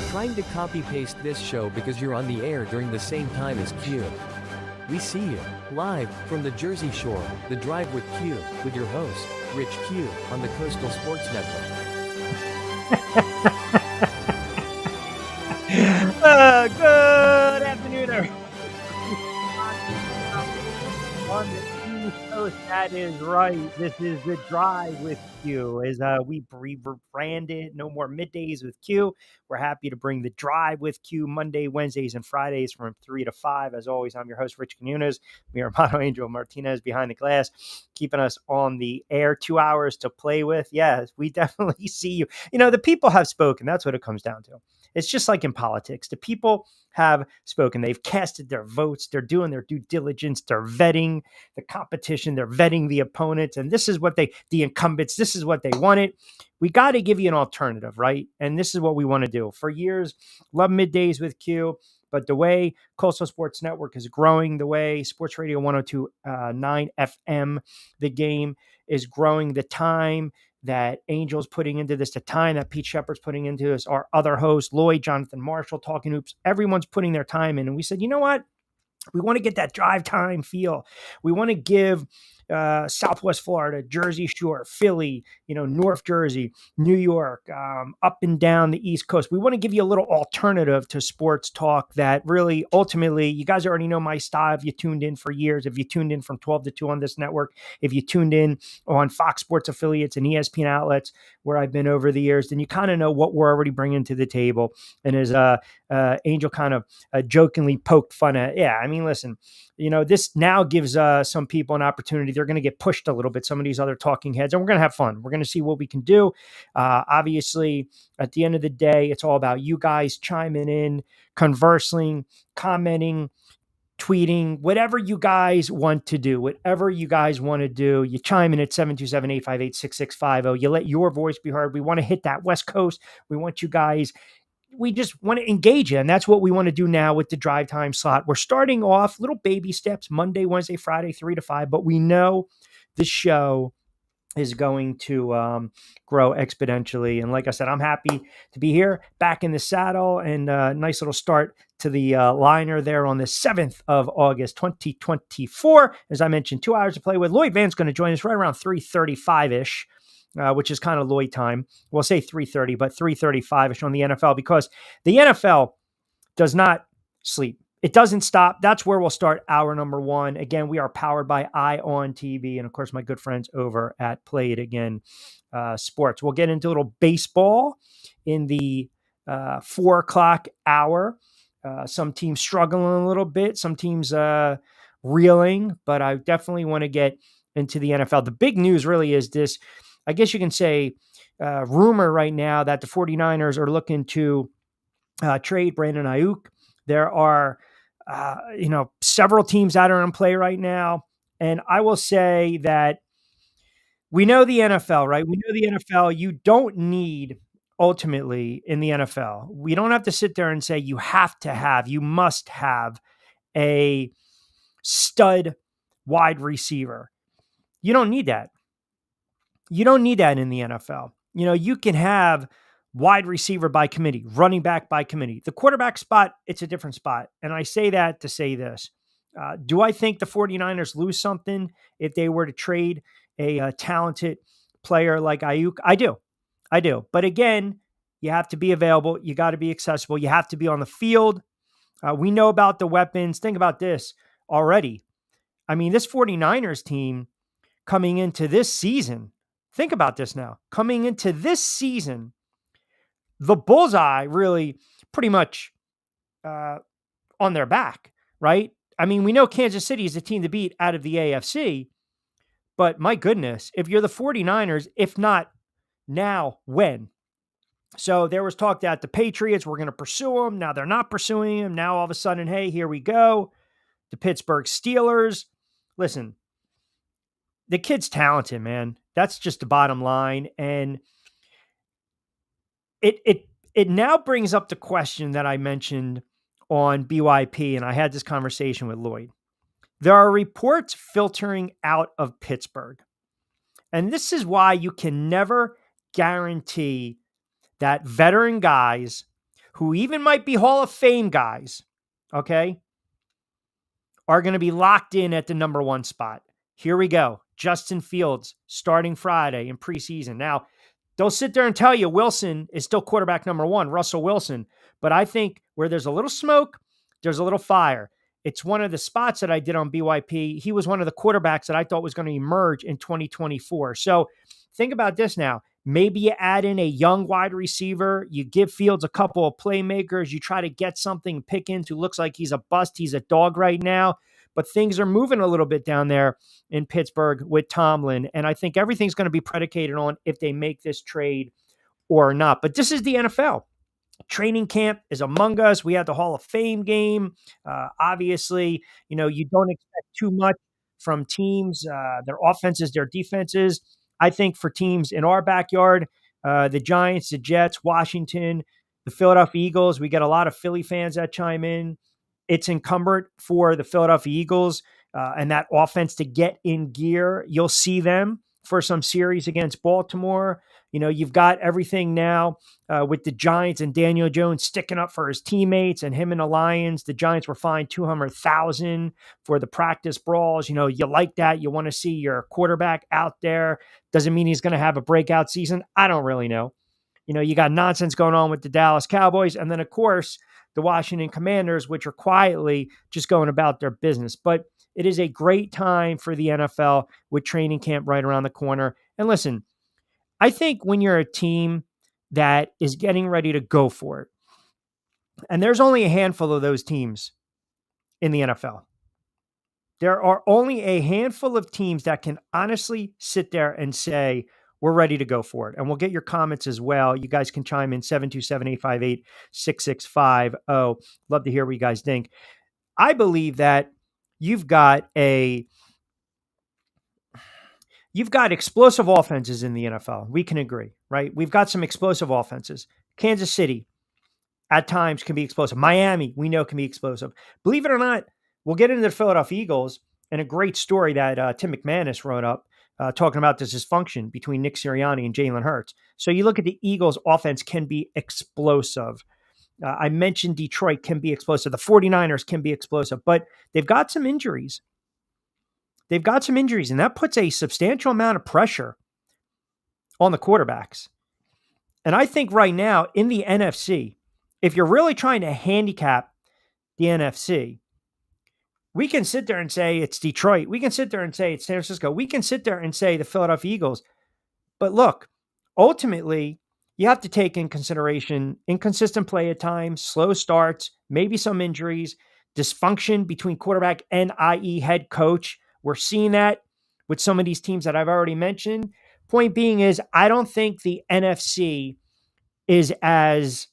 trying to copy-paste this show because you're on the air during the same time as Q. We see you, live, from the Jersey Shore, The Drive with Q, with your host, Rich Q, on the Coastal Sports Network. Good afternoon, everyone. On the East Coast, that is right. This is The Drive with Q. As we rebranded, no more middays with Q. We're happy to bring The Drive with Q Monday, Wednesdays, and Fridays from 3 to 5. As always, I'm your host, Rich Quinones. We are Mono Angel Martinez behind the glass, keeping us on the air. 2 hours to play with. Yes, we definitely see you. You know, the people have spoken. That's what it comes down to. It's just like in politics. The people have spoken. They've casted their votes. They're doing their due diligence. They're vetting the competition. They're vetting the opponents. And this is what the incumbents, this is what they wanted. We got to give you an alternative, right? And this is what we want to do. For years, love middays with Q. But the way Coastal Sports Network is growing, the way Sports Radio 102.9 FM, the game is growing, the time that Angel's putting into this, the time that Pete Shepard's putting into this, our other host, Lloyd, Jonathan Marshall, Talking Hoops, everyone's putting their time in. And we said, you know what? We want to get that drive time feel. We want to give Southwest Florida, Jersey Shore, Philly, North Jersey, New York, up and down the East Coast. We want to give you a little alternative to sports talk that really, ultimately, you guys already know my style. If you tuned in for years, if you tuned in from 12 to 2 on this network, if you tuned in on Fox Sports affiliates and ESPN outlets where I've been over the years, then you kind of know what we're already bringing to the table. And as Angel kind of jokingly poked fun at, listen, this now gives some people an opportunity. They're going to get pushed a little bit, some of these other talking heads, and we're going to have fun. We're going to see what we can do. Obviously, at the end of the day, it's all about you guys chiming in, conversing, commenting, tweeting, whatever you guys want to do, you chime in at 727-858-6650. You let your voice be heard. We want to hit that West Coast. We want you guys, we just want to engage you. And that's what we want to do now with the drive time slot. We're starting off little baby steps, Monday, Wednesday, Friday, 3 to 5, but we know the show is going to grow exponentially. And like I said, I'm happy to be here, back in the saddle, and a nice little start to the liner there on the 7th of August, 2024. As I mentioned, 2 hours to play with. Lloyd Vann's going to join us right around 3:35-ish. Which is kind of Lloyd time. We'll say 3:30, but 3:35-ish on the NFL, because the NFL does not sleep. It doesn't stop. That's where we'll start hour number 1. Again, we are powered by ION TV and, of course, my good friends over at Play It Again Sports. We'll get into a little baseball in the 4 o'clock hour. Some teams struggling a little bit. Some teams reeling, but I definitely want to get into the NFL. The big news really is this, I guess you can say, rumor right now that the 49ers are looking to trade Brandon Ayuk. There are, several teams that are in play right now. And I will say that we know the NFL, right? We know the NFL. You don't need, ultimately, in the NFL, we don't have to sit there and say you must have a stud wide receiver. You don't need that. You don't need that in the NFL. You can have wide receiver by committee, running back by committee. The quarterback spot, it's a different spot. And I say that to say this. Do I think the 49ers lose something if they were to trade a talented player like Ayuk? I do. But again, you have to be available. You got to be accessible. You have to be on the field. We know about the weapons. Think about this already. This 49ers team coming into this season, think about this now. Coming into this season, the bullseye really pretty much on their back, right? We know Kansas City is the team to beat out of the AFC, but my goodness, if you're the 49ers, if not now, when? So there was talk that the Patriots were going to pursue him. Now they're not pursuing him. Now all of a sudden, hey, here we go. The Pittsburgh Steelers. Listen, the kid's talented, man. That's just the bottom line. And it now brings up the question that I mentioned on BYP, and I had this conversation with Lloyd. There are reports filtering out of Pittsburgh. And this is why you can never guarantee that veteran guys who even might be Hall of Fame guys, okay, are going to be locked in at the number one spot. Here we go. Justin Fields starting Friday in preseason. Now, they'll sit there and tell you Wilson is still quarterback number one, Russell Wilson. But I think where there's a little smoke, there's a little fire. It's one of the spots that I did on BYP. He was one of the quarterbacks that I thought was going to emerge in 2024. So think about this now. Maybe you add in a young wide receiver. You give Fields a couple of playmakers. You try to get something Pickens, who looks like he's a bust. He's a dog right now. But things are moving a little bit down there in Pittsburgh with Tomlin. And I think everything's going to be predicated on if they make this trade or not. But this is the NFL. Training camp is among us. We had the Hall of Fame game. Obviously, you don't expect too much from teams, their offenses, their defenses. I think for teams in our backyard, the Giants, the Jets, Washington, the Philadelphia Eagles, we get a lot of Philly fans that chime in. It's incumbent for the Philadelphia Eagles and that offense to get in gear. You'll see them for some series against Baltimore. You've got everything now with the Giants and Daniel Jones sticking up for his teammates and him and the Lions. The Giants were fined $200,000 for the practice brawls. You like that. You want to see your quarterback out there. Doesn't mean he's going to have a breakout season. I don't really know. You got nonsense going on with the Dallas Cowboys. And then, of course, the Washington Commanders, which are quietly just going about their business. But it is a great time for the NFL with training camp right around the corner. And listen, I think when you're a team that is getting ready to go for it, and there's only a handful of those teams in the NFL. There are only a handful of teams that can honestly sit there and say, we're ready to go for it. And we'll get your comments as well. You guys can chime in 727-858-6650. Love to hear what you guys think. I believe that you've got explosive offenses in the NFL. We can agree, right? We've got some explosive offenses. Kansas City at times can be explosive. Miami, we know, can be explosive. Believe it or not, we'll get into the Philadelphia Eagles and a great story that Tim McManus wrote up talking about this dysfunction between Nick Sirianni and Jalen Hurts. So you look at the Eagles' offense can be explosive. I mentioned Detroit can be explosive. The 49ers can be explosive, but they've got some injuries. And that puts a substantial amount of pressure on the quarterbacks. And I think right now in the NFC, if you're really trying to handicap the NFC, we can sit there and say it's Detroit. We can sit there and say it's San Francisco. We can sit there and say the Philadelphia Eagles. But look, ultimately, you have to take in consideration inconsistent play at times, slow starts, maybe some injuries, dysfunction between quarterback and i.e. head coach. We're seeing that with some of these teams that I've already mentioned. Point being is, I don't think the NFC is as,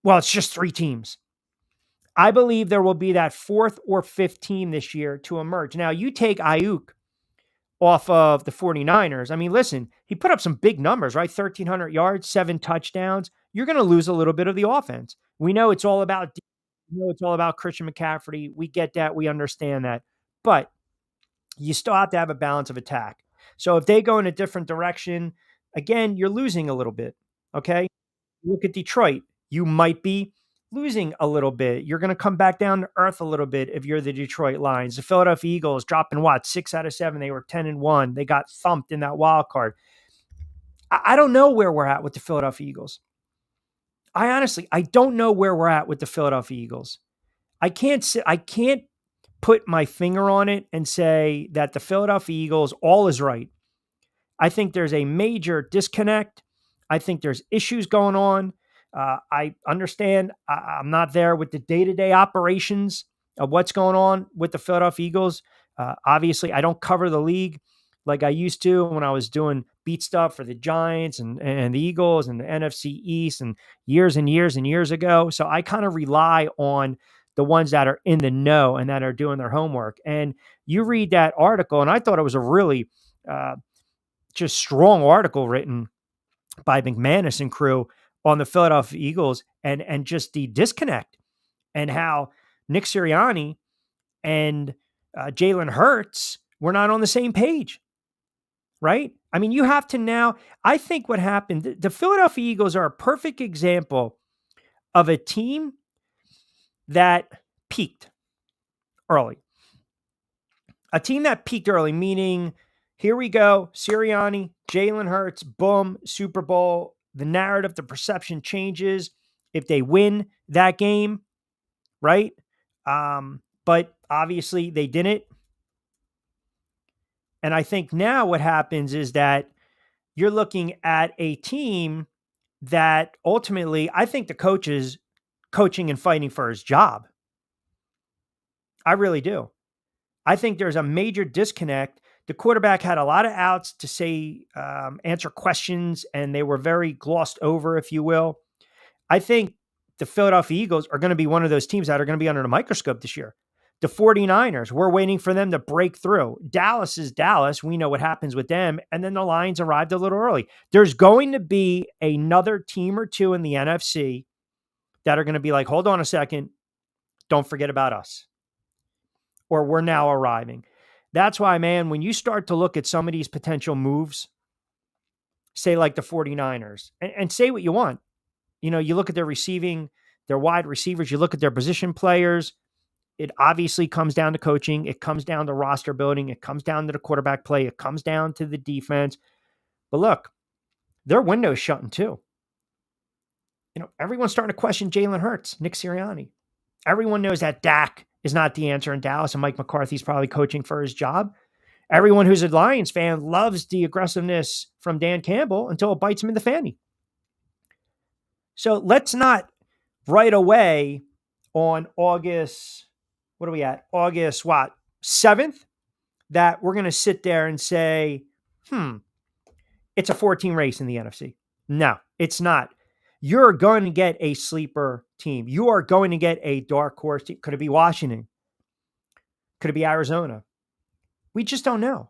well, it's just three teams. I believe there will be that fourth or fifth team this year to emerge. Now, you take Ayuk off of the 49ers. I mean, listen, he put up some big numbers, right? 1,300 yards, 7 touchdowns. You're going to lose a little bit of the offense. We know it's all about Christian McCaffrey. We get that. We understand that. But you still have to have a balance of attack. So if they go in a different direction, again, you're losing a little bit, okay? Look at Detroit. You might be losing a little bit. You're going to come back down to earth a little bit if you're the Detroit Lions. The Philadelphia Eagles dropping 6 out of 7. They were 10-1. They got thumped in that wild card. I don't know where we're at with the Philadelphia Eagles. I don't know where we're at with the Philadelphia Eagles. I can't put my finger on it and say that the Philadelphia Eagles, all is right. I think there's a major disconnect. I think there's issues going on. I understand I'm not there with the day-to-day operations of what's going on with the Philadelphia Eagles. Obviously, I don't cover the league like I used to when I was doing beat stuff for the Giants and the Eagles and the NFC East and years ago. So I kind of rely on the ones that are in the know and that are doing their homework. And you read that article, and I thought it was a really just strong article written by McManus and crew on the Philadelphia Eagles and just the disconnect and how Nick Sirianni and Jalen Hurts were not on the same page, right? I mean, you have to now, I think what happened, the Philadelphia Eagles are a perfect example of a team that peaked early. A team that peaked early, meaning here we go, Sirianni, Jalen Hurts, boom, Super Bowl. The narrative, the perception changes if they win that game, right? But obviously they didn't. And I think now what happens is that you're looking at a team that ultimately, I think the coach is coaching and fighting for his job. I really do. I think there's a major disconnect. The quarterback had a lot of outs to say, answer questions, and they were very glossed over, if you will. I think the Philadelphia Eagles are going to be one of those teams that are going to be under the microscope this year. The 49ers, we're waiting for them to break through. Dallas is Dallas. We know what happens with them. And then the Lions arrived a little early. There's going to be another team or two in the NFC that are going to be like, hold on a second. Don't forget about us. Or we're now arriving. That's why, man, when you start to look at some of these potential moves, say like the 49ers, and say what you want. You know, you look at their receiving, their wide receivers, you look at their position players. It obviously comes down to coaching. It comes down to roster building. It comes down to the quarterback play. It comes down to the defense. But look, their window's shutting too. You know, everyone's starting to question Jalen Hurts, Nick Sirianni. Everyone knows that Dak is not the answer in Dallas, and Mike McCarthy's probably coaching for his job. Everyone who's a Lions fan loves the aggressiveness from Dan Campbell until it bites him in the fanny. So let's not right away on August, what are we at? August, 7th, that we're going to sit there and say, it's a 14 race in the NFC. No, it's not. You're going to get a sleeper team. You are going to get a dark horse team. Could it be Washington? Could it be Arizona? We just don't know.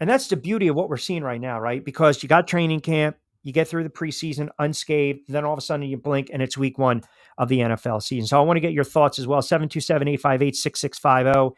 And that's the beauty of what we're seeing right now, right? Because you got training camp, you get through the preseason unscathed, then all of a sudden you blink and it's week 1 of the NFL season. So I want to get your thoughts as well. 727-858-6650,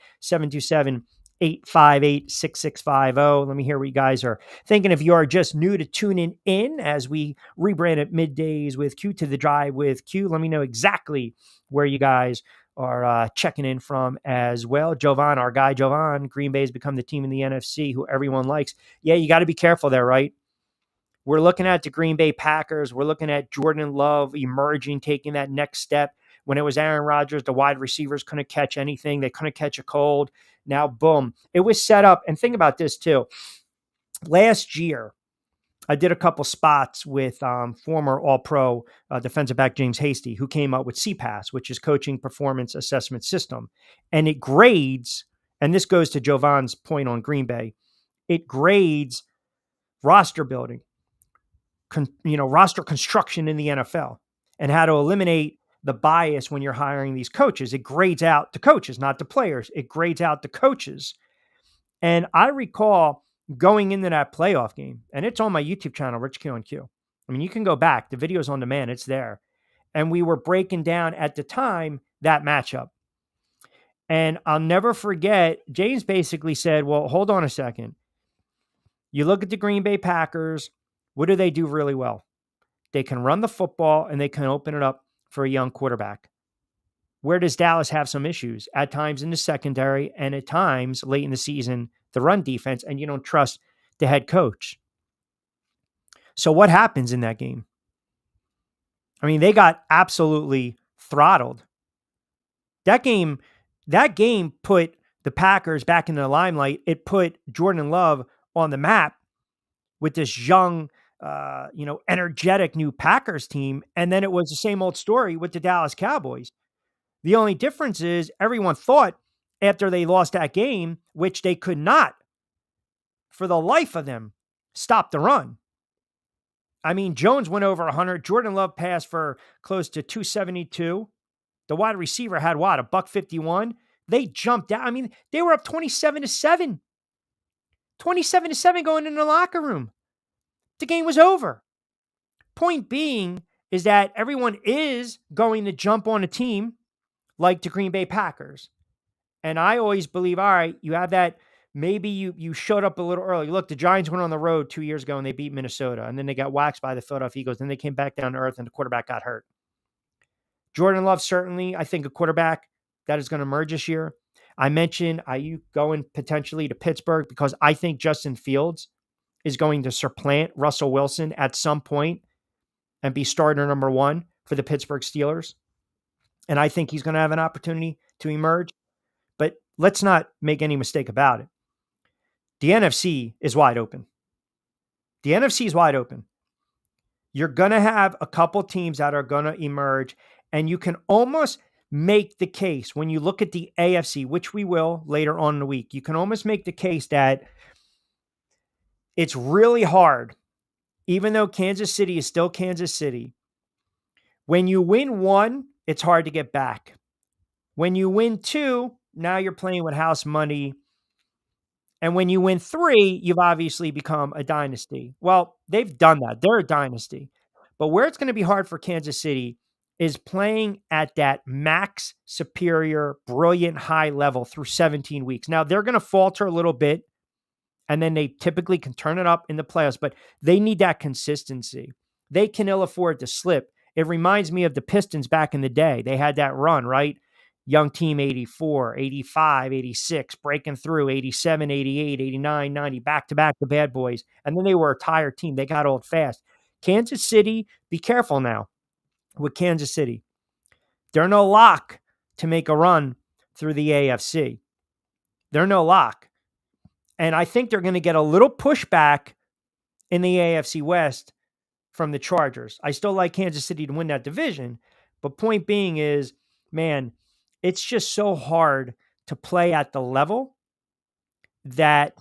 727-858-6650. Let me hear what you guys are thinking. If you are just new to tuning in as we rebrand at Middays with Q to the Drive with Q, let me know exactly where you guys are checking in from as well. Jovan, our guy Jovan, Green Bay's become the team in the NFC who everyone likes. Yeah, you got to be careful there, right? We're looking at the Green Bay Packers. We're looking at Jordan Love emerging, taking that next step. When it was Aaron Rodgers, the wide receivers couldn't catch anything. They couldn't catch a cold. Now, boom. It was set up. And think about this, too. Last year, I did a couple spots with former All-Pro defensive back James Hasty, who came up with CPAS, which is Coaching Performance Assessment System. And it grades, and this goes to Jovan's point on Green Bay, it grades roster building, roster construction in the NFL, and how to eliminate the bias when you're hiring these coaches. It grades out the coaches, not the players. It grades out the coaches. And I recall going into that playoff game, and it's on my YouTube channel, Rich Q and Q. I mean, you can go back. The video's on demand. It's there. And we were breaking down at the time that matchup. And I'll never forget, James basically said, well, hold on a second. You look at the Green Bay Packers. What do they do really well? They can run the football and they can open it up for a young quarterback. Where does Dallas have some issues? At times in the secondary and at times late in the season, the run defense, and you don't trust the head coach. So what happens in that game? I mean, they got absolutely throttled. That game put the Packers back in the limelight. It put Jordan Love on the map with this young, energetic new Packers team. And then it was the same old story with the Dallas Cowboys. The only difference is everyone thought after they lost that game, which they could not, for the life of them, stop the run. I mean, Jones went over 100. Jordan Love passed for close to 272. The wide receiver had what, $151? They jumped out. I mean, they were up 27-7. 27-7 going in the locker room. The game was over. Point being is that everyone is going to jump on a team like the Green Bay Packers. And I always believe, all right, you have that. Maybe you showed up a little early. Look, the Giants went on the road 2 years ago and they beat Minnesota. And then they got waxed by the Philadelphia Eagles. Then they came back down to earth and the quarterback got hurt. Jordan Love, certainly, I think a quarterback that is going to emerge this year. I mentioned Ayuk going potentially to Pittsburgh because I think Justin Fields is going to supplant Russell Wilson at some point and be starter number one for the Pittsburgh Steelers. And I think he's going to have an opportunity to emerge. But let's not make any mistake about it. The NFC is wide open. The NFC is wide open. You're going to have a couple teams that are going to emerge, and you can almost make the case when you look at the AFC, which we will later on in the week, you can almost make the case that it's really hard, even though Kansas City is still Kansas City. When you win one, it's hard to get back. When you win two, now you're playing with house money. And when you win three, you've obviously become a dynasty. Well, they've done that. They're a dynasty. But where it's going to be hard for Kansas City is playing at that max superior, brilliant high level through 17 weeks. Now, they're going to falter a little bit, and then they typically can turn it up in the playoffs, but they need that consistency. They can ill afford to slip. It reminds me of the Pistons back in the day. They had that run, right? Young team 84, 85, 86, breaking through 87, 88, 89, 90, back-to-back the bad boys. And then they were a tired team. They got old fast. Kansas City, be careful now with Kansas City. They're no lock to make a run through the AFC. They're no lock. And I think they're going to get a little pushback in the AFC West from the Chargers. I still like Kansas City to win that division. But point being is, man, it's just so hard to play at the level that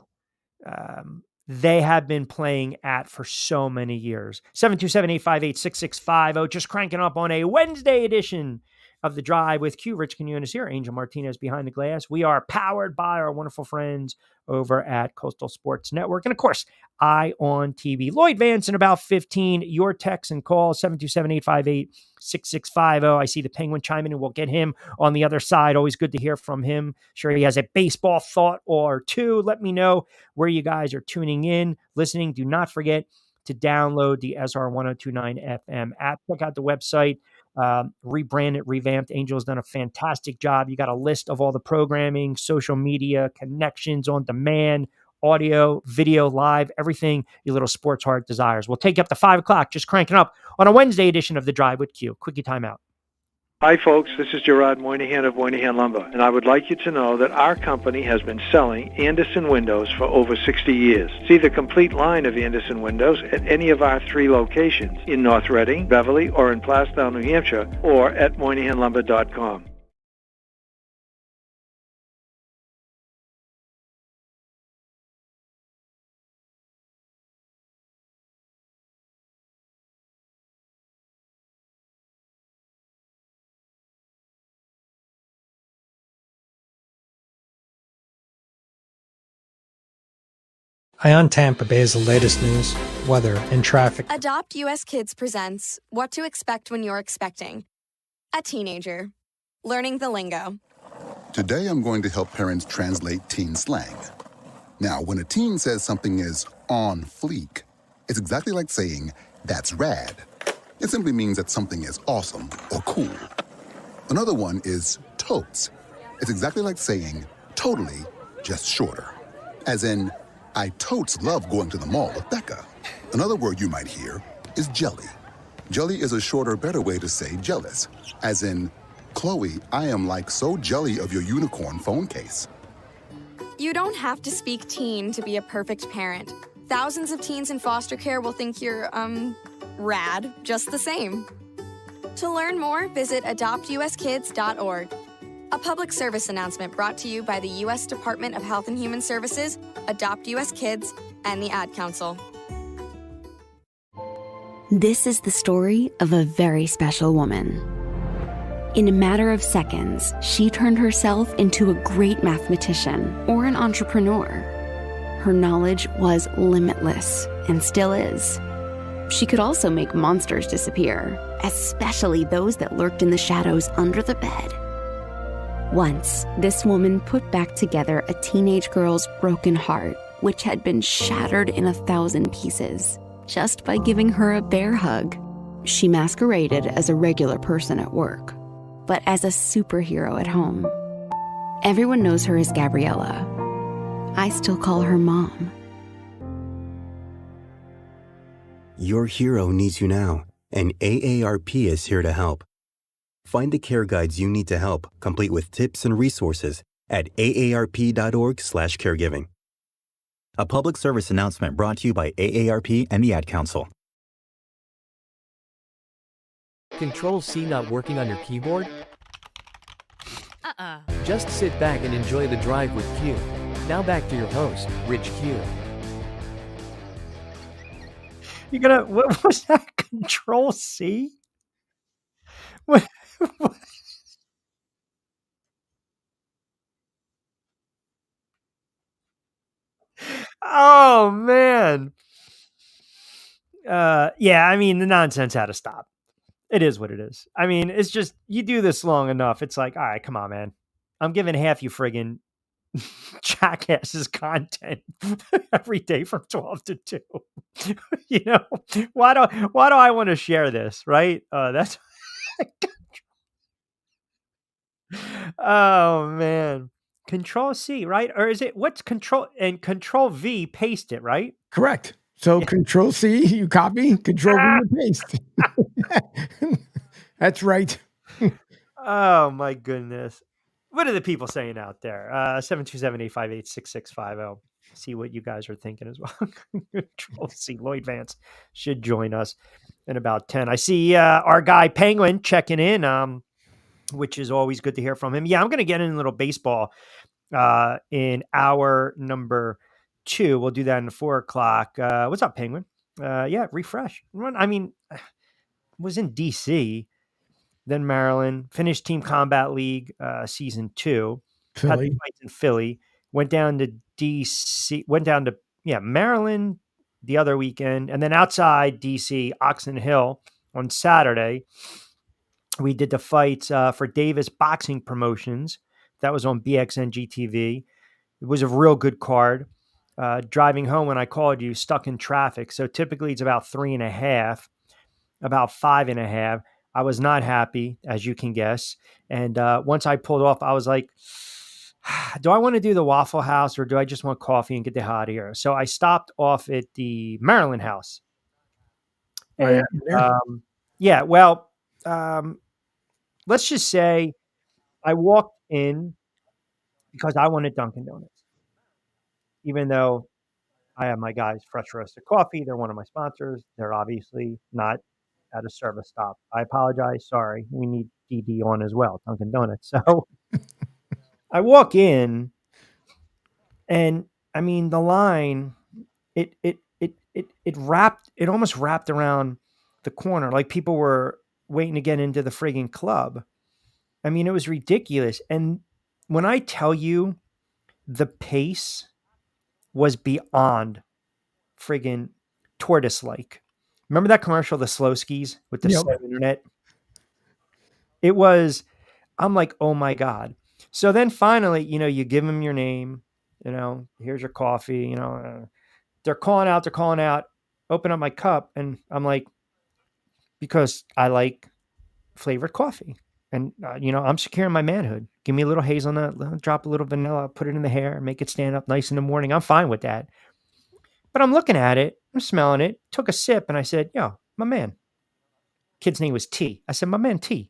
they have been playing at for so many years. 727-858-6650, just cranking up on a Wednesday edition of The Drive with Q. Rich Quinones here, Angel Martinez behind the glass. We are powered by our wonderful friends over at Coastal Sports Network. And of course, Eye on TV. Lloyd Vance in about 15. Your texts and calls, 727-858-6650. I see the Penguin chiming in. We'll get him on the other side. Always good to hear from him. Sure he has a baseball thought or two. Let me know where you guys are tuning in, listening. Do not forget to download the SR1029 FM app. Check out the website. Rebranded, revamped. Angel's done a fantastic job. You got a list of all the programming, social media, connections on demand, audio, video, live, everything your little sports heart desires. We'll take you up to 5 o'clock, just cranking up on a Wednesday edition of The Drive with Q. Quickie timeout. Hi, folks. This is Gerard Moynihan of Moynihan Lumber, and I would like you to know that our company has been selling Andersen windows for over 60 years. See the complete line of Andersen windows at any of our 3 locations in North Reading, Beverly, or in Plastown, New Hampshire, or at MoynihanLumber.com. Eye on Tampa Bay is the latest news, weather, and traffic. Adopt US Kids presents What to Expect When You're Expecting a Teenager. Learning the lingo. Today I'm going to help parents translate teen slang. Now, when a teen says something is on fleek, it's exactly like saying, that's rad. It simply means that something is awesome or cool. Another one is totes. It's exactly like saying, totally, just shorter. As in, I totes love going to the mall with Becca. Another word you might hear is jelly. Jelly is a shorter, better way to say jealous. As in, Chloe, I am like so jelly of your unicorn phone case. You don't have to speak teen to be a perfect parent. Thousands of teens in foster care will think you're, rad just the same. To learn more, visit adoptuskids.org. A public service announcement brought to you by the U.S. Department of Health and Human Services, Adopt U.S. Kids, and the Ad Council. This is the story of a very special woman. In a matter of seconds, she turned herself into a great mathematician or an entrepreneur. Her knowledge was limitless and still is. She could also make monsters disappear, especially those that lurked in the shadows under the bed. Once, this woman put back together a teenage girl's broken heart, which had been shattered in 1,000 pieces, just by giving her a bear hug. She masqueraded as a regular person at work, but as a superhero at home. Everyone knows her as Gabriella. I still call her Mom. Your hero needs you now, and AARP is here to help. Find the care guides you need to help, complete with tips and resources at aarp.org/caregiving. A public service announcement brought to you by AARP and the Ad Council. Control-C not working on your keyboard? Just sit back and enjoy the drive with Q. Now back to your host, Rich Q. What was that? Control-C? What? Oh, man. Yeah, I mean, the nonsense had to stop. It is what it is. I mean, it's just, you do this long enough, it's like, all right, come on, man. I'm giving half you friggin' jackasses content every day from 12 to 2. You know, why do I want to share this, right? That's oh, man. Control-C, right? Or is it, what's Control-V, paste it, right? Correct. So Control-C, you copy, Control-V, you paste. That's right. Oh, my goodness. What are the people saying out there? 727-858-6650. See what you guys are thinking as well. Control-C. Lloyd Vance should join us in about 10. I see our guy Penguin checking in, which is always good to hear from him. Yeah, I'm going to get in a little baseball in hour number 2. We'll do that in 4 o'clock. What's up, Penguin? Yeah, refresh. I mean, was in D.C., then Maryland, finished Team Combat League season 2. Philly. Had the fights in Philly. Went down to D.C., went down to Maryland the other weekend, and then outside D.C., Oxon Hill on Saturday. We did the fights for Davis Boxing Promotions. That was on BXNG TV. It was a real good card. Driving home when I called you, stuck in traffic. So typically it's about 3.5, about 5.5. I was not happy, as you can guess. And once I pulled off, I was like, do I want to do the Waffle House or do I just want coffee and get the hell out of here? So I stopped off at the Maryland House. And, let's just say I walked in because I wanted Dunkin' Donuts. Even though I have my guys Fresh Roasted Coffee. They're one of my sponsors. They're obviously not at a service stop. I apologize. Sorry. We need DD on as well, Dunkin' Donuts. So I walk in and I mean, the line, it almost wrapped around the corner. Like people were waiting to get into the friggin' club. I mean, it was ridiculous. And when I tell you the pace was beyond friggin' tortoise-like. Remember that commercial, the slow skis with the slow internet? It was, I'm like, oh my God. So then finally, you give them your name, here's your coffee, they're calling out, open up my cup. And I'm like, because I like flavored coffee and, I'm securing my manhood. Give me a little hazelnut, drop a little vanilla, put it in the hair, make it stand up nice in the morning. I'm fine with that. But I'm looking at it, I'm smelling it, took a sip, and I said, yo, my man. Kid's name was T. I said, my man, T.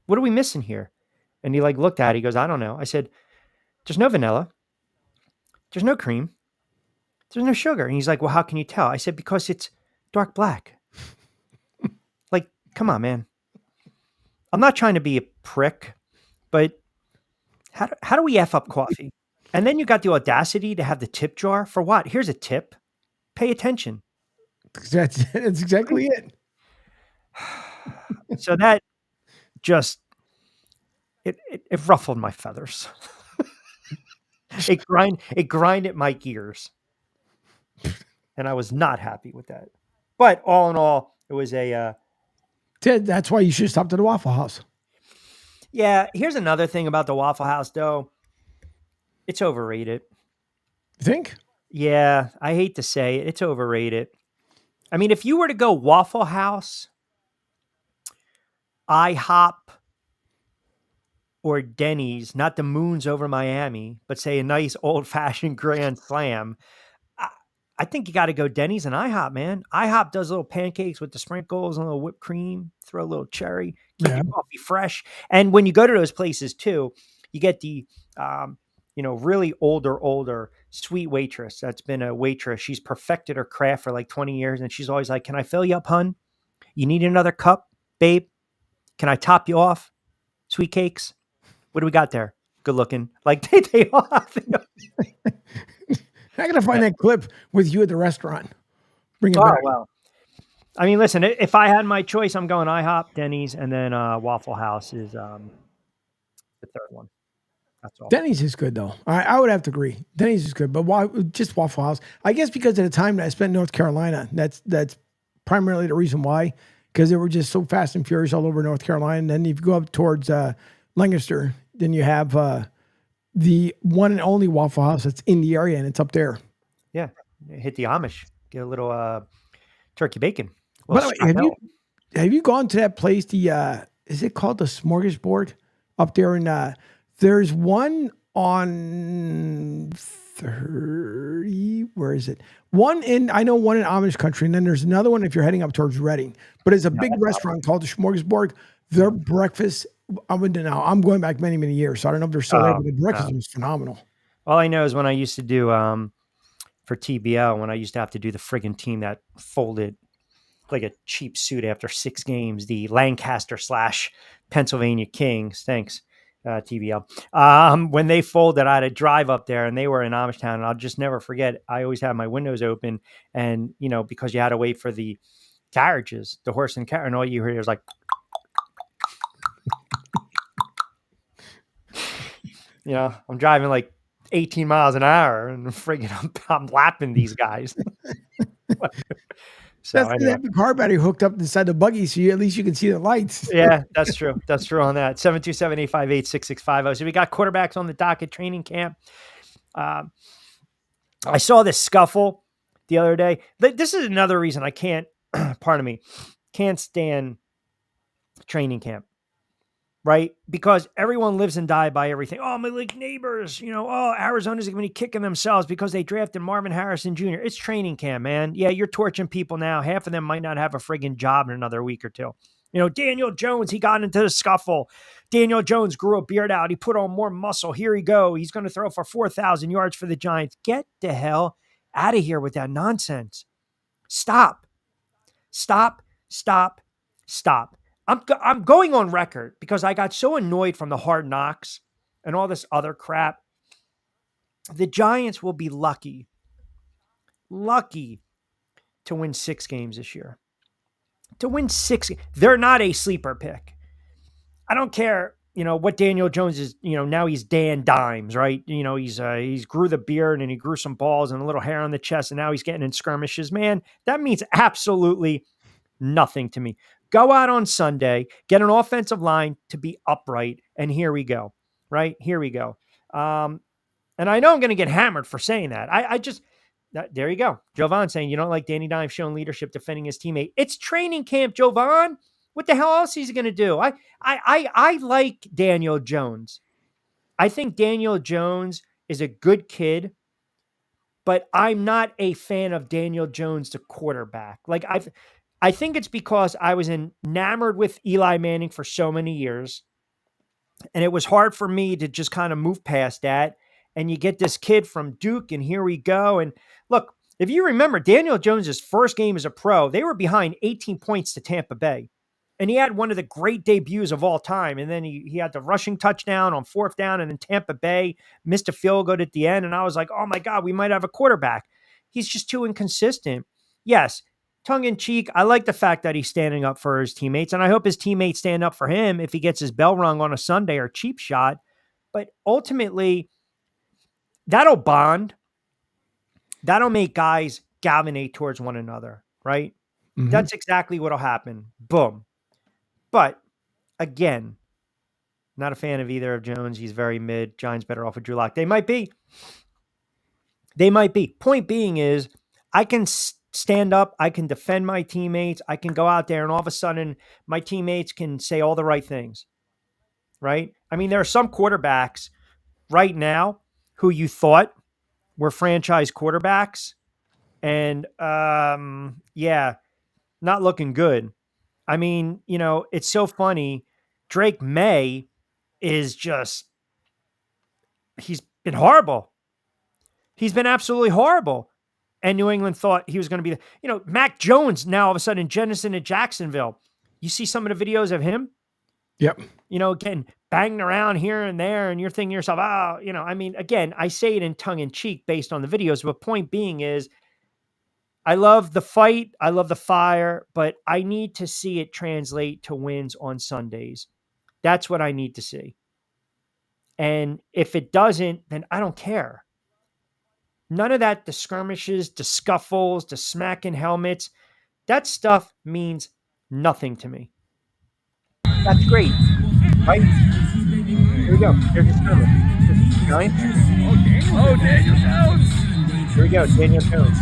What are we missing here? And he looked at it. He goes, I don't know. I said, there's no vanilla. There's no cream. There's no sugar. And he's like, well, how can you tell? I said, because it's dark black. Come on, man. I'm not trying to be a prick, but how do we F up coffee? And then you got the audacity to have the tip jar for what? Here's a tip. Pay attention. That's exactly it. So that just, it ruffled my feathers. It grinded my gears. And I was not happy with that. But all in all, it was that's why you should stop to the Waffle House. Yeah. Here's another thing about the Waffle House, though. It's overrated. You think? Yeah. I hate to say it. It's overrated. I mean, if you were to go Waffle House, IHOP, or Denny's, not the moons over Miami, but say a nice old fashioned grand slam, I think you got to go Denny's and IHOP, man. IHOP does little pancakes with the sprinkles and a little whipped cream, throw a little cherry, keep your coffee fresh. And when you go to those places too, you get the, really older, sweet waitress that's been a waitress. She's perfected her craft for like 20 years. And she's always like, can I fill you up, hun? You need another cup, babe? Can I top you off? Sweet cakes? What do we got there? Good looking. Like they all have I gotta find that clip with you at the restaurant. Bring it Oh, back. well. I mean, listen, if I had my choice, I'm going IHOP, Denny's, and then Waffle House is the third one. That's all. Denny's is good though. I would have to agree. Denny's is good, but why just Waffle House? I guess because of the time that I spent in North Carolina, that's primarily the reason why. Because they were just so fast and furious all over North Carolina. And then if you go up towards Lancaster, then you have the one and only Waffle House that's in the area, and it's up there. Yeah, hit the Amish, get a little turkey bacon. By the way, have you gone to that place? Is it called the Smorgasbord up there in? There's one on 30. Where is it? I know one in Amish country, and then there's another one if you're heading up towards Reading. But it's a big restaurant called the Smorgasbord. Their breakfast. I'm going back many, many years, so I don't know if they're still there, but the breakfast was phenomenal. All I know is when I used to do for TBL, when I used to have to do the friggin' team that folded like a cheap suit after 6 games, the Lancaster / Pennsylvania Kings. Thanks, TBL. When they folded, I had to drive up there, and they were in Amish Town, and I'll just never forget. I always had my windows open, and because you had to wait for the carriages, the horse and carriage, and all you heard was like. I'm driving like 18 miles an hour and friggin' I'm lapping these guys. So That's they have the car battery hooked up inside the buggy, so at least you can see the lights. Yeah, that's true. That's true on that. 727-858-6650. So we got quarterbacks on the docket training camp. I saw this scuffle the other day. This is another reason I can't, can't stand training camp. Right? Because everyone lives and die by everything. Oh, my like neighbors, Arizona's going to be kicking themselves because they drafted Marvin Harrison Jr. It's training camp, man. Yeah, you're torching people now. Half of them might not have a friggin' job in another week or two. Daniel Jones, he got into the scuffle. Daniel Jones grew a beard out. He put on more muscle. Here he go. He's going to throw for 4,000 yards for the Giants. Get the hell out of here with that nonsense. Stop. I'm going on record because I got so annoyed from the Hard Knocks and all this other crap. The Giants will be lucky to win 6 games this year. To win 6, they're not a sleeper pick. I don't care, what Daniel Jones is. Now he's Dan Dimes, right? He's grew the beard and he grew some balls and a little hair on the chest, and now he's getting in skirmishes. Man, that means absolutely nothing to me. Go out on Sunday, get an offensive line to be upright, and here we go, right? Here we go. And I know I'm going to get hammered for saying that. There you go. Jovan saying you don't like Danny Dimes showing leadership, defending his teammate. It's training camp, Jovan. What the hell else is he going to do? I like Daniel Jones. I think Daniel Jones is a good kid, but I'm not a fan of Daniel Jones, the quarterback. I think it's because I was enamored with Eli Manning for so many years, and it was hard for me to just kind of move past that. And you get this kid from Duke, and here we go. And look, if you remember Daniel Jones's first game as a pro, they were behind 18 points to Tampa Bay. And he had one of the great debuts of all time. And then he had the rushing touchdown on 4th down, and then Tampa Bay missed a field goal at the end. And I was like, oh my God, we might have a quarterback. He's just too inconsistent. Yes. Tongue in cheek, I like the fact that he's standing up for his teammates, and I hope his teammates stand up for him if he gets his bell rung on a Sunday or cheap shot. But ultimately, that'll bond. That'll make guys galvanate towards one another, right? Mm-hmm. That's exactly what'll happen. Boom. But again, not a fan of either of Jones. He's very mid. Giants better off with Drew Lock. They might be. Point being is, I can stand up. I can defend my teammates. I can go out there and all of a sudden my teammates can say all the right things. right? I mean, there are some quarterbacks right now who you thought were franchise quarterbacks, and yeah, not looking good. I mean, it's so funny. Drake May is just, he's been horrible. He's been absolutely horrible. And New England thought he was going to be, Mac Jones now all of a sudden jettisoned to Jacksonville. You see some of the videos of him, Yep. Getting banged around here and there, and you're thinking to yourself, I mean, again, I say it in tongue in cheek based on the videos, but point being is, I love the fight, I love the fire, but I need to see it translate to wins on Sundays. That's what I need to see. And if it doesn't, then I don't care. None of that, the skirmishes, the scuffles, the smacking helmets, that stuff means nothing to me. That's great, right? Here we go. Here's the skirmish. Giants. Oh, Daniel Jones. Here we go, Daniel Jones.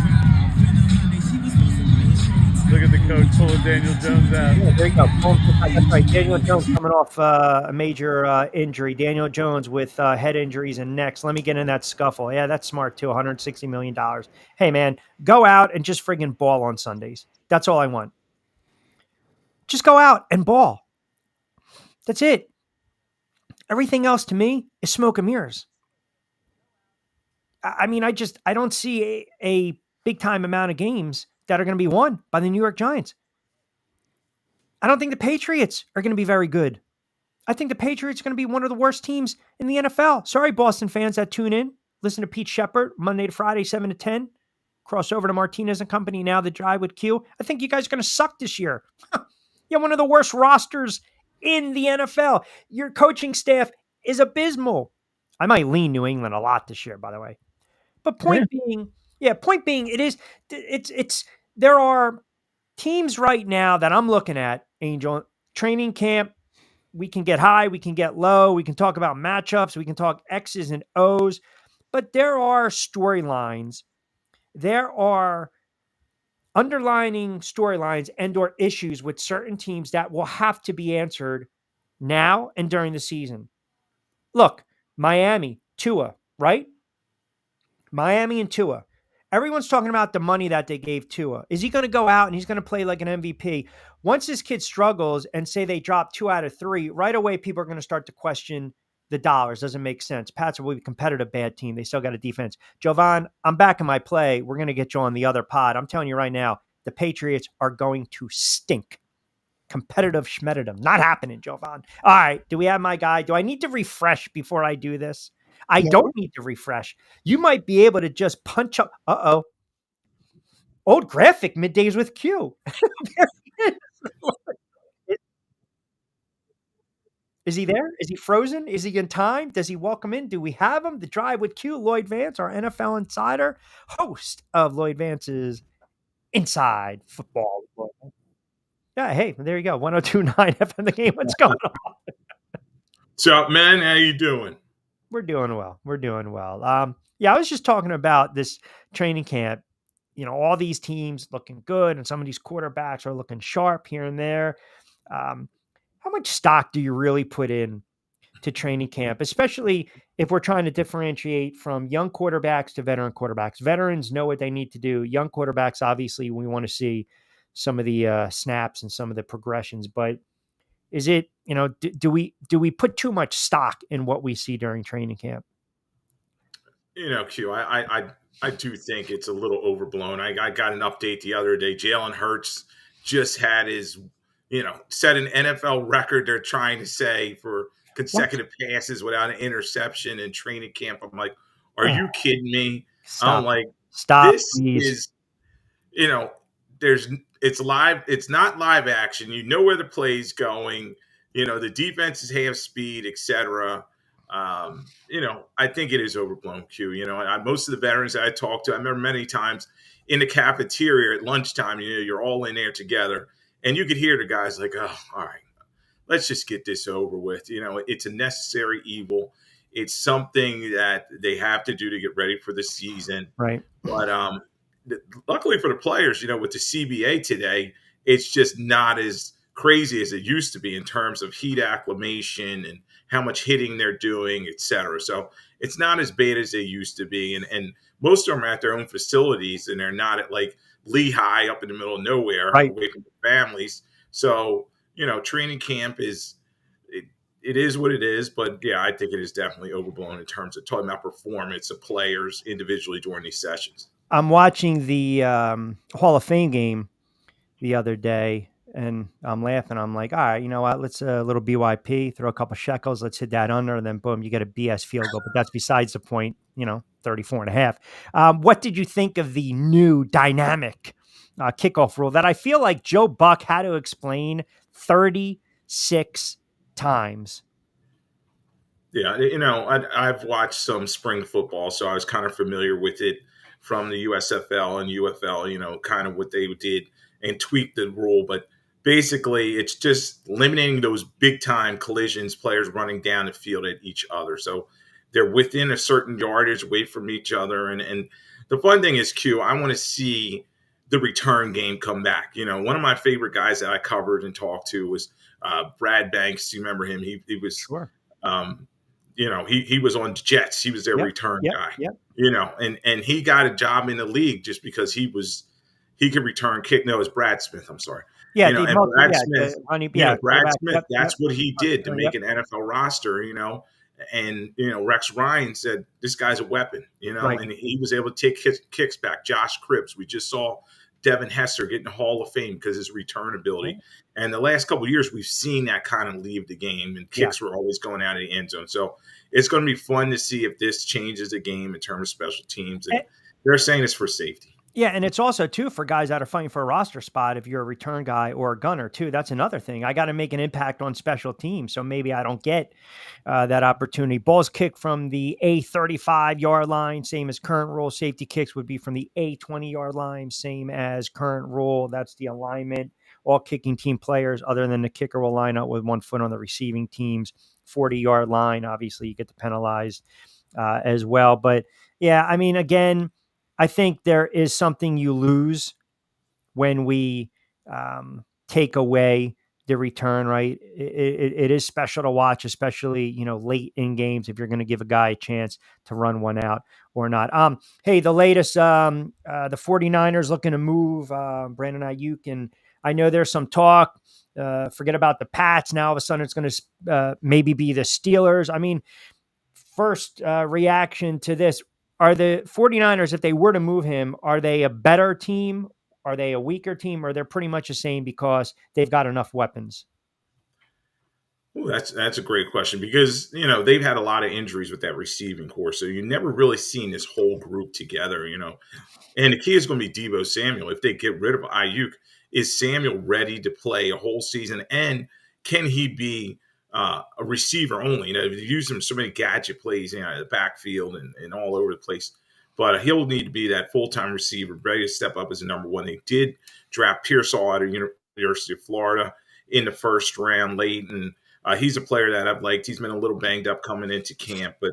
Look at the coach pulling Daniel Jones out. Yeah, there you go. That's right. Daniel Jones coming off a major injury. Daniel Jones with head injuries and necks. Let me get in that scuffle. Yeah, that's smart too. $160 million. Hey, man, go out and just friggin' ball on Sundays. That's all I want. Just go out and ball. That's it. Everything else to me is smoke and mirrors. I mean, I don't see a big time amount of games that are going to be won by the New York Giants. I don't think the Patriots are going to be very good. I think the Patriots are going to be one of the worst teams in the NFL. Sorry, Boston fans that tune in. Listen to Pete Shepard, Monday to Friday, 7 to 10. Cross over to Martinez and Company, now the Drive with Q. I think you guys are going to suck this year. You have one of the worst rosters in the NFL. Your coaching staff is abysmal. I might lean New England a lot this year, by the way. But point being, there are teams right now that I'm looking at, Angel, training camp. We can get high, we can get low, we can talk about matchups, we can talk X's and O's, but there are storylines. There are underlining storylines and or issues with certain teams that will have to be answered now and during the season. Look, Miami, Tua, right? Miami and Tua. Everyone's talking about the money that they gave Tua. Is he going to go out and he's going to play like an MVP? Once this kid struggles and say they drop 2 out of 3, right away people are going to start to question the dollars. Doesn't make sense. Pats will be a competitive bad team. They still got a defense. Jovan, I'm back in my play. We're going to get you on the other pod. I'm telling you right now, the Patriots are going to stink. Competitive schmeditum. Not happening, Jovan. All right. Do we have my guy? Do I need to refresh before I do this? I don't need to refresh. You might be able to just punch up. Uh-oh. Old graphic, Middays with Q. Is he there? Is he frozen? Is he in time? Does he welcome in? Do we have him? The Drive with Q, Lloyd Vance, our NFL insider, host of Lloyd Vance's Inside Football. Yeah, hey, there you go. 102.9 FM The Game. What's going on? What's up, man? How you doing? We're doing well. We're doing well. I was just talking about this training camp. All these teams looking good, and some of these quarterbacks are looking sharp here and there. How much stock do you really put in to training camp, especially if we're trying to differentiate from young quarterbacks to veteran quarterbacks? Veterans know what they need to do. Young quarterbacks, obviously, we want to see some of the snaps and some of the progressions, but is it, do we put too much stock in what we see during training camp? Q, I do think it's a little overblown. I got an update the other day. Jalen Hurts just had his, set an NFL record. They're trying to say for consecutive passes without an interception in training camp. I'm like, are you kidding me? Stop. I'm like, stop. This please. is, it's live. It's not live action. You know where the play's going. The defenses have speed, etc. I think it is overblown, Q. Most of the veterans that I talked to, I remember many times in the cafeteria at lunchtime, you're all in there together, and you could hear the guys like, oh, all right, let's just get this over with. It's a necessary evil. It's something that they have to do to get ready for the season. Right. But luckily for the players, with the CBA today, it's just not as crazy as it used to be in terms of heat acclimation and how much hitting they're doing, et cetera. So it's not as bad as they used to be. And most of them are at their own facilities, and they're not at like Lehigh up in the middle of nowhere, Right. away from their families. So, training camp it is what it is, but yeah, I think it is definitely overblown in terms of talking about performance of players individually during these sessions. I'm watching the Hall of Fame game the other day, and I'm laughing. I'm like, all right, you know what? Let's a little BYP, throw a couple shekels. Let's hit that under, and then boom, you get a BS field goal. But that's besides the point, 34.5. What did you think of the new dynamic kickoff rule that I feel like Joe Buck had to explain 36 times? Yeah, I've watched some spring football, so I was kind of familiar with it from the USFL and UFL, kind of what they did and tweaked the rule. But basically, it's just eliminating those big-time collisions, players running down the field at each other. So they're within a certain yardage away from each other. And the fun thing is, Q, I want to see the return game come back. One of my favorite guys that I covered and talked to was Brad Banks. You remember him? He was sure. He was on Jets. He was their return guy. Yep. And he got a job in the league just because he could return kick. No, it was Brad Smith. I'm sorry. Yeah, Brad Smith. That's what he did to make an NFL roster. And Rex Ryan said this guy's a weapon. Right. And he was able to take kicks back. Josh Cribbs. We just saw Devin Hester getting the Hall of Fame because his return ability. And the last couple of years, we've seen that kind of leave the game, and kicks were always going out of the end zone. So it's going to be fun to see if this changes the game in terms of special teams. And they're saying it's for safety. Yeah, and it's also, too, for guys that are fighting for a roster spot, if you're a return guy or a gunner, too. That's another thing. I got to make an impact on special teams, so maybe I don't get that opportunity. Balls kicked from the A35-yard line, same as current rule. Safety kicks would be from the A20-yard line, same as current rule. That's the alignment. All kicking team players, other than the kicker, will line up with 1 foot on the receiving team's 40-yard line. Obviously, you get to penalize as well. But, yeah, I mean, again, I think there is something you lose when we take away the return, right? It is special to watch, especially, late in games, if you're going to give a guy a chance to run one out or not. Hey, the latest, the 49ers looking to move Brandon Ayuk, and I know there's some talk, forget about the Pats. Now all of a sudden it's going to maybe be the Steelers. I mean, first reaction to this, are the 49ers, if they were to move him, are they a better team? Are they a weaker team? Or they're pretty much the same because they've got enough weapons? Ooh, that's a great question because, they've had a lot of injuries with that receiving core. So you never really seen this whole group together, And the key is going to be Deebo Samuel. If they get rid of Ayuk, is Samuel ready to play a whole season? And can he be a receiver only? They've used him so many gadget plays, in the backfield and all over the place. But he'll need to be that full-time receiver, ready to step up as a number one. They did draft Pearsall out of University of Florida in the first round late, and he's a player that I've liked. He's been a little banged up coming into camp, but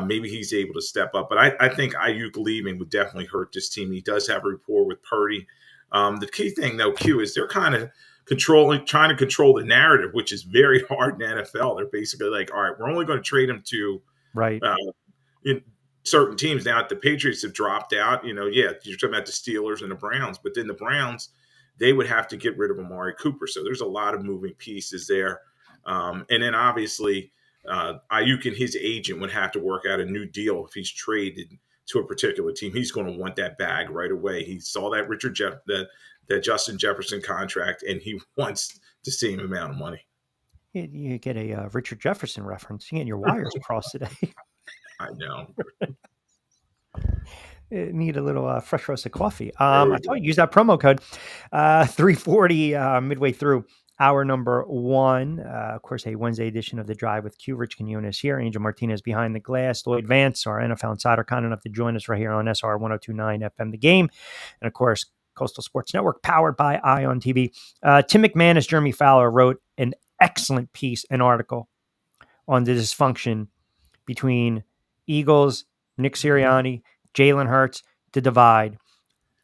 maybe he's able to step up. But I think Ayuk leaving would definitely hurt this team. He does have a rapport with Purdy. The key thing, though, Q, is they're kind of trying to control the narrative, which is very hard in the NFL. They're basically like, all right, we're only going to trade him to certain teams. Now, if the Patriots have dropped out, you're talking about the Steelers and the Browns, but then the Browns, they would have to get rid of Amari Cooper. So there's a lot of moving pieces there. And then obviously Ayuk and his agent would have to work out a new deal if he's traded to a particular team. He's going to want that bag right away. He saw that that Justin Jefferson contract, and he wants the same amount of money. You get a Richard Jefferson reference. You get your wires crossed today. I know. Need a little fresh roasted coffee. I told you, use that promo code 340 midway through hour number one. Of course, a Wednesday edition of The Drive with Q. Rich Quinones here. Angel Martinez behind the glass. Lloyd Vance, our NFL insider, kind enough to join us right here on SR 1029 FM The Game. And of course, Coastal Sports Network, powered by Ion TV. Tim McManus, Jeremy Fowler wrote an excellent piece, an article on the dysfunction between Eagles, Nick Sirianni, Jalen Hurts, the divide.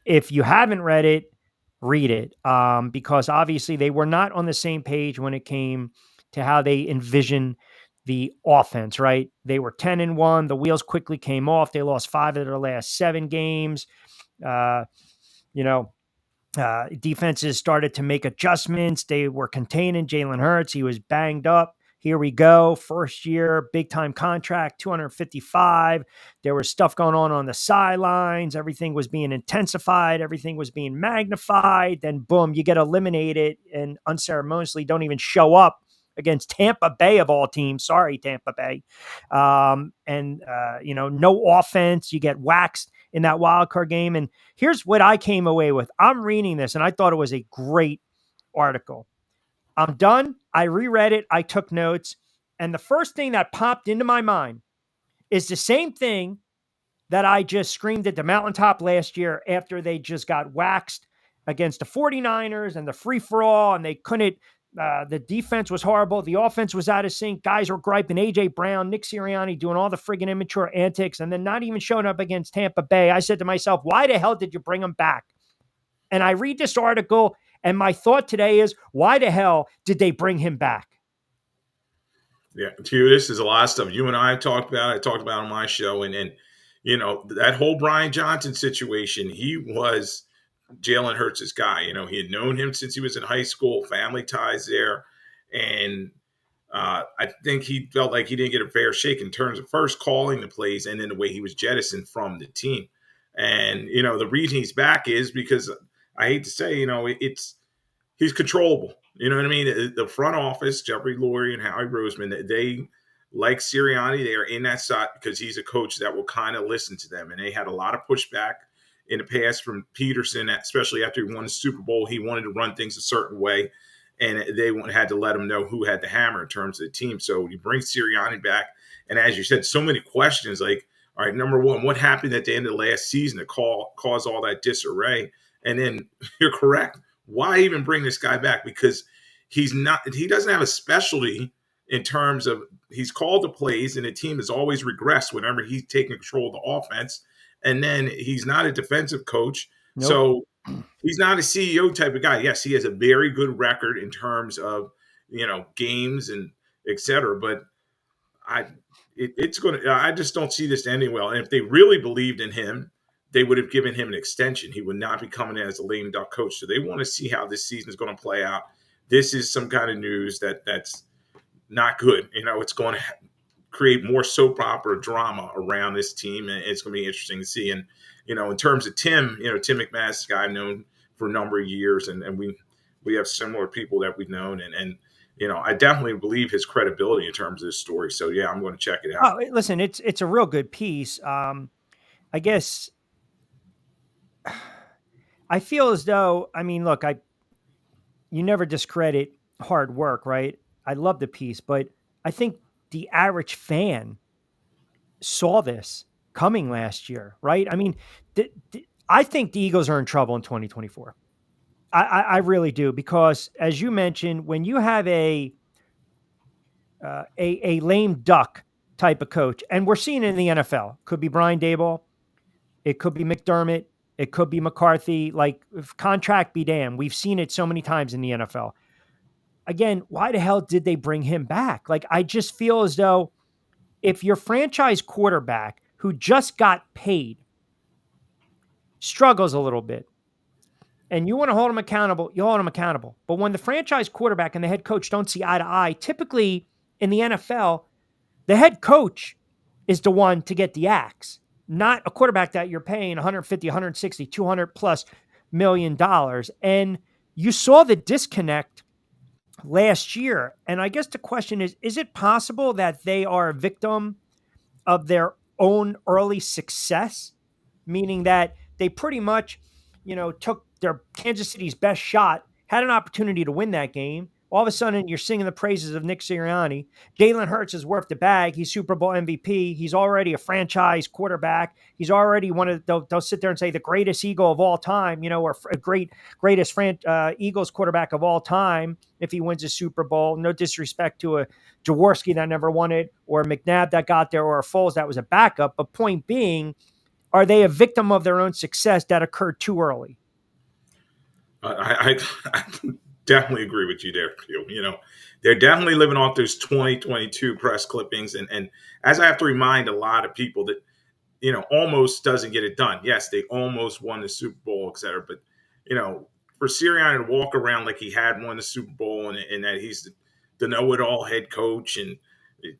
If you haven't read it, read it, because obviously they were not on the same page when it came to how they envision the offense, right? They were 10-1. The wheels quickly came off. They lost 5 of their last 7 games. Defenses started to make adjustments. They were containing Jalen Hurts. He was banged up. Here we go. First year, big time contract, 255. There was stuff going on the sidelines. Everything was being intensified. Everything was being magnified. Then boom, you get eliminated and unceremoniously don't even show up against Tampa Bay of all teams. Sorry, Tampa Bay. No offense. You get waxed in that wild card game. And here's what I came away with. I'm reading this and I thought it was a great article. I'm done. I reread it. I took notes. And the first thing that popped into my mind is the same thing that I just screamed at the mountaintop last year after they just got waxed against the 49ers and the free-for-all, and they couldn't, the defense was horrible. The offense was out of sync. Guys were griping. A.J. Brown, Nick Sirianni doing all the friggin' immature antics and then not even showing up against Tampa Bay. I said to myself, why the hell did you bring them back? And I read this article, and my thought today is, why the hell did they bring him back? Yeah, Q, this is a lot of stuff you and I have talked about. I talked about on my show. And that whole Brian Johnson situation, he was Jalen Hurts' guy. He had known him since he was in high school, family ties there. And I think he felt like he didn't get a fair shake in terms of first calling the plays and then the way he was jettisoned from the team. And, the reason he's back is because I hate to say, he's controllable. You know what I mean? The front office, Jeffrey Lurie and Howie Roseman, they like Sirianni. They are in that spot because he's a coach that will kind of listen to them. And they had a lot of pushback in the past from Peterson, especially after he won the Super Bowl. He wanted to run things a certain way, and they had to let him know who had the hammer in terms of the team. So you bring Sirianni back, and as you said, so many questions like, all right, number one, what happened at the end of the last season to cause all that disarray? And then you're correct. Why even bring this guy back? Because he doesn't have a specialty in terms of he's called the plays and the team has always regressed whenever he's taking control of the offense. And then he's not a defensive coach. Nope. So he's not a CEO type of guy. Yes, he has a very good record in terms of, games and et cetera. But I just don't see this ending well. And if they really believed in him, they would have given him an extension. He would not be coming in as a lame duck coach. So they want to see how this season is going to play out. This is some kind of news that's not good. It's going to create more soap opera drama around this team, and it's going to be interesting to see. And, in terms of Tim, Tim McManus, a guy I've known for a number of years, and we have similar people that we've known. And I definitely believe his credibility in terms of this story. So, yeah, I'm going to check it out. Oh, listen, it's a real good piece. I guess I feel as though, look, you never discredit hard work, right? I love the piece, but I think the average fan saw this coming last year, right? I think the Eagles are in trouble in 2024. I really do, because as you mentioned, when you have a lame duck type of coach, and we're seeing it in the NFL, could be Brian Daboll, it could be McDermott, it could be McCarthy, like contract be damned. We've seen it so many times in the NFL. Again, why the hell did they bring him back? Like, I just feel as though if your franchise quarterback who just got paid struggles a little bit and you want to hold him accountable, you hold him accountable. But when the franchise quarterback and the head coach don't see eye to eye, typically in the NFL, the head coach is the one to get the axe, not a quarterback that you're paying 150, 160, 200 plus $1 million. And you saw the disconnect last year. And I guess the question is it possible that they are a victim of their own early success? Meaning that they pretty much, took their Kansas City's best shot, had an opportunity to win that game. All of a sudden, you're singing the praises of Nick Sirianni. Jalen Hurts is worth the bag. He's Super Bowl MVP. He's already a franchise quarterback. He's already they'll sit there and say the greatest Eagle of all time, or greatest Eagles quarterback of all time if he wins a Super Bowl. No disrespect to a Jaworski that never won it, or a McNabb that got there, or a Foles that was a backup. But point being, are they a victim of their own success that occurred too early? definitely agree with you there, Q. You know, they're definitely living off those 2022 press clippings. And as I have to remind a lot of people that, you know, almost doesn't get it done. Yes, they almost won the Super Bowl, et cetera. But, you know, for Sirianni to walk around like he had won the Super Bowl and that he's the know-it-all head coach and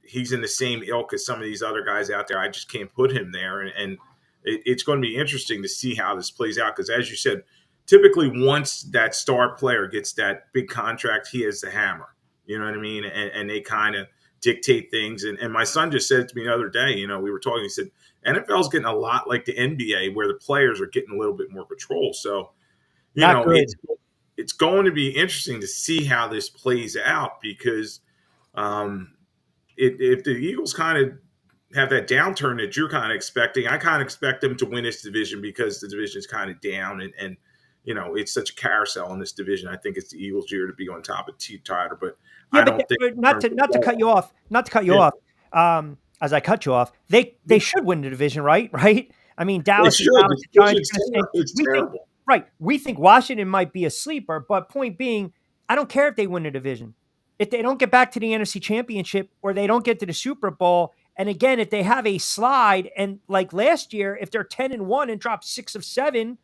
he's in the same ilk as some of these other guys out there, I just can't put him there. And it's going to be interesting to see how this plays out because, as you said, typically once that star player gets that big contract, he has the hammer. You know what I mean? And they kind of dictate things. And my son just said it to me the other day, you know, we were talking, he said, NFL's getting a lot like the NBA where the players are getting a little bit more control. So, you Not know, good. it's going to be interesting to see how this plays out because if the Eagles kind of have that downturn that you're kind of expecting, I kind of expect them to win this division because the division is kind of down and you know, it's such a carousel in this division. I think it's the Eagles' year to be on top of Tyler, but Yeah, I don't think but not to cut you off. As I cut you off, they should win the division, right? Right? I mean, Dallas and Dallas Giants. It's terrible. Right. We think Washington might be a sleeper, but point being, I don't care if they win the division. If they don't get back to the NFC Championship or they don't get to the Super Bowl, and again, if they have a slide and like last year, if they're 10-1 and drop 6 of 7,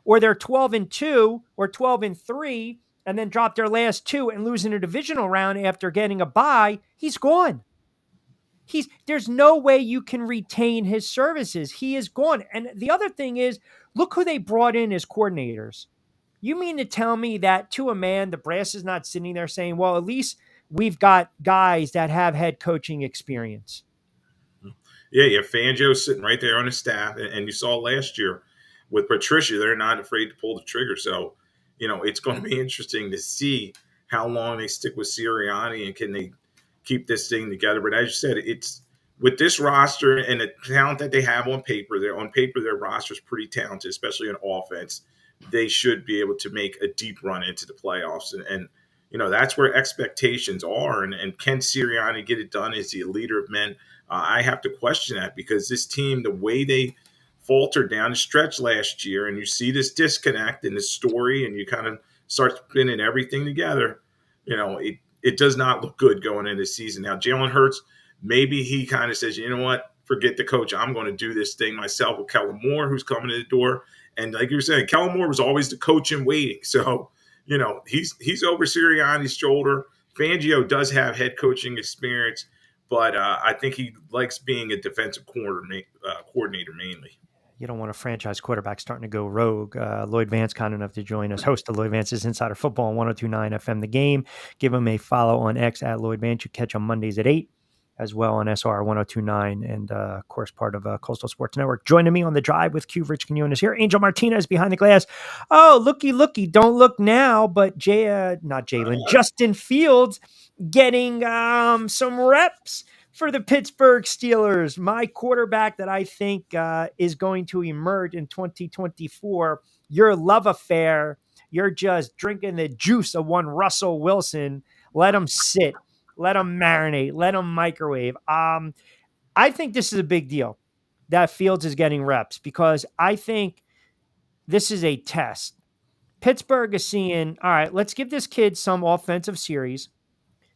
or they're 12-2 or 12-3, and then drop their last 2 and lose in a divisional round after getting a bye, he's gone. There's no way you can retain his services. He is gone. And the other thing is, look who they brought in as coordinators. You mean to tell me that to a man, the brass is not sitting there saying, well, at least we've got guys that have head coaching experience. Yeah, you have Fangio sitting right there on his staff. And you saw last year with Patricia, they're not afraid to pull the trigger. So, you know, it's going to be interesting to see how long they stick with Sirianni and can they keep this thing together. But as you said, it's with this roster and the talent that they have on paper, their roster is pretty talented, especially on offense. They should be able to make a deep run into the playoffs. And you know, that's where expectations are. And can Sirianni get it done? Is he a leader of men? I have to question that because this team, the way they faltered down the stretch last year, and you see this disconnect in this story, and you kind of start spinning everything together, you know, it does not look good going into the season. Now, Jalen Hurts, maybe he kind of says, you know what, forget the coach. I'm going to do this thing myself with Kellen Moore, who's coming to the door. And like you were saying, Kellen Moore was always the coach in waiting. So, you know, he's over Sirianni's shoulder. Fangio does have head coaching experience, but I think he likes being a defensive coordinator mainly. You don't want a franchise quarterback starting to go rogue. Lloyd Vance, kind enough to join us, host of Lloyd Vance's Insider Football on 102.9 FM The Game. Give him a follow on X at Lloyd Vance. You catch him Mondays at 8, as well on SR 102.9, and of course, part of Coastal Sports Network. Joining me on the drive with Q, Rich Quinones here. Angel Martinez behind the glass. Oh, looky, don't look now, but Justin Fields getting some reps for the Pittsburgh Steelers. My quarterback that I think is going to emerge in 2024. Your love affair. You're just drinking the juice of one Russell Wilson. Let him sit. Let him marinate. Let him microwave. I think this is a big deal that Fields is getting reps because I think this is a test. Pittsburgh is seeing, all right, let's give this kid some offensive series.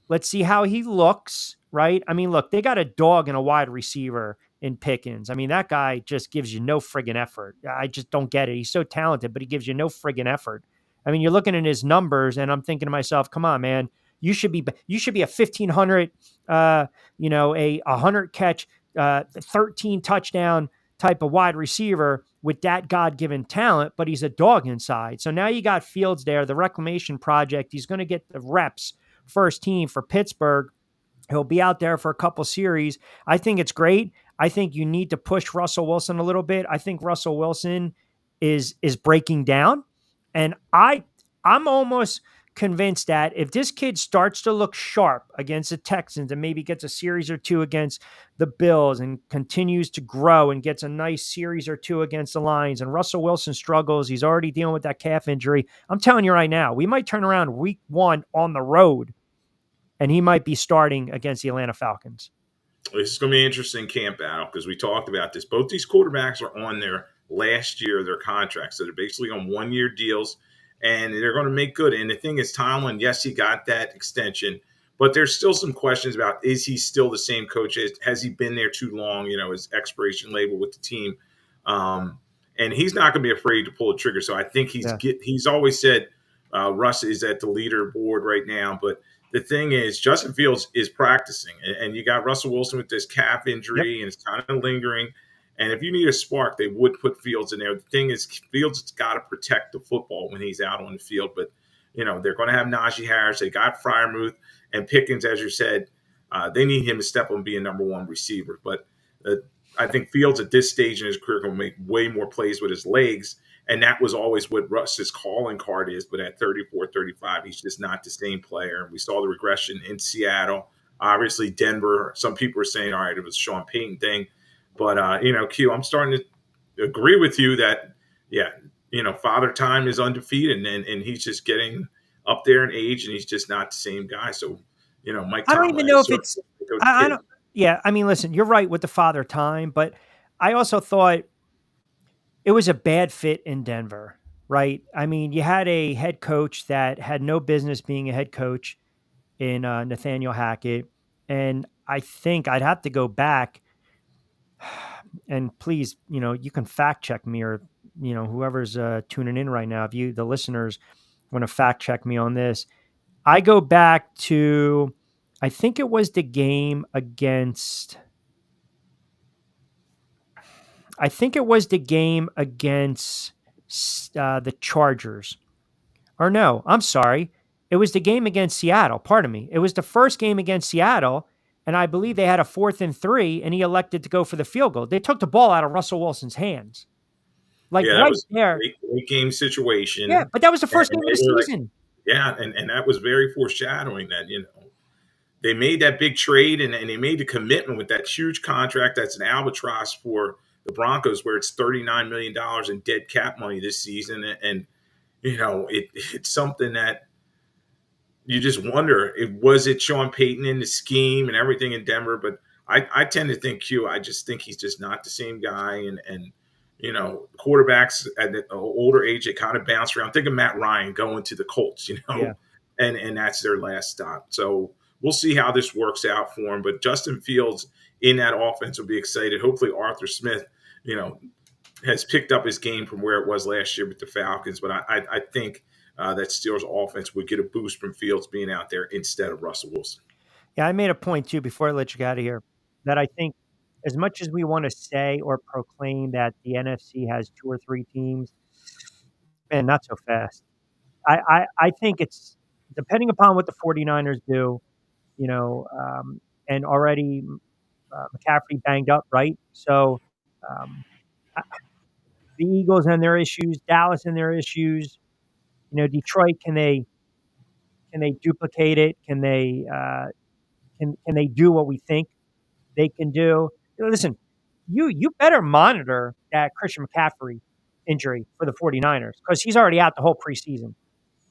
Let's see how he looks, right? I mean, look, they got a dog and a wide receiver in Pickens. I mean, that guy just gives you no friggin' effort. I just don't get it. He's so talented, but he gives you no friggin' effort. I mean, you're looking at his numbers, and I'm thinking to myself, come on, man. You should be a 1,500, a 100 catch, 13 touchdown type of wide receiver with that God-given talent, but he's a dog inside. So now you got Fields there, the reclamation project. He's going to get the reps, first team for Pittsburgh. He'll be out there for a couple series. I think it's great. I think you need to push Russell Wilson a little bit. I think Russell Wilson is breaking down, and I'm almost convinced that if this kid starts to look sharp against the Texans and maybe gets a series or two against the Bills and continues to grow and gets a nice series or two against the Lions, and Russell Wilson struggles, he's already dealing with that calf injury. I'm telling you right now, we might turn around week 1 on the road and he might be starting against the Atlanta Falcons. This is going to be an interesting camp battle because we talked about this. Both these quarterbacks are on their last year of their contracts. So they're basically on one-year deals. and they're going to make good. And the thing is, Tomlin, yes, he got that extension, but there's still some questions about, is he still the same coach? Has he been there too long? His expiration label with the team. And he's not going to be afraid to pull the trigger. So I think he's always said Russ is at the leaderboard right now. But the thing is, Justin Fields is practicing. And you got Russell Wilson with this calf injury, and it's kind of lingering. And if you need a spark, they would put Fields in there. The thing is, Fields has got to protect the football when he's out on the field. But, they're going to have Najee Harris. They got Freiermuth and Pickens, as you said. They need him to step up and be a number one receiver. But I think Fields at this stage in his career going to make way more plays with his legs. And that was always what Russ's calling card is. But at 34, 35, he's just not the same player. We saw the regression in Seattle. Obviously, Denver, some people are saying, all right, it was a Sean Payton thing. But, Q, I'm starting to agree with you that, Father Time is undefeated. And he's just getting up there in age, and he's just not the same guy. So, Mike Tomlin, I don't even know if it's – I don't. Yeah, I mean, listen, you're right with the Father Time, but I also thought it was a bad fit in Denver, right? I mean, you had a head coach that had no business being a head coach in Nathaniel Hackett, and I think I'd have to go back and please, you can fact check me, or whoever's tuning in right now, if you, the listeners, want to fact check me on this. I go back to, I think it was the game against the Chargers. Or no, I'm sorry. It was the game against Seattle. Pardon me. It was the first game against Seattle, and I believe they had a 4th and 3, and he elected to go for the field goal. They took the ball out of Russell Wilson's hands. That was there. A great game situation. Yeah, but that was the first game of the season. And that was very foreshadowing that, they made that big trade and they made the commitment with that huge contract that's an albatross for the Broncos, where it's $39 million in dead cap money this season. And it's something that you just wonder, was it Sean Payton in the scheme and everything in Denver? But I tend to think, I just think he's just not the same guy. And quarterbacks at an older age, they kind of bounce around. Think of Matt Ryan going to the Colts, and that's their last stop. So we'll see how this works out for him. But Justin Fields in that offense will be excited. Hopefully Arthur Smith, has picked up his game from where it was last year with the Falcons. But I think that Steelers offense would get a boost from Fields being out there instead of Russell Wilson. Yeah, I made a point, too, before I let you get out of here, that I think as much as we want to say or proclaim that the NFC has 2 or 3 teams, man, not so fast. I think it's depending upon what the 49ers do, and already McCaffrey banged up, right? So the Eagles and their issues, Dallas and their issues, Detroit, can they duplicate it? Can they do what we think they can do? Listen, you better monitor that Christian McCaffrey injury for the 49ers, because he's already out the whole preseason.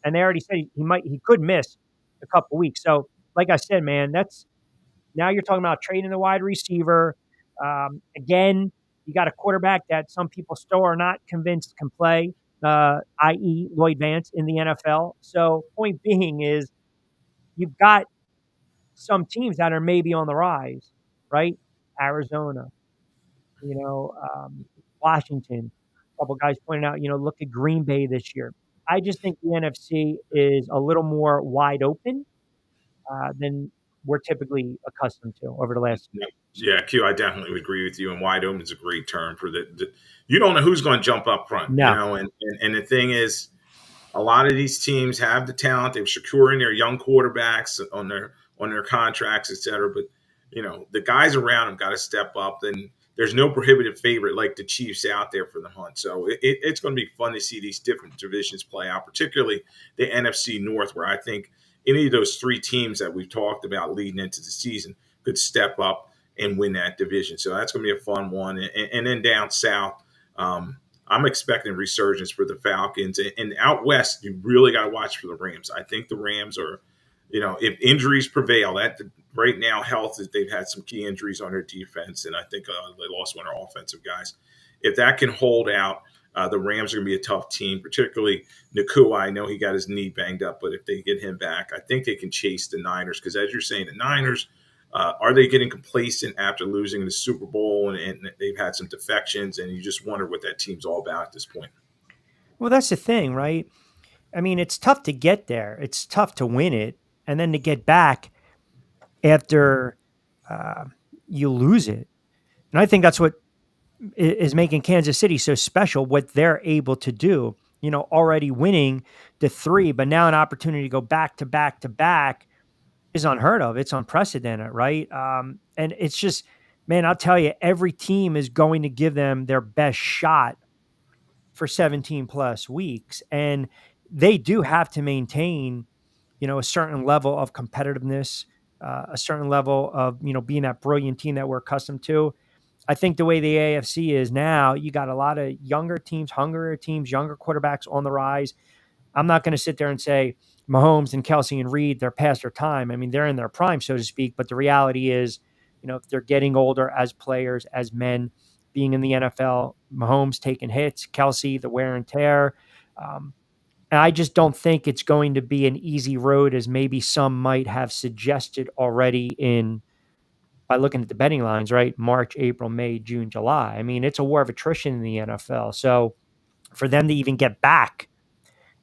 And they already said he could miss a couple weeks. So, like I said, man, now you're talking about trading the wide receiver. Again, you got a quarterback that some people still are not convinced can play, i.e. Lloyd Vance in the NFL. So, point being is you've got some teams that are maybe on the rise, right? Arizona, Washington. A couple guys pointed out, look at Green Bay this year. I just think the NFC is a little more wide open than we're typically accustomed to over the last year. Yeah, Q, I definitely would agree with you. And wide open is a great term for you don't know who's going to jump up front. No. And the thing is, a lot of these teams have the talent. They're securing their young quarterbacks on their contracts, et cetera. But, the guys around them got to step up. And there's no prohibitive favorite like the Chiefs out there for the hunt. So it's going to be fun to see these different divisions play out, particularly the NFC North, where I think any of those 3 teams that we've talked about leading into the season could step up and win that division. So that's going to be a fun one. And then down south, I'm expecting resurgence for the Falcons. And out west, you really got to watch for the Rams. I think the Rams are, if injuries prevail, that right now health is they've had some key injuries on their defense, and I think they lost one of their offensive guys. If that can hold out, The Rams are going to be a tough team, particularly Nakua. I know he got his knee banged up, but if they get him back, I think they can chase the Niners because, as you're saying, the Niners, are they getting complacent after losing the Super Bowl and they've had some defections, and you just wonder what that team's all about at this point. Well, that's the thing, right? I mean, it's tough to get there. It's tough to win it, and then to get back after you lose it. And I think that's what is making Kansas City so special, what they're able to do, already winning the 3, but now an opportunity to go back to back to back is unheard of. It's unprecedented, right? And it's just, man, I'll tell you, every team is going to give them their best shot for 17 plus weeks. And they do have to maintain, a certain level of competitiveness, a certain level of, being that brilliant team that we're accustomed to. I think the way the AFC is now, you got a lot of younger teams, hungrier teams, younger quarterbacks on the rise. I'm not going to sit there and say Mahomes and Kelsey and Reed, they're past their time. I mean, they're in their prime, so to speak. But the reality is, they're getting older as players, as men, being in the NFL. Mahomes taking hits, Kelsey, the wear and tear. And I just don't think it's going to be an easy road as maybe some might have suggested already by looking at the betting lines, right? March, April, May, June, July. I mean, it's a war of attrition in the NFL. So for them to even get back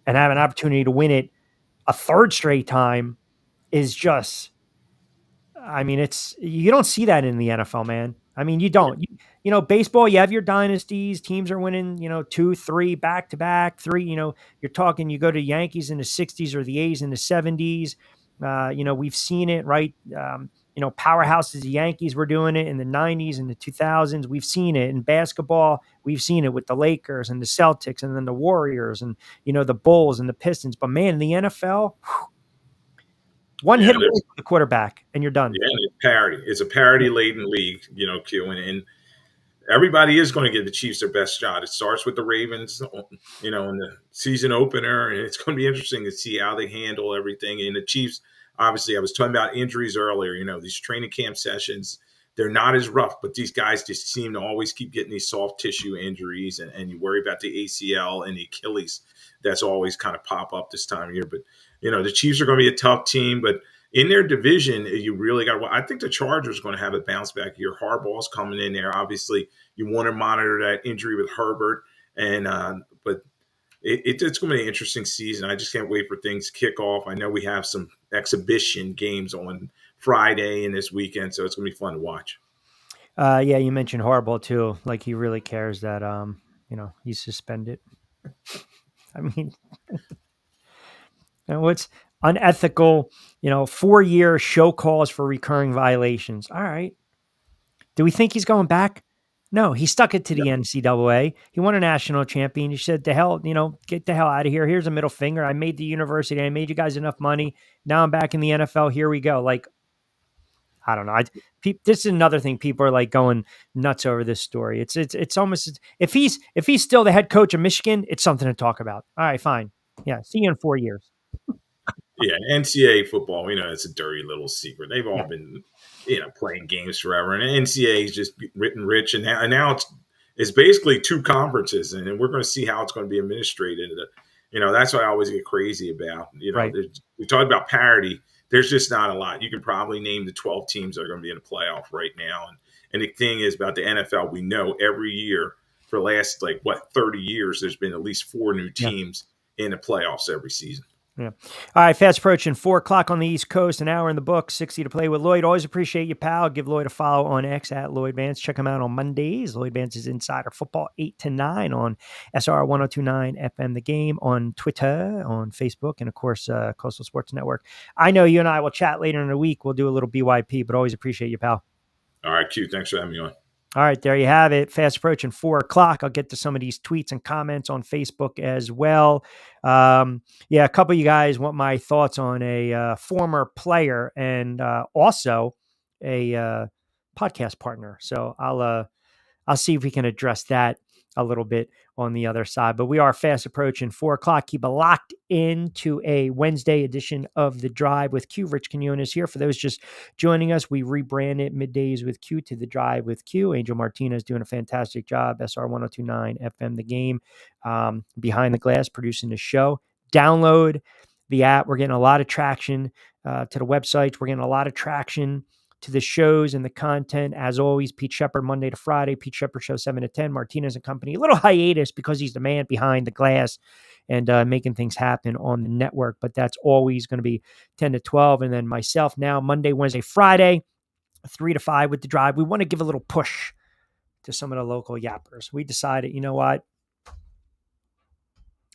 and have an opportunity to win it a third straight time is just, I mean, you don't see that in the NFL, man. I mean, you don't. Baseball, you have your dynasties. Teams are winning, 2, 3 back to back, 3. You're talking. You go to Yankees in the '60s or the A's in the '70s. We've seen it, right? Powerhouses, the Yankees were doing it in the '90s and the 2000s. We've seen it in basketball. We've seen it with the Lakers and the Celtics and then the Warriors and, the Bulls and the Pistons. But man, in the NFL, one hit away from the quarterback and you're done. Yeah, it's parity. It's a parity-laden league, Q. And everybody is going to give the Chiefs their best shot. It starts with the Ravens, in the season opener. And it's going to be interesting to see how they handle everything. And the Chiefs, obviously, I was talking about injuries earlier. These training camp sessions, they're not as rough, but these guys just seem to always keep getting these soft tissue injuries. And you worry about the ACL and the Achilles. That's always kind of pop up this time of year. But, the Chiefs are going to be a tough team. But in their division, you really got – I think the Chargers are going to have a bounce back year. Harbaugh's coming in there. Obviously, you want to monitor that injury with Herbert. And but it's going to be an interesting season. I just can't wait for things to kick off. I know we have some exhibition games on Friday and this weekend, so it's going to be fun to watch. Yeah, you mentioned Harbaugh too. Like he really cares that he's suspended. I mean, what's unethical? 4-year show cause for recurring violations. All right. Do we think he's going back? No, he stuck it to the NCAA. He won a national champion. He said, "The hell, get the hell out of here. Here's a middle finger. I made the university. I made you guys enough money. Now I'm back in the NFL. Here we go." Like, I don't know. This is another thing. People are like going nuts over this story. It's almost, if he's still the head coach of Michigan, it's something to talk about. All right, fine. Yeah, see you in 4 years. Yeah, NCAA football, it's a dirty little secret. They've all been, playing games forever. And NCAA is just written rich. And now it's basically 2 conferences. And we're going to see how it's going to be administrated. That's what I always get crazy about. Right. We talked about parity. There's just not a lot. You can probably name the 12 teams that are going to be in the playoff right now. And the thing is about the NFL, we know every year for the last, 30 years, there's been at least 4 new teams in the playoffs every season. Yeah. All right. Fast approaching 4:00 on the East Coast, an hour in the book, 60 to play with Lloyd. Always appreciate you, pal. Give Lloyd a follow on X at Lloyd Vance. Check him out on Mondays. Lloyd Vance's Insider Football 8 to 9 on SR 1029 FM The Game, on Twitter, on Facebook, and of course, Coastal Sports Network. I know you and I will chat later in the week. We'll do a little BYP, but always appreciate you, pal. All right, Q. Thanks for having me on. All right, there you have it. Fast approaching 4:00. I'll get to some of these tweets and comments on Facebook as well. A couple of you guys want my thoughts on a former player and also a podcast partner. So I'll see if we can address that a little bit on the other side. But we are fast approaching 4 o'clock. Keep it locked into a Wednesday edition of The Drive with Q. Rich Quinones here. For those just joining us, we rebranded Middays with Q to The Drive with Q. Angel Martinez doing a fantastic job. SR 1029 FM The Game, behind the glass, producing the show. Download the app. We're getting a lot of traction to the websites. We're getting a lot of traction to the shows and the content. As always, Pete Shepard, Monday to Friday, Pete Shepard Show, 7 to 10, Martinez and Company. A little hiatus because he's the man behind the glass and making things happen on the network, but that's always going to be 10 to 12. And then myself now, Monday, Wednesday, Friday, 3 to 5 with The Drive. We want to give a little push to some of the local yappers. We decided, you know what?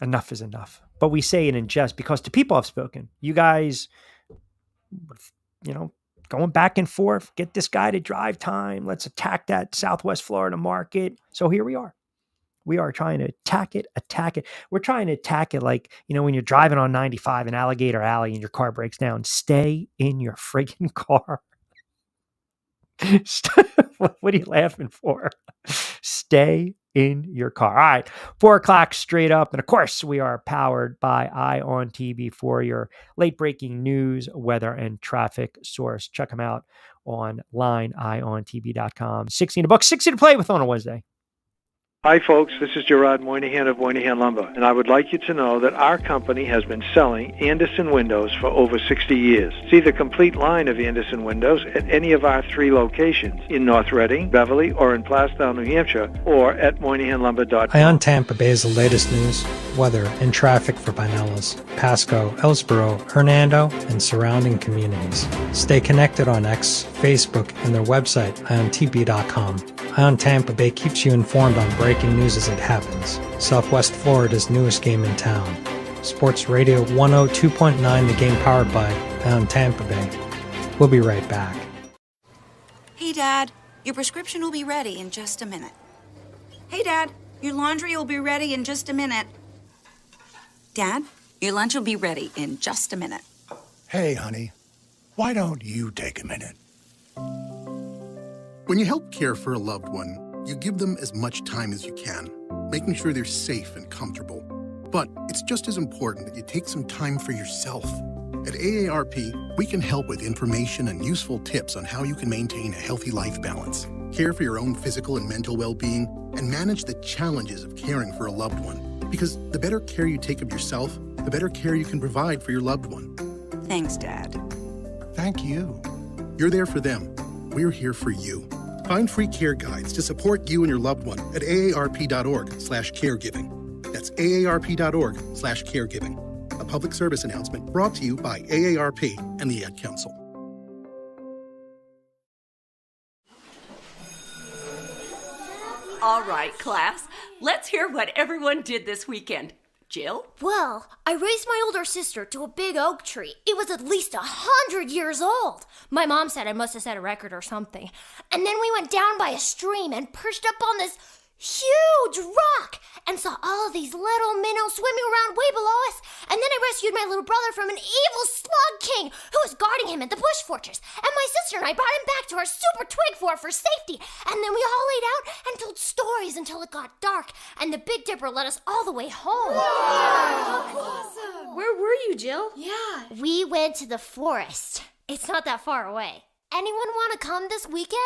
Enough is enough. But we say it in jest because the people have spoken. You guys, going back and forth, get this guy to drive time. Let's attack that Southwest Florida market. So here we are. We are trying to attack it. We're trying to attack it like, when you're driving on 95 in Alligator Alley and your car breaks down, stay in your friggin' car. What are you laughing for? Stay in your car. All right, 4 o'clock straight up. And of course, we are powered by Eye on TV for your late breaking news, weather, and traffic source. Check them out online, eyeontv.com. 16 a book, 60 to play with on a Wednesday. Hi, folks. This is Gerard Moynihan of Moynihan Lumber, and I would like you to know that our company has been selling Andersen windows for over 60 years. See the complete line of Andersen windows at any of our 3 locations in North Reading, Beverly, or in Plastown, New Hampshire, or at MoynihanLumber.com. Eye on Tampa Bay is the latest news, weather, and traffic for Pinellas, Pasco, Ellsboro, Hernando, and surrounding communities. Stay connected on X, Facebook, and their website, eyontb.com. Eye on Tampa Bay keeps you informed on breaking news as it happens. Southwest Florida's newest game in town. Sports Radio 102.9, the game powered by Eye on Tampa Bay. We'll be right back. Hey, Dad, your prescription will be ready in just a minute. Hey, Dad, your laundry will be ready in just a minute. Dad, your lunch will be ready in just a minute. Hey, honey, why don't you take a minute? When you help care for a loved one, you give them as much time as you can, making sure they're safe and comfortable. But it's just as important that you take some time for yourself. At AARP, we can help with information and useful tips on how you can maintain a healthy life balance, care for your own physical and mental well-being, and manage the challenges of caring for a loved one. Because the better care you take of yourself, the better care you can provide for your loved one. Thanks, Dad. Thank you. You're there for them. We're here for you. Find free care guides to support you and your loved one at aarp.org/caregiving. That's aarp.org/caregiving. A public service announcement brought to you by AARP and the Ad Council. All right, class. Let's hear what everyone did this weekend. Jill? Well, I raised my older sister to a big oak tree. It was at least 100 years old. My mom said I must have set a record or something. And then we went down by a stream and perched up on this huge rock and saw all these little minnows swimming around way below us. And then I rescued my little brother from an evil slug king who was guarding him in the bush fortress. And my sister and I brought him back to our super twig fort for safety. And then we all laid out and told stories until it got dark. And the Big Dipper led us all the way home. Wow. Awesome. Where were you, Jill? Yeah. We went to the forest. It's not that far away. Anyone want to come this weekend?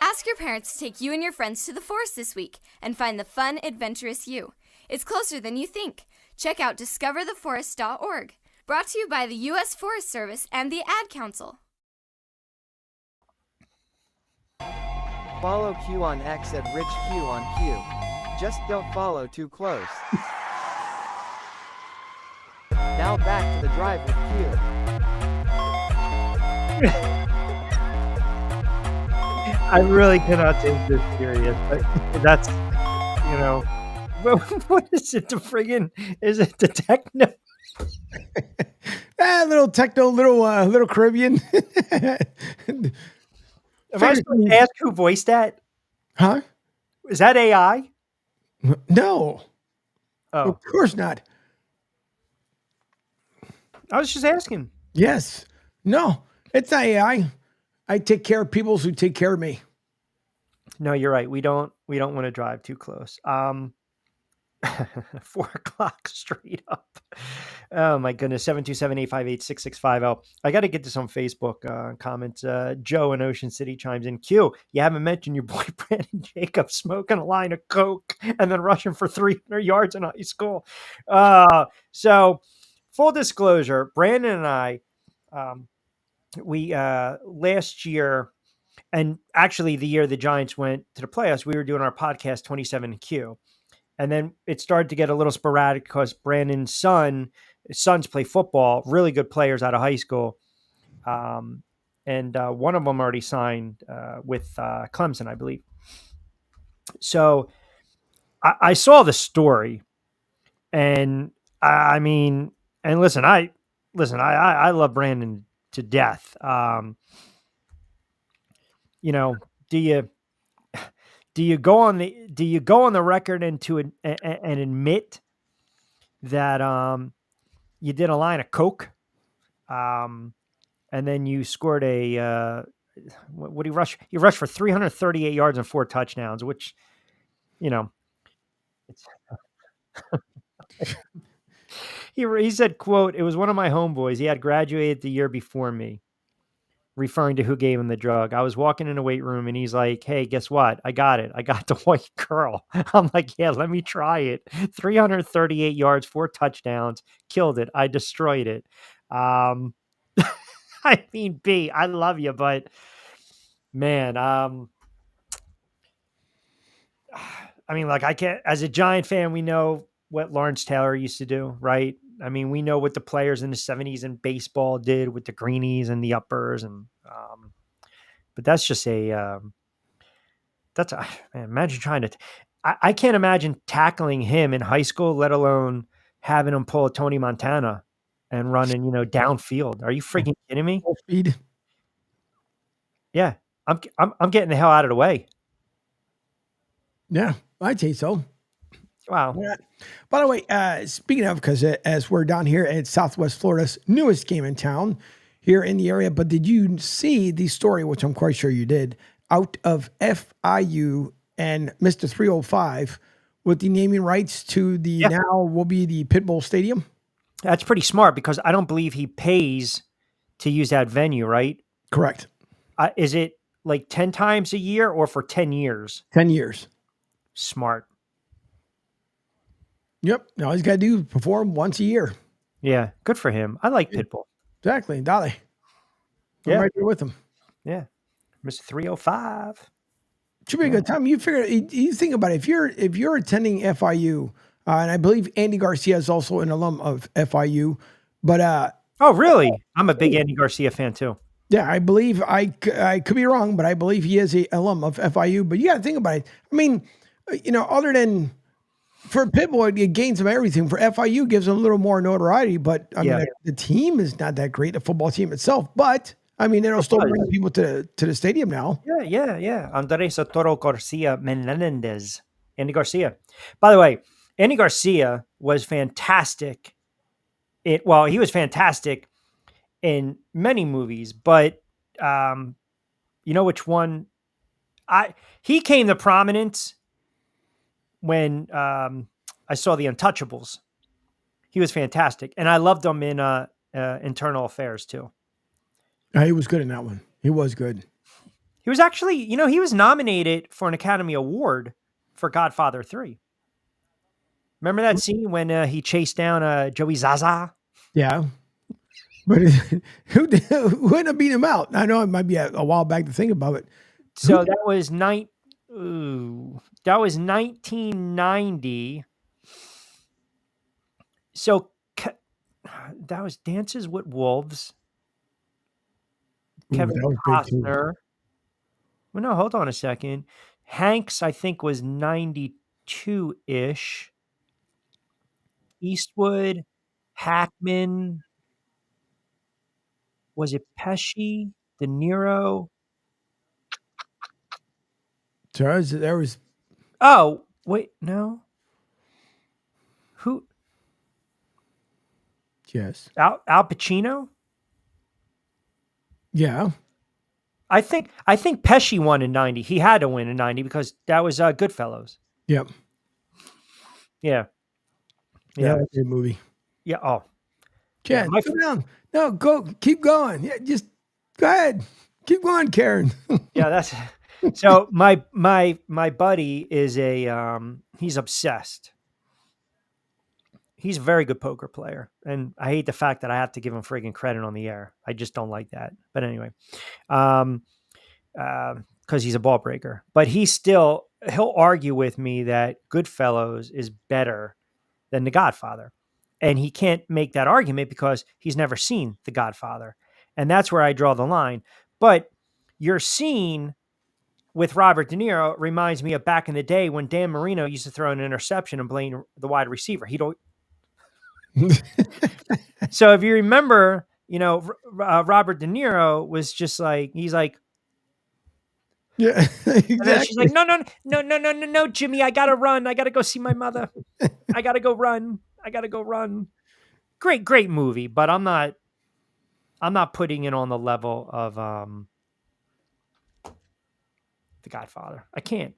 Ask your parents to take you and your friends to the forest this week and find the fun, adventurous you. It's closer than you think. Check out discovertheforest.org. Brought to you by the U.S. Forest Service and the Ad Council. Follow Q on X at RichQ on Q. Just don't follow too close. Now back to the drive with Q. I really cannot take this serious. That's, what is it? The friggin', is it the techno? Little techno, little Caribbean. Am I supposed to ask who voiced that? Huh? Is that AI? No. Oh. Of course not. I was just asking. No, you're right. We don't want to drive too close. 4 o'clock straight up. Oh my goodness. 727-858-6650. I got to get this on Facebook comments. Joe in Ocean City chimes in. Q, you haven't mentioned your boy Brandon Jacobs smoking a line of coke and then rushing for 300 yards in high school. So full disclosure, Brandon and I, we last year, and actually the year the Giants went to the playoffs, we were doing our podcast 27Q. And then it started to get a little sporadic because Brandon's sons play football, really good players out of high school. And one of them already signed with Clemson, I believe. So I saw the story, and I mean, and listen, I love Brandon to death. Do you go on the record and admit that you did a line of coke, and then you scored what he rushed? He rushed for 338 yards and 4 touchdowns, which it's he said, "quote It was one of my homeboys. He had graduated the year before me." Referring to who gave him the drug. I was walking in a weight room and he's like, "Hey, guess what? I got it. I got the white girl." I'm like, "Yeah, let me try it." 338 yards, 4 touchdowns, killed it. I destroyed it. I mean, B, I love you, but man, I mean, like I can't, as a Giant fan, we know what Lawrence Taylor used to do, right? I mean, we know what the players in the 70s in baseball did with the greenies and the uppers, and but that's just man, imagine trying to. I can't imagine tackling him in high school, let alone having him pull a Tony Montana and running, downfield. Are you freaking kidding me? Full speed. Yeah, I'm getting the hell out of the way. Yeah, I'd say so. Wow. Yeah. By the way, speaking of, because as we're down here at Southwest Florida's newest game in town here in the area, but did you see the story, which I'm quite sure you did, out of FIU and Mr. 305 with the naming rights to the now will be the Pitbull Stadium? That's pretty smart because I don't believe he pays to use that venue, right? Correct. Is it like 10 times a year or for 10 years? 10 years. Smart. Yep. All he's got to do is perform once a year. Yeah. Good for him. I like Pitbull. Exactly. Dolly. I'm right there with him. Yeah. Mr. 305. Should be a good time. You think about it. If you're attending FIU, and I believe Andy Garcia is also an alum of FIU, but oh, really? I'm a big Andy Garcia fan too. Yeah, I believe I could be wrong, but I believe he is an alum of FIU. But you got to think about it. I mean, other than for Pitbull, it gains him everything. For FIU, gives him a little more notoriety. But I mean, the team is not that great, the football team itself. But I mean, it'll still bring people to the stadium now. Yeah. Andres Toro Garcia Menendez. Andy Garcia. By the way, Andy Garcia was fantastic. He was fantastic in many movies, but you know which one? He came to prominence when I saw The Untouchables. He was fantastic, and I loved him in Internal Affairs too. He was good in that one. He was good. He was actually, he was nominated for an Academy Award for Godfather 3. Remember that scene when he chased down Joey Zaza? Yeah. But who ended up beating him out? I know it might be a while back to think about it. So that was 1990. So that was Dances with Wolves. Kevin Costner. Well, no, hold on a second. Hanks, I think, was 92-ish. Eastwood, Hackman. Was it Pesci? De Niro? So there was. Oh, wait, no. Who? Yes. Al Pacino? Yeah. I think Pesci won in 90. He had to win in 90 because that was Goodfellas. Yep. Yeah. Yeah, that's a good movie. Yeah. Oh. Ken, go down. No, go. Keep going. Yeah, just go ahead. Keep going, Karen. Yeah, that's so. My buddy is he's obsessed. He's a very good poker player, and I hate the fact that I have to give him friggin' credit on the air. I just don't like that. But anyway, because he's a ball breaker. But he'll argue with me that Goodfellas is better than The Godfather. And he can't make that argument because he's never seen The Godfather. And that's where I draw the line. But your scene with Robert De Niro reminds me of back in the day when Dan Marino used to throw an interception and blame the wide receiver. So if you remember, Robert De Niro was just like, he's like, yeah, exactly. And then she's like, no, Jimmy, I gotta run. I gotta go see my mother. I gotta go run. Great movie, but I'm not putting it on the level of The Godfather. I can't.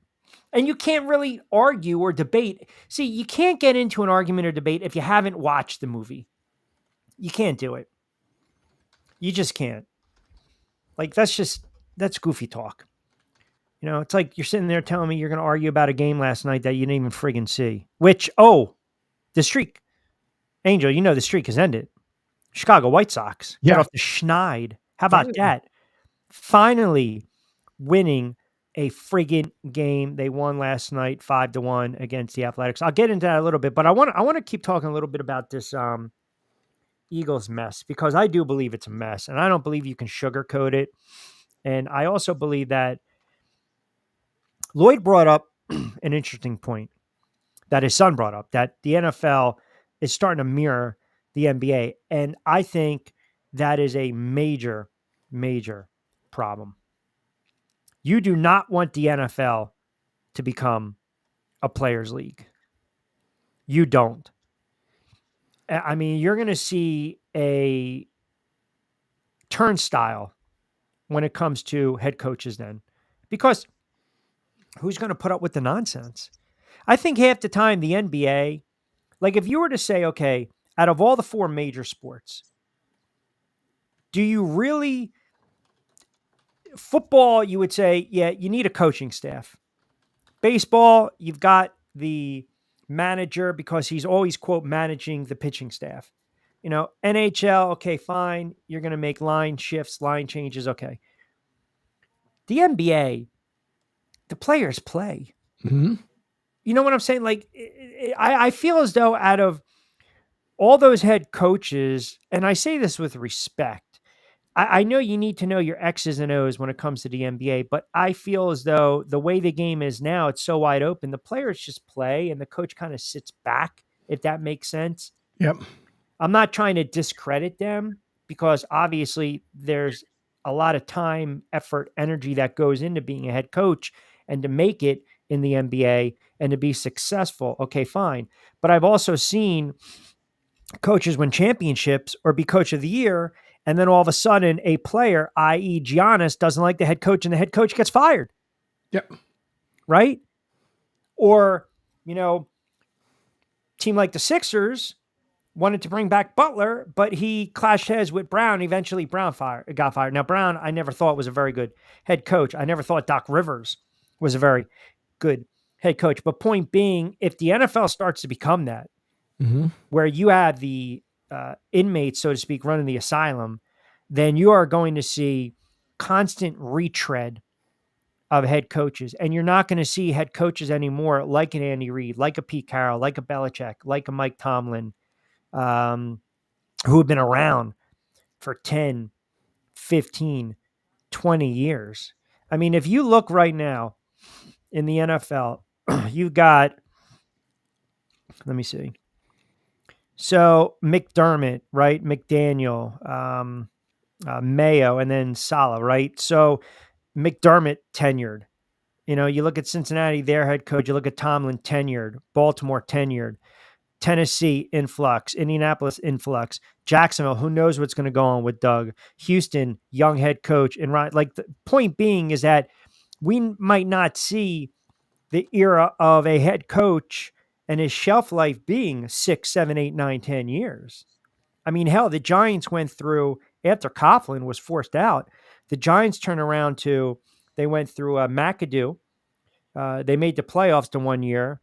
And you can't really argue or debate. See, you can't get into an argument or debate if you haven't watched the movie. You can't do it. You just can't. Like, that's goofy talk. It's like you're sitting there telling me you're going to argue about a game last night that you didn't even friggin' see. The streak. Angel, the streak has ended. Chicago White Sox got off the schneid. How about that? Finally winning a friggin' game. They won last night 5-1 against the Athletics. I'll get into that a little bit, but I want to keep talking a little bit about this Eagles mess, because I do believe it's a mess, and I don't believe you can sugarcoat it. And I also believe that Lloyd brought up an interesting point that his son brought up, that the NFL is starting to mirror the NBA. And I think that is a major, major problem. You do not want the NFL to become a players' league. You don't. I mean, you're going to see a turnstile when it comes to head coaches then, because who's going to put up with the nonsense? I think half the time the NBA, like if you were to say, okay, out of all the four major sports, do you really, football, you would say, yeah, you need a coaching staff. Baseball, you've got the manager because he's always, quote, managing the pitching staff. NHL, okay, fine. You're going to make line shifts, line changes. Okay. The NBA, the players play. Mm-hmm. You know what I'm saying? Like, I feel as though out of all those head coaches, and I say this with respect, I know you need to know your X's and O's when it comes to the NBA, but I feel as though the way the game is now, it's so wide open. The players just play and the coach kind of sits back, if that makes sense. Yep. I'm not trying to discredit them because obviously there's a lot of time, effort, energy that goes into being a head coach and to make it in the NBA and to be successful. Okay, fine. But I've also seen coaches win championships or be coach of the year, and then all of a sudden a player, i.e. Giannis, doesn't like the head coach and the head coach gets fired. Yep. Right? Or, team like the Sixers wanted to bring back Butler, but he clashed heads with Brown. Eventually Brown got fired. Now, Brown, I never thought was a very good head coach. I never thought Doc Rivers was a very good head coach. But point being, if the NFL starts to become that, mm-hmm. where you have the inmates, so to speak, running the asylum, then you are going to see constant retread of head coaches. And you're not going to see head coaches anymore like an Andy Reid, like a Pete Carroll, like a Belichick, like a Mike Tomlin, who have been around for 10, 15, 20 years. I mean, if you look right now in the NFL, you've got, let me see. So McDermott, right? McDaniel, Mayo, and then Saleh, right? So McDermott tenured. You look at Cincinnati, their head coach. You look at Tomlin tenured. Baltimore tenured. Tennessee influx, Indianapolis influx, Jacksonville, who knows what's going to go on with Doug, Houston, young head coach. And like the point being is that we might not see the era of a head coach and his shelf life being 6, 7, 8, 9, 10 years. I mean, hell, the Giants went through, after Coughlin was forced out, the Giants turned around they went through McAdoo. They made the playoffs to 1 year,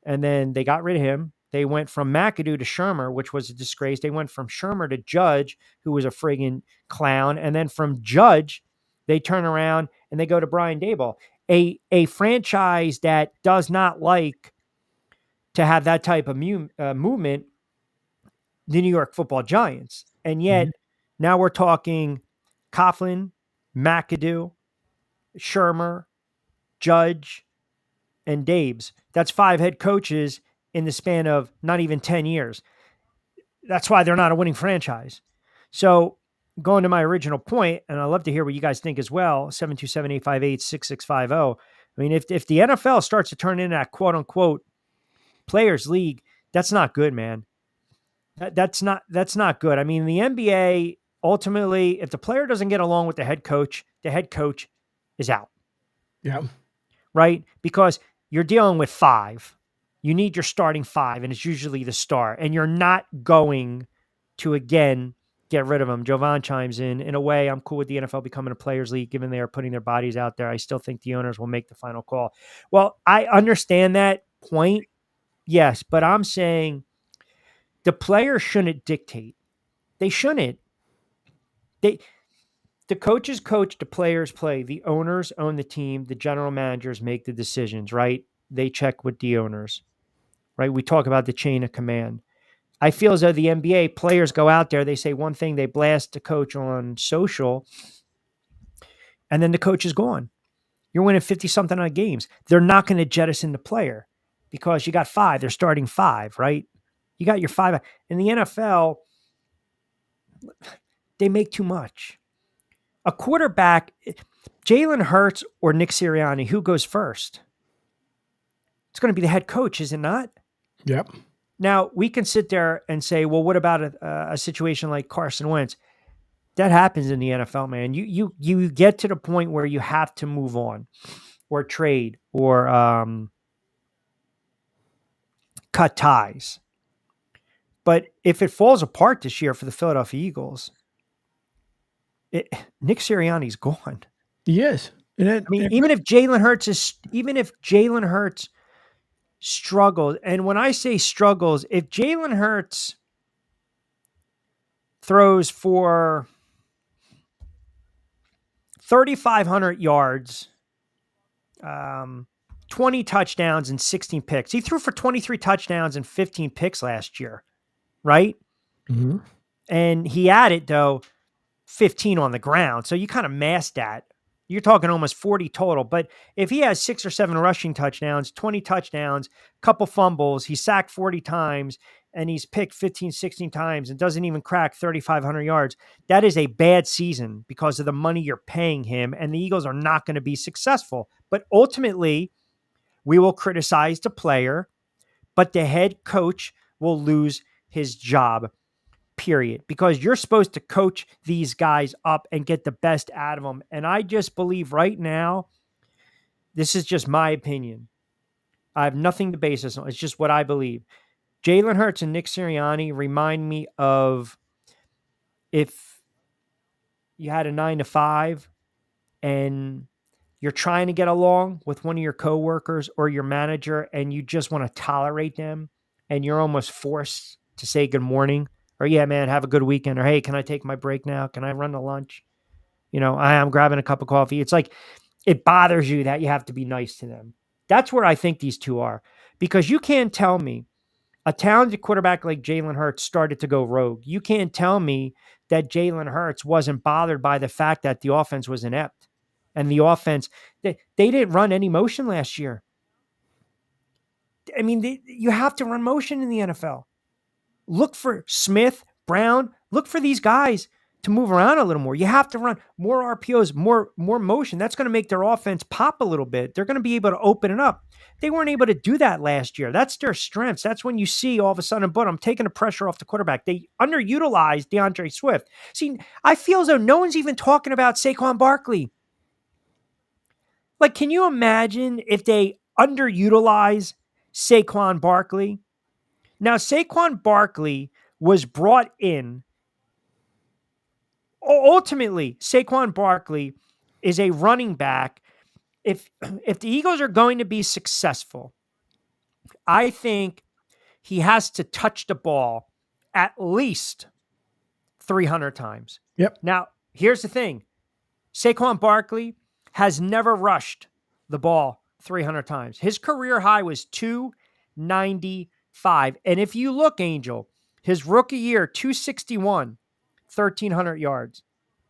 and then they got rid of him. They went from McAdoo to Shermer, which was a disgrace. They went from Shermer to Judge, who was a friggin' clown. And then from Judge, they turn around and they go to Brian Daboll, a franchise that does not like to have that type of movement, the New York Football Giants. And yet now we're talking Coughlin, McAdoo, Shermer, Judge, and Dabes. That's 5 head coaches in the span of not even 10 years. That's why they're not a winning franchise. So going to my original point, and I'd love to hear what you guys think as well, 727-858-6650. I mean, if the NFL starts to turn into that quote unquote players league, that's not good, man. That's not good. I mean, the NBA, ultimately, if the player doesn't get along with the head coach is out. Yeah. Right? Because you're dealing with 5. You need your starting 5, and it's usually the star. And you're not going to, again, get rid of them. Jovan chimes in a way, I'm cool with the NFL becoming a players league, given they are putting their bodies out there. I still think the owners will make the final call. Well, I understand that point. Yes, but I'm saying the players shouldn't dictate. They shouldn't. The coaches coach, the players play, the owners own the team, the general managers make the decisions, right? They check with the owners, right? We talk about the chain of command. I feel as though the NBA players go out there, they say one thing, they blast the coach on social, and then the coach is gone. You're winning 50-something on games. They're not going to jettison the player because you got 5. They're starting 5, right? You got your 5. In the NFL, they make too much. A quarterback, Jalen Hurts or Nick Sirianni, who goes first? It's going to be the head coach, is it not? Yep. Now, we can sit there and say, well, what about a situation like Carson Wentz? That happens in the NFL, man. You get to the point where you have to move on or trade or cut ties. But if it falls apart this year for the Philadelphia Eagles, Nick Sirianni's gone. He is. Even if Jalen Hurts struggles, and when I say struggles, if Jalen Hurts throws for 3,500 yards, 20 touchdowns and 16 picks. He threw for 23 touchdowns and 15 picks last year, right? Mm-hmm. And he added, though, 15 on the ground. So you kind of masked that. You're talking almost 40 total. But if he has 6 or 7 rushing touchdowns, 20 touchdowns, couple fumbles, he's sacked 40 times, and he's picked 15, 16 times and doesn't even crack 3,500 yards, that is a bad season because of the money you're paying him, and the Eagles are not going to be successful. But ultimately, we will criticize the player, but the head coach will lose his job. Period. Because you're supposed to coach these guys up and get the best out of them. And I just believe right now, this is just my opinion. I have nothing to base this on. It's just what I believe. Jalen Hurts and Nick Sirianni remind me of if you had a 9-to-5 and you're trying to get along with one of your coworkers or your manager and you just want to tolerate them and you're almost forced to say good morning. Or, yeah, man, have a good weekend. Or, hey, can I take my break now? Can I run to lunch? I'm grabbing a cup of coffee. It's like it bothers you that you have to be nice to them. That's where I think these two are. Because you can't tell me a talented quarterback like Jalen Hurts started to go rogue. You can't tell me that Jalen Hurts wasn't bothered by the fact that the offense was inept. And the offense, they didn't run any motion last year. I mean, you have to run motion in the NFL. Look for Smith, Brown. Look for these guys to move around a little more. You have to run more RPOs, more motion. That's going to make their offense pop a little bit. They're going to be able to open it up. They weren't able to do that last year. That's their strengths. That's when you see all of a sudden, but I'm taking the pressure off the quarterback. They underutilized DeAndre Swift. See, I feel as though no one's even talking about Saquon Barkley. Like, can you imagine if they underutilize Saquon Barkley? Now, Saquon Barkley was brought in. Ultimately, Saquon Barkley is a running back. If the Eagles are going to be successful, I think he has to touch the ball at least 300 times. Yep. Now, here's the thing. Saquon Barkley has never rushed the ball 300 times. His career high was 295. And if you look, Angel, his rookie year, 261, 1,300 yards.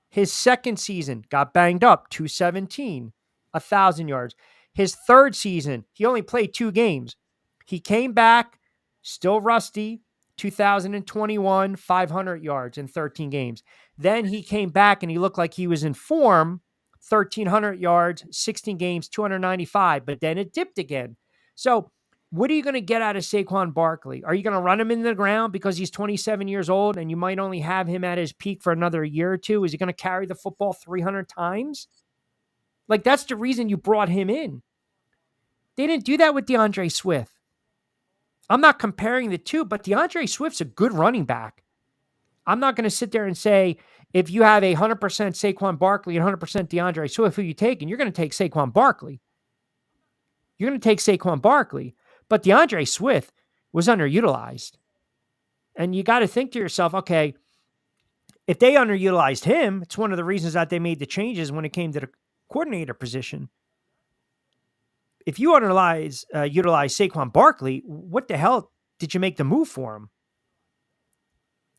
His second season got banged up, 217, 1,000 yards. His third season, he only played 2 games. He came back, still rusty, 2021, 500 yards in 13 games. Then he came back and he looked like he was in form, 1,300 yards, 16 games, 295, but then it dipped again. So what are you going to get out of Saquon Barkley? Are you going to run him into the ground because he's 27 years old and you might only have him at his peak for another year or two? Is he going to carry the football 300 times? Like, that's the reason you brought him in. They didn't do that with DeAndre Swift. I'm not comparing the two, but DeAndre Swift's a good running back. I'm not going to sit there and say, if you have 100% Saquon Barkley and 100% DeAndre Swift, who you taking? You're going to take Saquon Barkley. You're going to take Saquon Barkley. But DeAndre Swift was underutilized. And you got to think to yourself, okay, if they underutilized him, it's one of the reasons that they made the changes when it came to the coordinator position. If you utilize Saquon Barkley, what the hell did you make the move for him?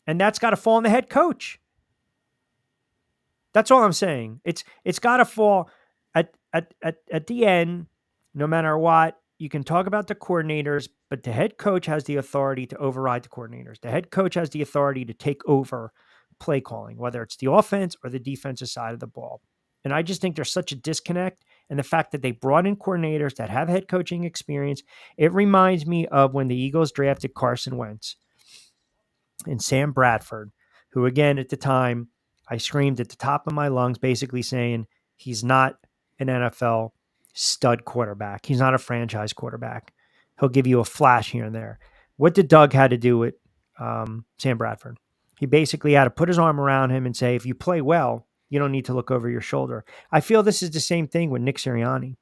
And that's got to fall on the head coach. That's all I'm saying. It's got to fall at the end, no matter what. You can talk about the coordinators, but the head coach has the authority to override the coordinators. The head coach has the authority to take over play calling, whether it's the offense or the defensive side of the ball. And I just think there's such a disconnect. And the fact that they brought in coordinators that have head coaching experience, it reminds me of when the Eagles drafted Carson Wentz and Sam Bradford, who, again, at the time, I screamed at the top of my lungs, basically saying he's not an NFL stud quarterback. He's not a franchise quarterback. He'll give you a flash here and there. What did Doug had to do with Sam Bradford? He basically had to put his arm around him and say, if you play well, you don't need to look over your shoulder. I feel this is the same thing with Nick Sirianni.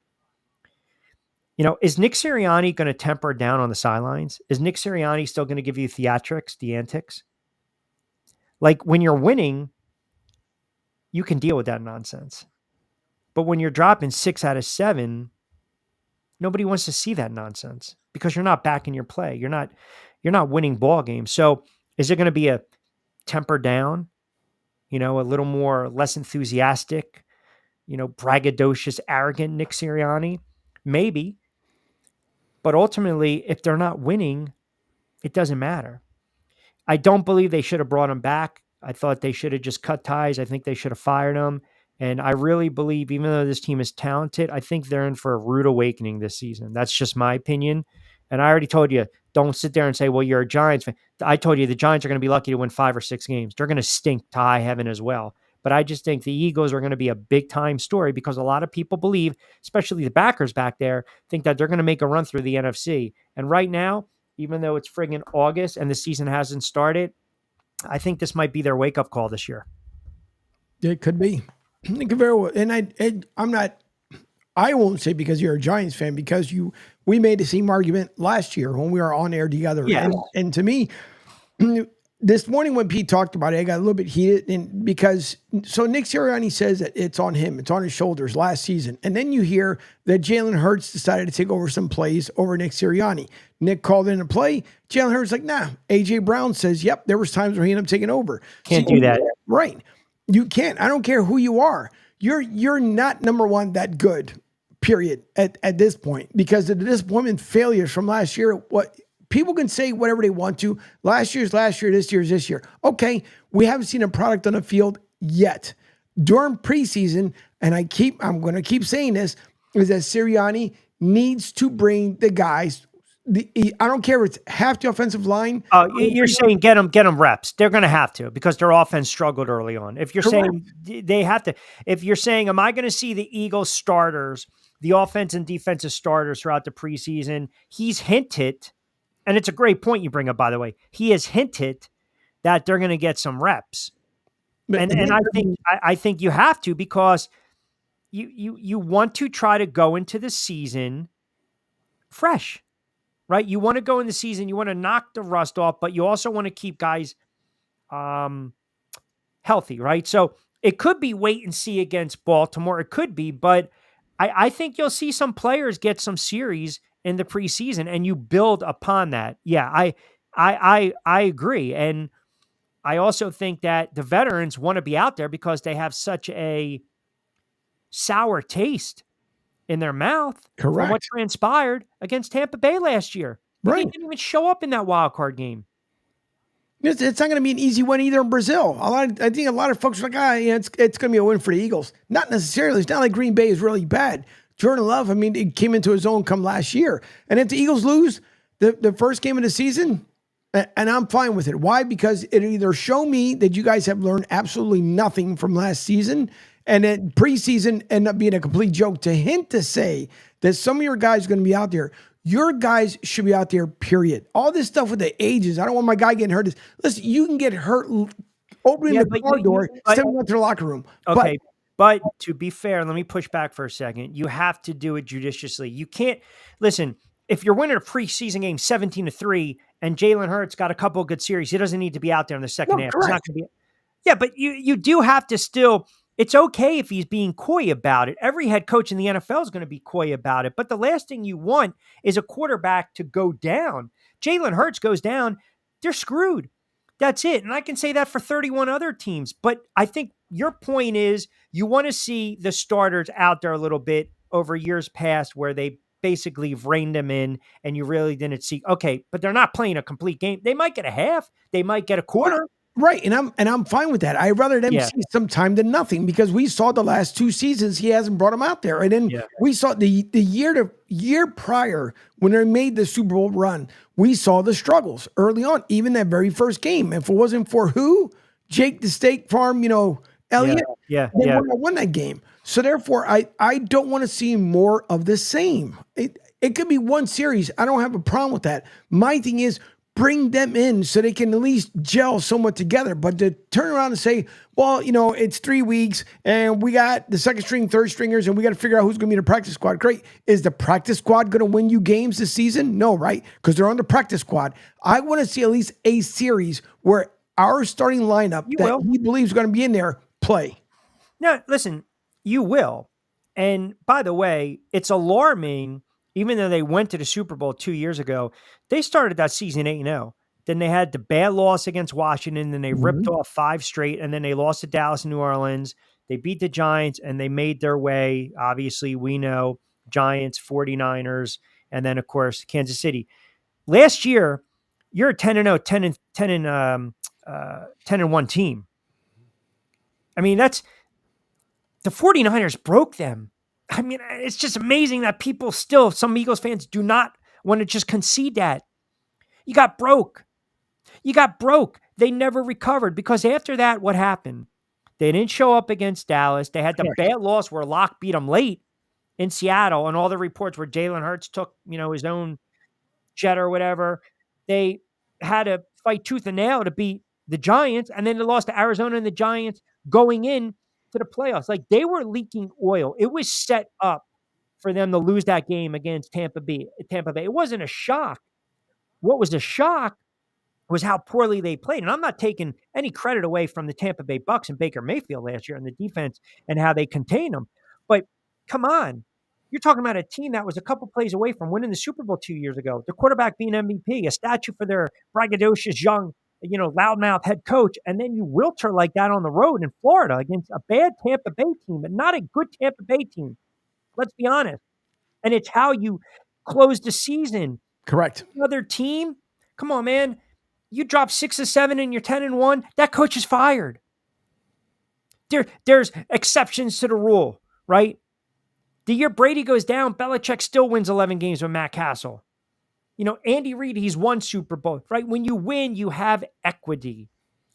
You know, is Nick Sirianni going to temper down on the sidelines? Is Nick Sirianni still going to give you theatrics, the antics? Like, when you're winning, you can deal with that nonsense. But when you're dropping 6 out of 7, nobody wants to see that nonsense because you're not backing your play. You're not winning ball games. So is it going to be a temper down? You know, a little more, less enthusiastic, you know, braggadocious, arrogant Nick Sirianni? Maybe. But ultimately, if they're not winning, it doesn't matter. I don't believe they should have brought him back. I thought they should have just cut ties. I think they should have fired him. And I really believe, even though this team is talented, I think they're in for a rude awakening this season. That's just my opinion. And I already told you, don't sit there and say, well, you're a Giants fan. I told you the Giants are going to be lucky to win 5 or 6 games. They're going to stink to high heaven as well. But I just think the Eagles are going to be a big-time story because a lot of people believe, especially the backers back there, think that they're going to make a run through the NFC. And right now, even though it's friggin' August and the season hasn't started, I think this might be their wake-up call this year. It could be. It could very well. And I'm not, I won't say because you're a Giants fan, because we made the same argument last year when we were on air together. Yeah. And to me, this morning when Pete talked about it, I got a little bit heated, and because so Nick Sirianni says that it's on him, it's on his shoulders last season. And then you hear that Jalen Hurts decided to take over some plays over Nick Sirianni. Nick called in a play. Jalen Hurts like, nah. AJ Brown says, yep, there was times where he ended up taking over. Can't do that. Right. You can't. I don't care who you are. You're not, number one, that good, period, at this point, because of the disappointment failures from last year, what people can say whatever they want to. Last year's last year, this year's this year. Okay, we haven't seen a product on the field yet. During preseason, and I'm going to keep saying this, is that Sirianni needs to bring the guys. I don't care if it's half the offensive line. You're saying get them reps. They're going to have to because their offense struggled early on. If you're saying they have to, if you're saying, am I going to see the Eagles starters, the offense and defensive starters throughout the preseason? He's hinted, and it's a great point you bring up, by the way. He has hinted that they're going to get some reps, and I think you have to because you want to try to go into the season fresh. Right? You want to go in the season, you want to knock the rust off, but you also want to keep guys healthy, right? So it could be wait and see against Baltimore. It could be, but I think you'll see some players get some series in the preseason and you build upon that. Yeah, I agree. And I also think that the veterans want to be out there because they have such a sour taste in their mouth from what transpired against Tampa Bay last year. They didn't even show up in that wild card game. It's not going to be an easy win either in Brazil. I think a lot of folks are like, it's going to be a win for the Eagles. Not necessarily. It's not like Green Bay is really bad. Jordan Love, it came into his own come last year. And if the Eagles lose the first game of the season, and I'm fine with it. Why? Because it either show me that you guys have learned absolutely nothing from last season, and that preseason end up being a complete joke. To hint to say that some of your guys are going to be out there. Your guys should be out there, period. All this stuff with the ages. I don't want my guy getting hurt. Listen, you can get hurt opening the car door, stepping into the locker room. Okay, but to be fair, let me push back for a second. You have to do it judiciously. You can't, listen, if you're winning a preseason game 17-3 and Jalen Hurts got a couple of good series, he doesn't need to be out there in the second half. It's not going to be. Yeah, but you do have to still. It's okay if he's being coy about it. Every head coach in the NFL is going to be coy about it. But the last thing you want is a quarterback to go down. Jalen Hurts goes down, they're screwed. That's it. And I can say that for 31 other teams. But I think your point is you want to see the starters out there a little bit over years past where they basically reined them in and you really didn't see, okay, but they're not playing a complete game. They might get a half. They might get a quarter. Right, and I'm fine with that. I'd rather them see some time than nothing because we saw the last 2 seasons he hasn't brought them out there, and then we saw the year prior when they made the Super Bowl run, we saw the struggles early on, even that very first game. If it wasn't for Jake the Steak Farm, Elliott, they wouldn't have won that game. So therefore, I don't want to see more of the same. It could be one series. I don't have a problem with that. My thing is, bring them in so they can at least gel somewhat together. But to turn around and say, well, it's 3 weeks and we got the second string, third stringers, and we got to figure out who's going to be in the practice squad. Great. Is the practice squad going to win you games this season? No, right? Because they're on the practice squad. I want to see at least a series where our starting lineup he believes is going to be in there play. No, listen, you will. And by the way, it's alarming. Even though they went to the Super Bowl 2 years ago, they started that season 8-0. Then they had the bad loss against Washington, then they ripped off 5 straight, and then they lost to Dallas and New Orleans. They beat the Giants, and they made their way. Obviously, we know Giants, 49ers, and then, of course, Kansas City. Last year, you're a 10-0, 10-1 team. I mean, that's the 49ers broke them. I mean, it's just amazing that people still, some Eagles fans do not want to just concede that. You got broke. They never recovered because after that, what happened? They didn't show up against Dallas. They had the bad loss where Locke beat them late in Seattle, and all the reports where Jalen Hurts took, his own jet or whatever. They had to fight tooth and nail to beat the Giants, and then they lost to Arizona and the Giants going in to the playoffs. Like, they were leaking oil. It was set up for them to lose that game against Tampa Bay. It wasn't a shock. What was a shock was how poorly they played. And I'm not taking any credit away from the Tampa Bay Bucks and Baker Mayfield last year and the defense and how they contained them. But come on. You're talking about a team that was a couple plays away from winning the Super Bowl 2 years ago. The quarterback being MVP, a statue for their braggadocious young loudmouth head coach, and then you wilt her like that on the road in Florida against a bad Tampa Bay team, but not a good Tampa Bay team. Let's be honest. And it's how you close the season Correct. Another team, come on, man. You drop 6 or 7 and you're 10-1, that coach is fired. There's exceptions to the rule, right? The year Brady goes down, Belichick still wins 11 games with Matt Castle. Andy Reid, he's won Super Bowl, right? When you win, you have equity.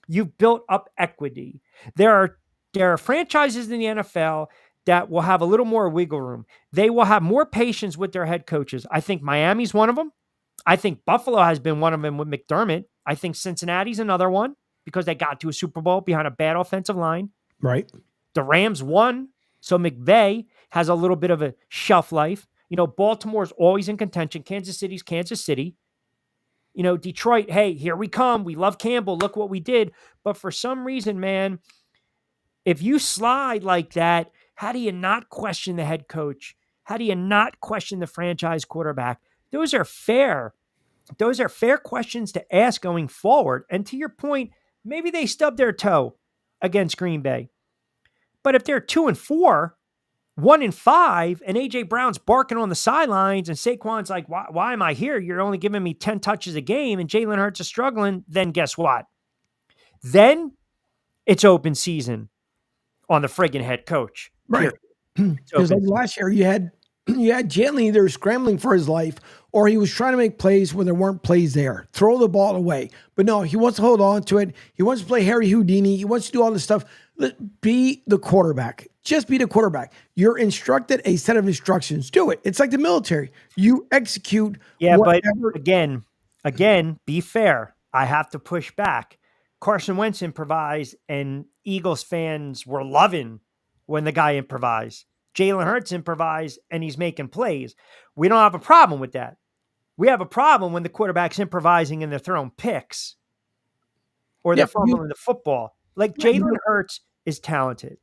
You've built up equity. There are franchises in the NFL that will have a little more wiggle room. They will have more patience with their head coaches. I think Miami's one of them. I think Buffalo has been one of them with McDermott. I think Cincinnati's another one because they got to a Super Bowl behind a bad offensive line. Right. The Rams won, so McVay has a little bit of a shelf life. Baltimore's always in contention. Kansas City's Kansas City. Detroit, hey, here we come. We love Campbell. Look what we did. But for some reason, man, if you slide like that, how do you not question the head coach? How do you not question the franchise quarterback? Those are fair questions to ask going forward. And to your point, maybe they stubbed their toe against Green Bay. But if they're 2-4, 1-5, and A.J. Brown's barking on the sidelines and Saquon's like, why am I here? You're only giving me 10 touches a game and Jalen Hurts is struggling. Then guess what? Then it's open season on the friggin' head coach. Right. Because like last year you had Jalen either scrambling for his life or he was trying to make plays when there weren't plays there. Throw the ball away. But no, he wants to hold on to it. He wants to play Harry Houdini. He wants to do all this stuff. Be the quarterback. Just be the quarterback. You're instructed a set of instructions. Do it. It's like the military. You execute. Yeah, whatever. But again, be fair. I have to push back. Carson Wentz improvised, and Eagles fans were loving when the guy improvised. Jalen Hurts improvised, and he's making plays. We don't have a problem with that. We have a problem when the quarterback's improvising and they're throwing picks or they're fumbling the football. Like Jalen Hurts is talented.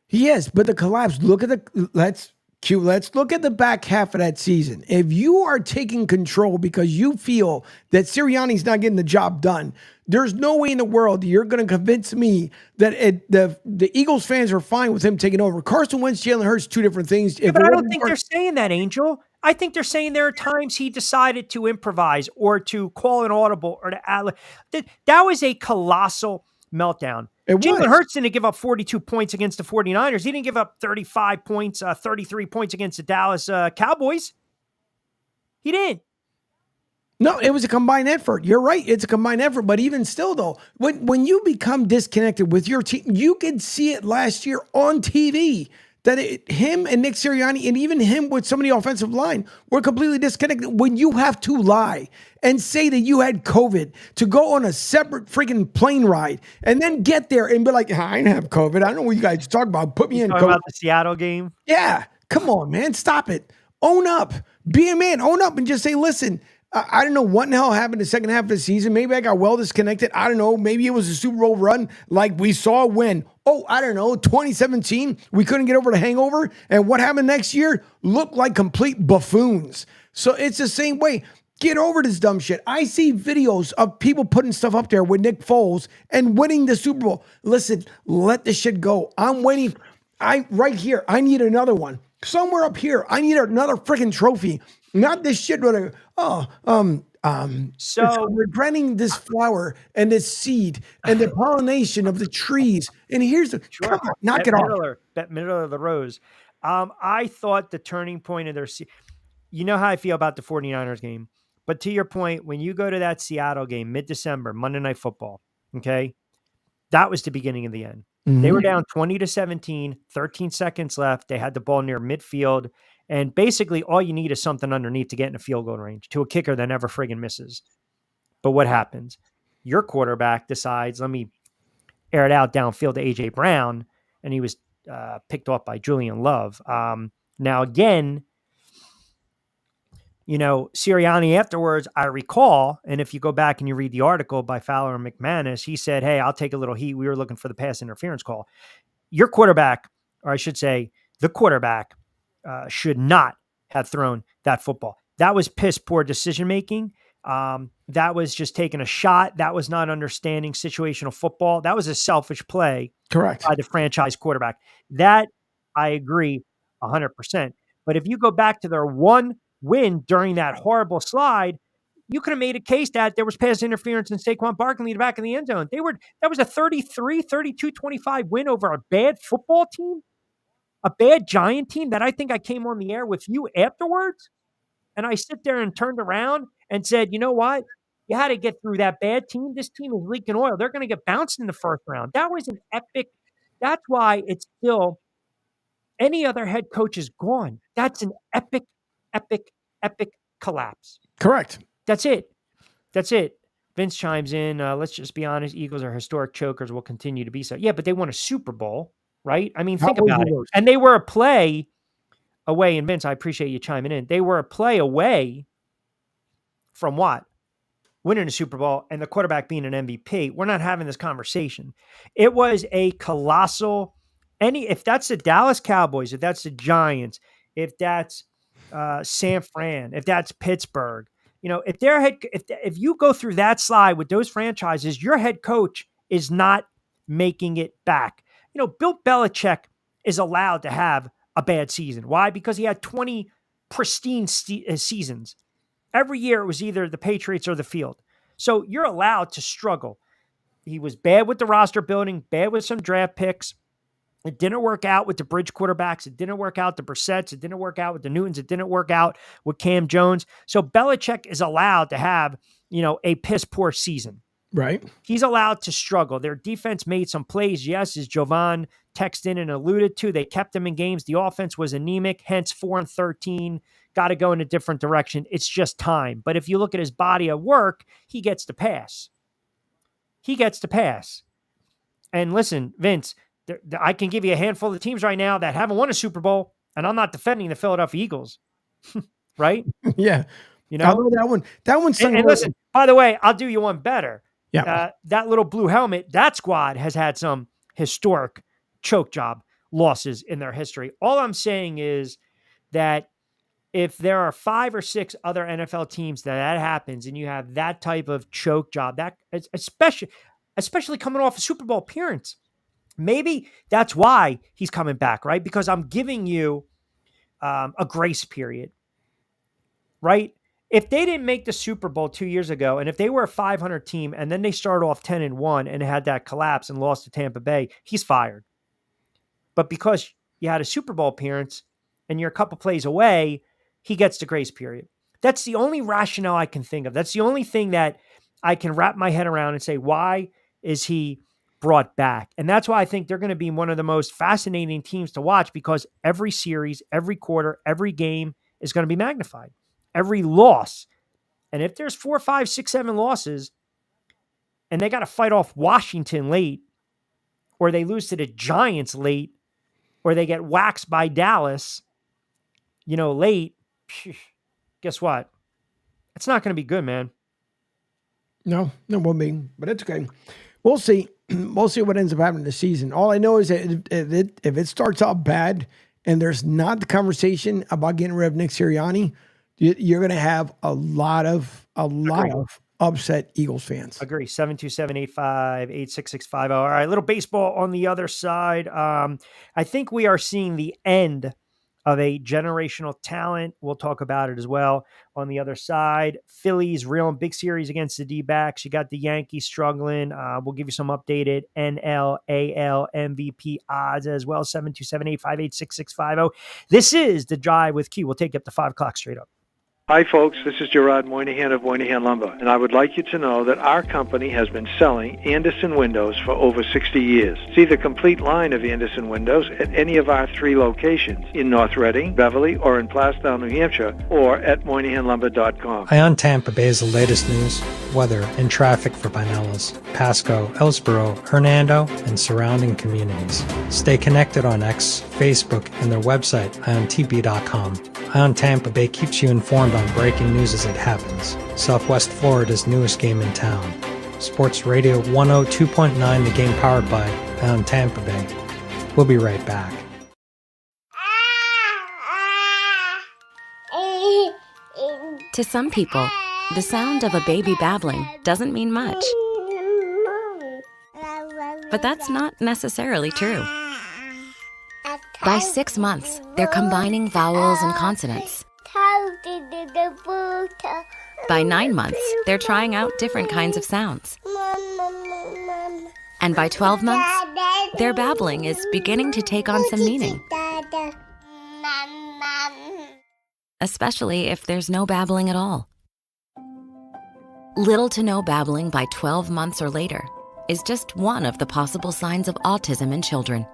He is, but the collapse, let's look at the back half of that season. If you are taking control because you feel that Sirianni's not getting the job done, there's no way in the world you're going to convince me that the Eagles fans are fine with him taking over. Carson Wentz, Jalen Hurts, two different things. Yeah, but I don't think they're saying that, Angel. I think they're saying there are times he decided to improvise or to call an audible or to add. That was a colossal meltdown. Jalen Hurts didn't give up 42 points against the 49ers. He didn't give up 35 points, 33 points against the Dallas Cowboys. He didn't. No, it was a combined effort. You're right. It's a combined effort. But even still, though, when you become disconnected with your team, you could see it last year on TV that him and Nick Sirianni and even him with some of the offensive line were completely disconnected. When you have to lie and say that you had COVID to go on a separate freaking plane ride and then get there and be like, I didn't have COVID. I don't know what you guys are talking about. Put me in COVID. About the Seattle game? Yeah. Come on, man. Stop it. Own up. Be a man. Own up and just say, listen, I don't know what in the hell happened the second half of the season. Maybe I got well disconnected. I don't know. Maybe it was a Super Bowl run like we saw when, I don't know, 2017, we couldn't get over the hangover. And what happened next year looked like complete buffoons. So it's the same way. Get over this dumb shit. I see videos of people putting stuff up there with Nick Foles and winning the Super Bowl. Listen, let this shit go. I'm waiting. Right here, I need another one. Somewhere up here, I need another freaking trophy. Not this shit where so regretting this flower and this seed and the pollination of the trees. And here's come on, knock it off. That middle of the rows. I thought the turning point of their you know how I feel about the 49ers game. But to your point, when you go to that Seattle game, mid-December, Monday Night Football, okay, that was the beginning of the end. Mm-hmm. They were down 20-17, 13 seconds left. They had the ball near midfield. And basically, all you need is something underneath to get in a field goal range to a kicker that never friggin' misses. But what happens? Your quarterback decides, let me air it out downfield to A.J. Brown, and he was picked off by Julian Love. Now, again, Sirianni afterwards, I recall, and if you go back and you read the article by Fowler and McManus, he said, hey, I'll take a little heat. We were looking for the pass interference call. Your quarterback, or I should say the quarterback, should not have thrown that football. That was piss poor decision-making. That was just taking a shot. That was not understanding situational football. That was a selfish play. Correct. By the franchise quarterback. That I agree 100%. But if you go back to their one win during that horrible slide, you could have made a case that there was pass interference in Saquon Barkley in the back of the end zone. That was a 32-25 win over a bad football team, a bad Giant team that I think I came on the air with you afterwards. And I sit there and turned around and said, you know what? You had to get through that bad team. This team is leaking oil. They're going to get bounced in the first round. That was an epic. That's why it's still any other head coach is gone. That's an epic collapse. Correct. That's it. Vince chimes in. Let's just be honest. Eagles are historic chokers. Will continue to be so. Yeah, but they won a Super Bowl, right? I mean, think about it. And they were a play away. And Vince, I appreciate you chiming in. They were a play away from what? Winning a Super Bowl and the quarterback being an MVP. We're not having this conversation. It was a colossal. If that's the Dallas Cowboys, if that's the Giants, if that's San Fran, if that's Pittsburgh, if you go through that slide with those franchises, your head coach is not making it back. Bill Belichick is allowed to have a bad season. Why? Because he had 20 pristine seasons. Every year it was either the Patriots or the field. So you're allowed to struggle. He was bad with the roster building, bad with some draft picks. It didn't work out with the bridge quarterbacks. It didn't work out with the Brissetts. It didn't work out with the Newtons. It didn't work out with Cam Jones. So Belichick is allowed to have, a piss poor season. Right. He's allowed to struggle. Their defense made some plays. Yes, as Jovan texted in and alluded to, they kept them in games. The offense was anemic, hence 4-13. Got to go in a different direction. It's just time. But if you look at his body of work, he gets to pass. And listen, Vince, I can give you a handful of teams right now that haven't won a Super Bowl, and I'm not defending the Philadelphia Eagles, right? Yeah. That one's. And listen, by the way, I'll do you one better. Yeah. That little blue helmet, that squad has had some historic choke job losses in their history. All I'm saying is that if there are 5 or 6 other NFL teams that happens and you have that type of choke job, that especially coming off a Super Bowl appearance, maybe that's why he's coming back, right? Because I'm giving you a grace period, right? If they didn't make the Super Bowl 2 years ago, and if they were a 500 team and then they started off 10-1 and had that collapse and lost to Tampa Bay, he's fired. But because you had a Super Bowl appearance and you're a couple plays away, he gets the grace period. That's the only rationale I can think of. That's the only thing that I can wrap my head around and say, why is he brought back? And that's why I think they're going to be one of the most fascinating teams to watch, because every series, every quarter, every game is going to be magnified. Every loss. And if there's 4, 5, 6, 7 losses and they got to fight off Washington late, or they lose to the Giants late, or they get waxed by Dallas, late, guess what? It's not going to be good, man. No, it won't be, but it's okay. We'll see. We'll see what ends up happening this season. All I know is that if it starts out bad and there's not the conversation about getting rid of Nick Sirianni, you're going to have a lot of upset Eagles fans. Agree. 727-85-86650. All right, little baseball on the other side. I think we are seeing the end of a generational talent. We'll talk about it as well on the other side. Phillies real and big series against the D-backs. You got the Yankees struggling. We'll give you some updated NL, AL, MVP odds as well. 727-858-6650. This is The Drive with Q. We'll take you up to 5 o'clock straight up. Hi, folks. This is Gerard Moynihan of Moynihan Lumber, and I would like you to know that our company has been selling Anderson windows for over 60 years. See the complete line of Anderson windows at any of our 3 locations in North Reading, Beverly, or in Plastown, New Hampshire, or at MoynihanLumber.com. Ion Tampa Bay is the latest news, weather, and traffic for Pinellas, Pasco, Ellsboro, Hernando, and surrounding communities. Stay connected on X, Facebook, and their website, IonTP.com. Ion Tampa Bay keeps you informed on breaking news as it happens. Southwest Florida's newest game in town. Sports Radio 102.9, the game powered by Ion Tampa Bay. We'll be right back. To some people, the sound of a baby babbling doesn't mean much. But that's not necessarily true. By 6 months, they're combining vowels and consonants, By 9 months, they're trying out different kinds of sounds. And by 12 months, their babbling is beginning to take on some meaning. Especially if there's no babbling at all. Little to no babbling by 12 months or later is just one of the possible signs of autism in children.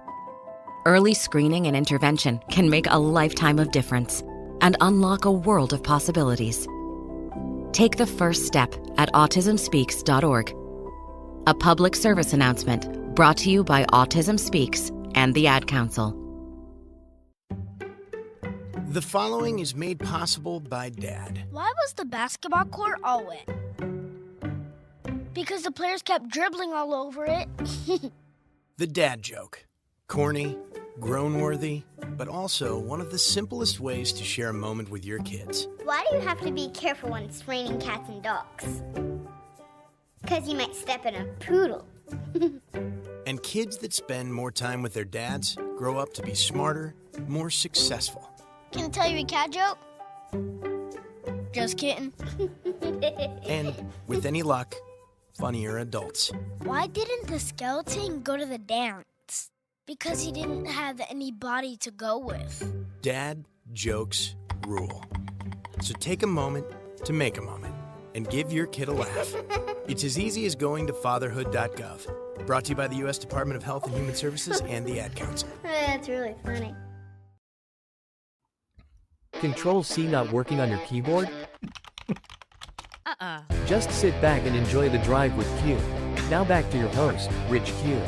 Early screening and intervention can make a lifetime of difference and unlock a world of possibilities. Take the first step at autismspeaks.org. A public service announcement brought to you by Autism Speaks and the Ad Council. The following is made possible by Dad. Why was the basketball court all wet? Because the players kept dribbling all over it. The dad joke. Corny, grown-worthy, but also one of the simplest ways to share a moment with your kids. Why do you have to be careful when it's raining cats and dogs? Because you might step in a poodle. And kids that spend more time with their dads grow up to be smarter, more successful. Can I tell you a cat joke? Just kidding. And, with any luck, funnier adults. Why didn't the skeleton go to the dance? Because he didn't have any body to go with. Dad jokes rule. So take a moment to make a moment and give your kid a laugh. It's as easy as going to fatherhood.gov. Brought to you by the U.S. Department of Health and Human Services and the Ad Council. That's really funny. Control-C not working on your keyboard? Just sit back and enjoy the drive with Q. Now back to your host, Rich Q.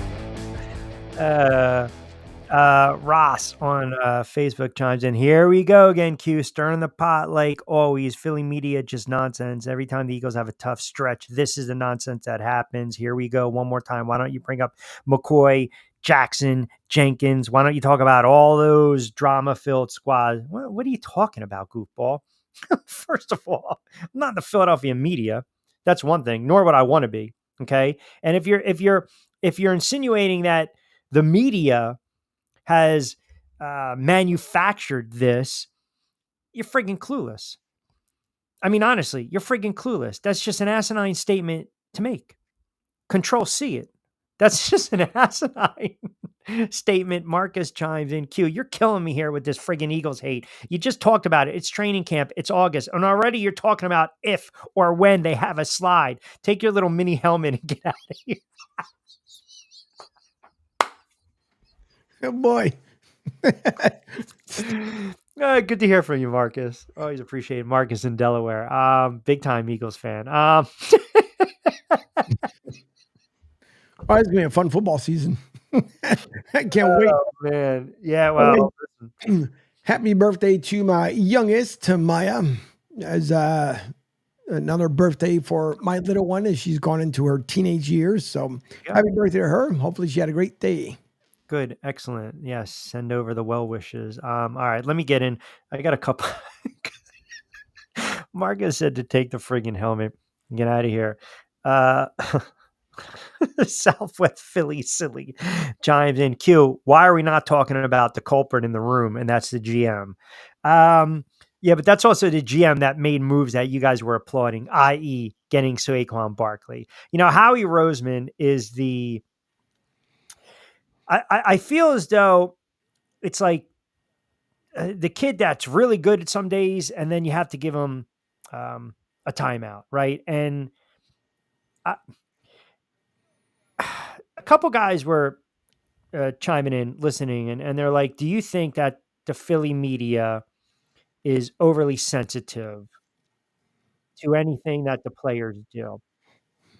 Ross on Facebook chimes in. Here we go again, Q, stirring the pot like always. Philly media, just nonsense. Every time the Eagles have a tough stretch, this is the nonsense that happens. Here we go one more time. Why don't you bring up McCoy, Jackson, Jenkins? Why don't you talk about all those drama-filled squads? What are you talking about, goofball? First of all, I'm not in the Philadelphia media. That's one thing, nor would I want to be. Okay. And if you're insinuating that the media has manufactured this, you're friggin' clueless. I mean, honestly, you're friggin' clueless. That's just an asinine statement to make. Control-C it. That's just an asinine statement. Marcus chimes in. Q, you're killing me here with this friggin' Eagles hate. You just talked about it. It's training camp. It's August. And already you're talking about if or when they have a slide. Take your little mini helmet and get out of here. Oh, boy. Good to hear from you, Marcus. Always appreciate it. Marcus in Delaware. Big time Eagles fan. Oh, it's going to be a fun football season. I can't wait. Oh, man. Yeah, well. Happy birthday to my youngest, to Maya. As another birthday for my little one as she's gone into her teenage years. So happy birthday to her. Hopefully she had a great day. Good. Excellent. Yes. Send over the well wishes. All right. Let me get in. I got a couple. Marcus said to take the friggin' helmet and get out of here. Southwest Philly silly chimes in. Q, why are we not talking about the culprit in the room? And that's the GM. Yeah, but that's also the GM that made moves that you guys were applauding, i.e. getting Saquon Barkley. You know, Howie Roseman is the, I feel as though it's like the kid that's really good at some days, and then you have to give him a timeout, right? And a couple guys were chiming in, listening, and they're like, do you think that the Philly media is overly sensitive to anything that the players do?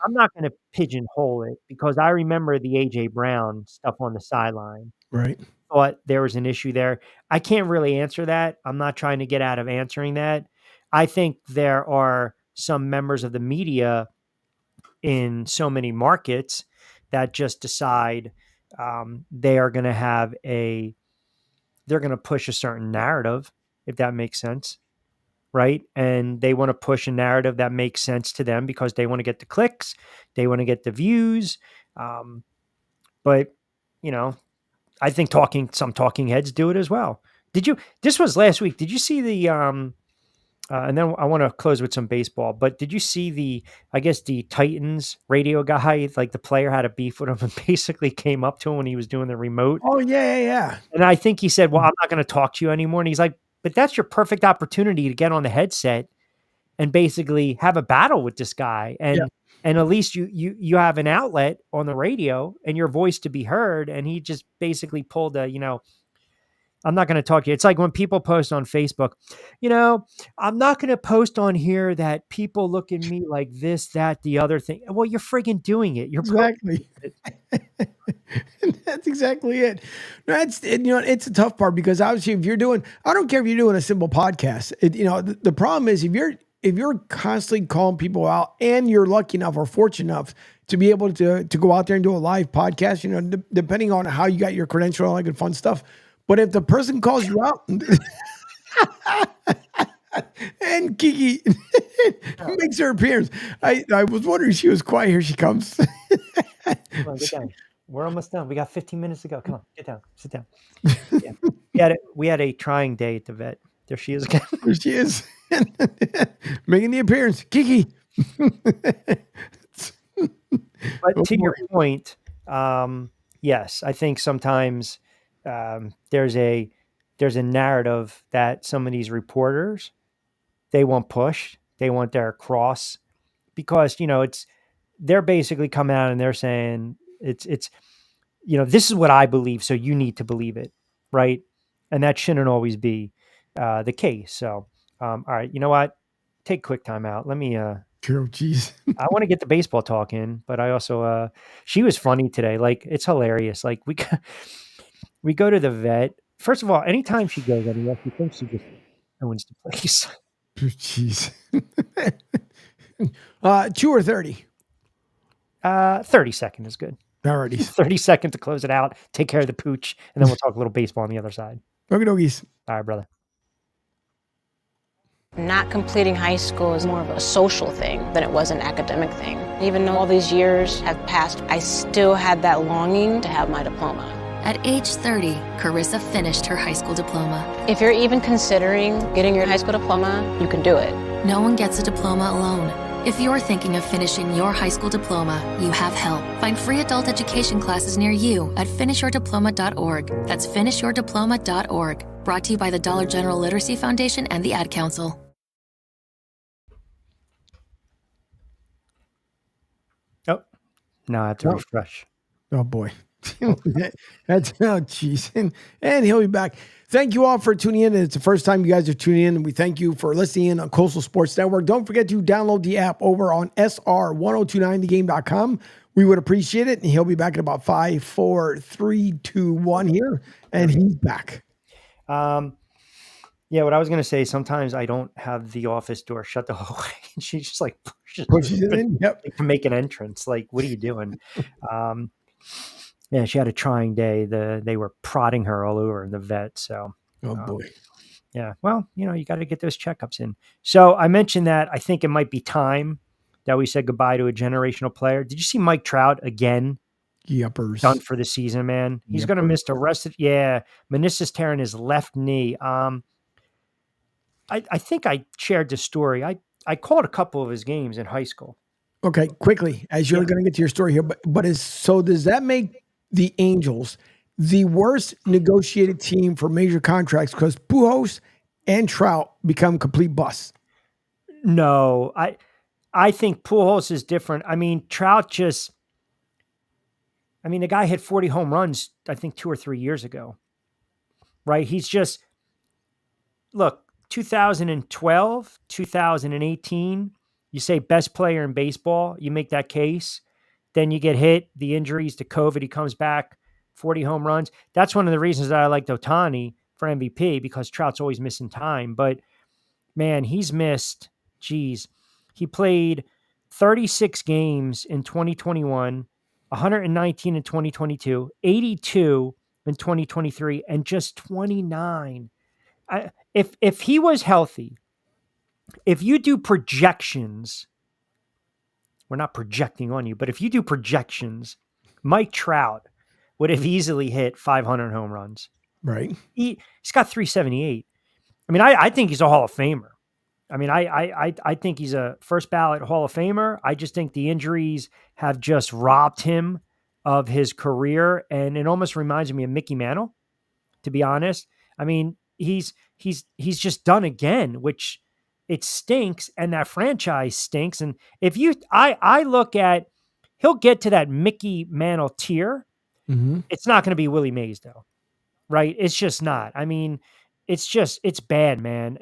I'm not going to pigeonhole it because I remember the A.J. Brown stuff on the sideline. Right. Thought there was an issue there. I can't really answer that. I'm not trying to get out of answering that. I think there are some members of the media in so many markets that just decide they are going to have they're going to push a certain narrative, if that makes sense. Right. And they want to push a narrative that makes sense to them because they want to get the clicks. They want to get the views. But, you know, I think some talking heads do it as well. This was last week. Did you see the And then I want to close with some baseball. But did you see I guess the Titans radio guy, like the player had a beef with him and basically came up to him when he was doing the remote. Oh, yeah. And I think he said, well, I'm not going to talk to you anymore. And he's like, but that's your perfect opportunity to get on the headset and basically have a battle with this guy. And at least you have an outlet on the radio and your voice to be heard. And he just basically pulled I'm not going to talk to you. It's like when people post on Facebook, I'm not going to post on here that people look at me like this, that, the other thing. Well, you're friggin' doing it. You're exactly. That's exactly it. It's a tough part because obviously I don't care if you're doing a simple podcast. The problem is if you're constantly calling people out and you're lucky enough or fortunate enough to be able to go out there and do a live podcast, depending on how you got your credential and all that good fun stuff. But if the person calls you out and Kiki makes her appearance, I was wondering if she was quiet. Here she comes. Come on, get down. We're almost done. We got 15 minutes to go. Come on, get down. Sit down. Yeah. We had a trying day at the vet. There she is again. There she is. Making the appearance. Kiki. But to your point, yes, I think sometimes there's a narrative that some of these reporters, they want push, they want their cross, because they're basically coming out and they're saying it's this is what I believe, so you need to believe it, right? And that shouldn't always be the case. So all right, you know what? Take quick time out. Let me geez. I want to get the baseball talk in, but I also she was funny today. Like, it's hilarious. Like, we go to the vet. First of all, anytime she goes anywhere, she thinks she just owns the place. Jeez. 2 or 30? 30 second is good. Alrighty. 30 second to close it out. Take care of the pooch, and then we'll talk a little baseball on the other side. Okie dokies. All right, brother. Not completing high school is more of a social thing than it was an academic thing. Even though all these years have passed, I still had that longing to have my diploma. At age 30, Carissa finished her high school diploma. If you're even considering getting your high school diploma, you can do it. No one gets a diploma alone. If you're thinking of finishing your high school diploma, you have help. Find free adult education classes near you at finishyourdiploma.org. That's finishyourdiploma.org. Brought to you by the Dollar General Literacy Foundation and the Ad Council. Oh, now I have to refresh. Oh, boy. That's jeez. And he'll be back. Thank you all for tuning in. It's the first time you guys are tuning in, and we thank you for listening in on Coastal Sports Network. Don't forget to download the app over on sr1029thegame.com. We would appreciate it. And he'll be back in about 5, 4, 3, 2, 1 here. And he's back. Yeah, what I was going to say, sometimes I don't have the office door shut the whole way. And she just like pushes it in. Yep. To make an entrance. Like, what are you doing? Yeah, she had a trying day. They were prodding her all over the vet. So, oh boy. Yeah. Well, you got to get those checkups in. So I mentioned that I think it might be time that we said goodbye to a generational player. Did you see Mike Trout again? Yuppers. Done for the season, man. He's going to miss the rest of. Yeah, meniscus tear in his left knee. I think I shared this story. I called a couple of his games in high school. Okay, quickly, as you're going to get to your story here, but does that make the Angels the worst negotiated team for major contracts because Pujols and Trout become complete busts? No, I think Pujols is different. I mean, Trout the guy hit 40 home runs, I think 2 or 3 years ago, right? He's just, look, 2012, 2018, you say best player in baseball, you make that case. Then you get hit, the injuries to COVID, he comes back, 40 home runs. That's one of the reasons that I liked Ohtani for MVP, because Trout's always missing time. But, man, he's missed, he played 36 games in 2021, 119 in 2022, 82 in 2023, and just 29. If he was healthy, if you do projections, we're not projecting on you, but if you do projections, Mike Trout would have easily hit 500 home runs. Right. He's got 378. I mean, I think he's a Hall of Famer. I mean, I think he's a first ballot Hall of Famer. I just think the injuries have just robbed him of his career, and it almost reminds me of Mickey Mantle, to be honest. I mean, he's just done again, which it stinks, and that franchise stinks. And if you, I look at, he'll get to that Mickey Mantle tier. Mm-hmm. It's not going to be Willie Mays though, right? It's just not. I mean, it's bad, man.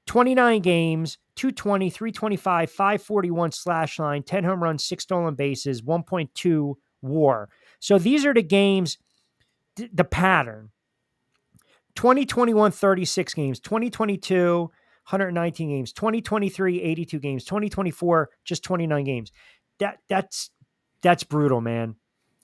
29 games, 220, 325, 541 slash line, 10 home runs, 6 stolen bases, 1.2 WAR. So these are the games, the pattern. 2021, 36 games, 2022, 119 games, 2023, 82 games, 2024, just 29 games. That's brutal, man.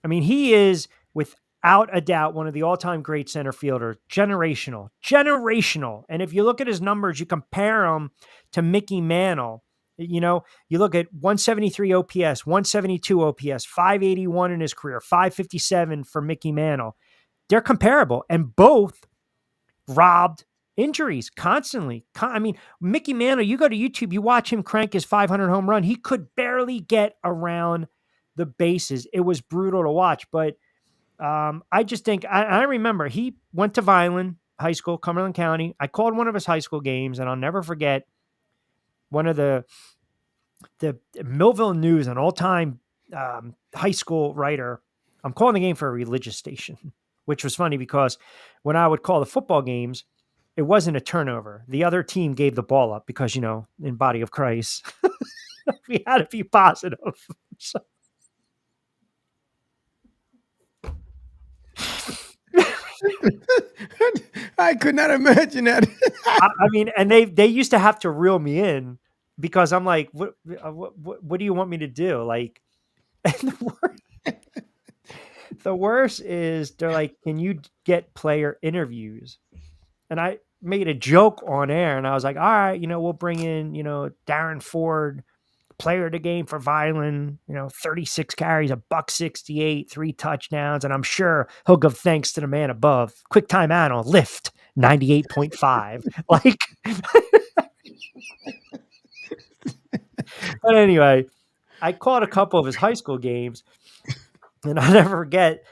I mean, he is without a doubt one of the all-time great center fielders, generational. And if you look at his numbers, you compare him to Mickey Mantle. You know, you look at 173 OPS, 172 OPS, 581 in his career, 557 for Mickey Mantle. They're comparable, and both robbed injuries constantly. I mean, Mickey Mantle, you go to YouTube, you watch him crank his 500 home run. He could barely get around the bases. It was brutal to watch, but I just think, I remember he went to Vineland High School, Cumberland County. I called one of his high school games, and I'll never forget one of the Millville News, an all-time high school writer. I'm calling the game for a religious station, which was funny because when I would call the football games, it wasn't a turnover. The other team gave the ball up because, you know, in body of Christ, we had to be positive. So. I could not imagine that. I mean, and they used to have to reel me in because I'm like, what do you want me to do? Like, and the worst is they're like, can you get player interviews? And I made a joke on air, and I was like, all right, you know, we'll bring in, you know, Darren Ford, player of the game for Vineland, you know, 36 carries, $168, 3 touchdowns. And I'm sure he'll give thanks to the man above. Quick time out on lift, 98.5. Like, but anyway, I caught a couple of his high school games, and I'll never forget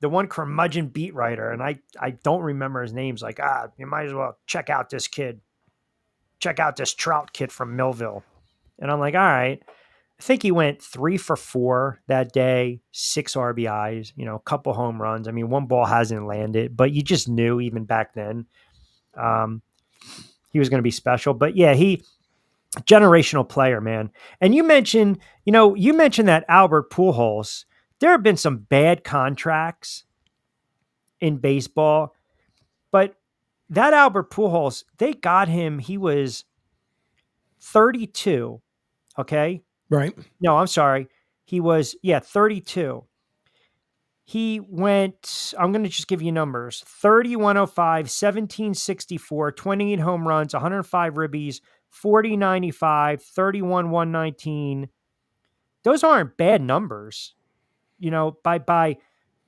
the one curmudgeon beat writer. And I don't remember his name's like, you might as well check out this kid. Check out this Trout kid from Millville. And I'm like, all right. I think he went 3 for 4 that day, 6 RBIs, you know, a couple home runs. I mean, one ball hasn't landed, but you just knew even back then he was going to be special. But yeah, generational player, man. And you mentioned that Albert Pujols. There have been some bad contracts in baseball, but that Albert Pujols, they got him. He was 32. Okay. Right. No, I'm sorry. He was, 32. He went, I'm going to just give you numbers, 3105, 1764, 28 home runs, 105 ribbies, 4095, 31 Those aren't bad numbers, you know, by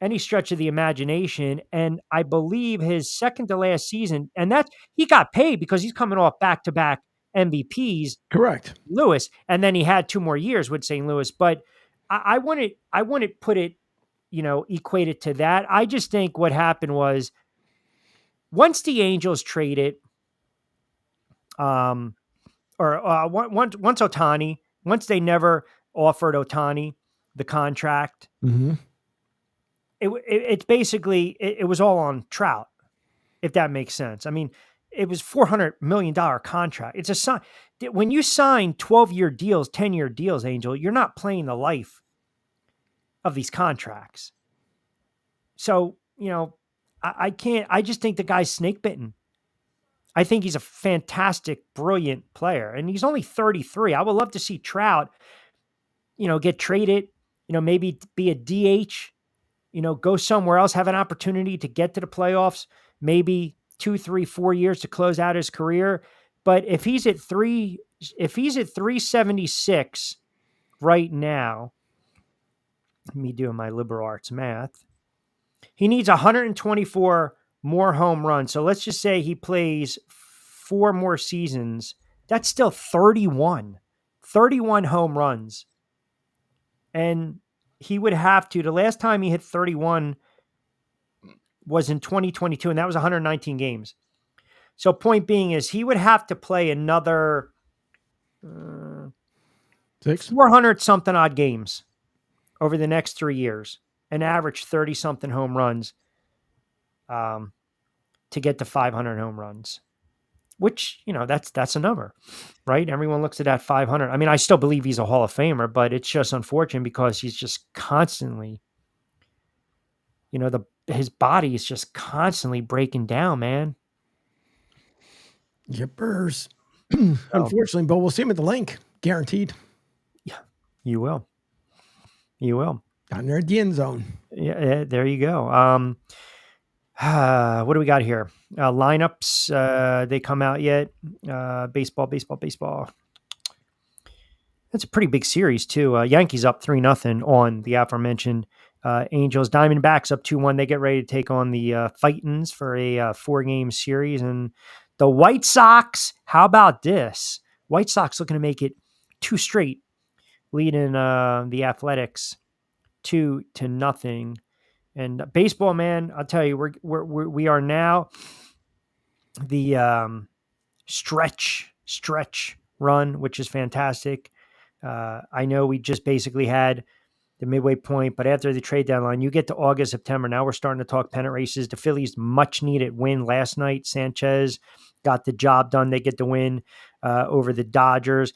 any stretch of the imagination. And I believe his second to last season, and he got paid because he's coming off back-to-back MVPs. Correct. Lewis. And then he had 2 more years with St. Louis. But I wouldn't put it, you know, equate it to that. I just think what happened was once the Angels traded, once Ohtani, once they never offered Ohtani the contract, mm-hmm. it's basically, it was all on Trout, if that makes sense. I mean, it was $400 million contract. It's a sign. When you sign 12-year deals, 10-year deals, Angel, you're not playing the life of these contracts. So, you know, I just think the guy's snake bitten. I think he's a fantastic, brilliant player, and he's only 33. I would love to see Trout, you know, get traded, you know, maybe be a DH, you know, go somewhere else, have an opportunity to get to the playoffs, maybe 2, 3, 4 years to close out his career. But if he's at 376 right now, me doing my liberal arts math, he needs 124 more home runs. So let's just say he plays 4 more seasons. That's still 31 home runs. And he would have to, the last time he hit 31 was in 2022, and that was 119 games. So point being is he would have to play another 400 something odd games over the next 3 years and average 30 something home runs to get to 500 home runs, which, that's a number, right? Everyone looks at that 500. I mean, I still believe he's a Hall of Famer, but it's just unfortunate because he's just constantly, his body is just constantly breaking down, man. Yippers. Unfortunately, but we'll see him at the link. Guaranteed. Yeah, you will. You will. Down there at the end zone. Yeah, there you go. What do we got here? Lineups, they come out yet? Baseball. That's a pretty big series, too. Yankees up 3-0 on the aforementioned Angels. Diamondbacks up 2-1. They get ready to take on the Titans for a 4-game series. And the White Sox, how about this? White Sox looking to make it 2 straight, leading the Athletics 2-0. And baseball, man, I'll tell you, we are now the stretch run, which is fantastic. I know we just basically had the midway point, but after the trade deadline, you get to August, September. Now we're starting to talk pennant races. The Phillies much needed win last night. Sanchez got the job done. They get the win over the Dodgers.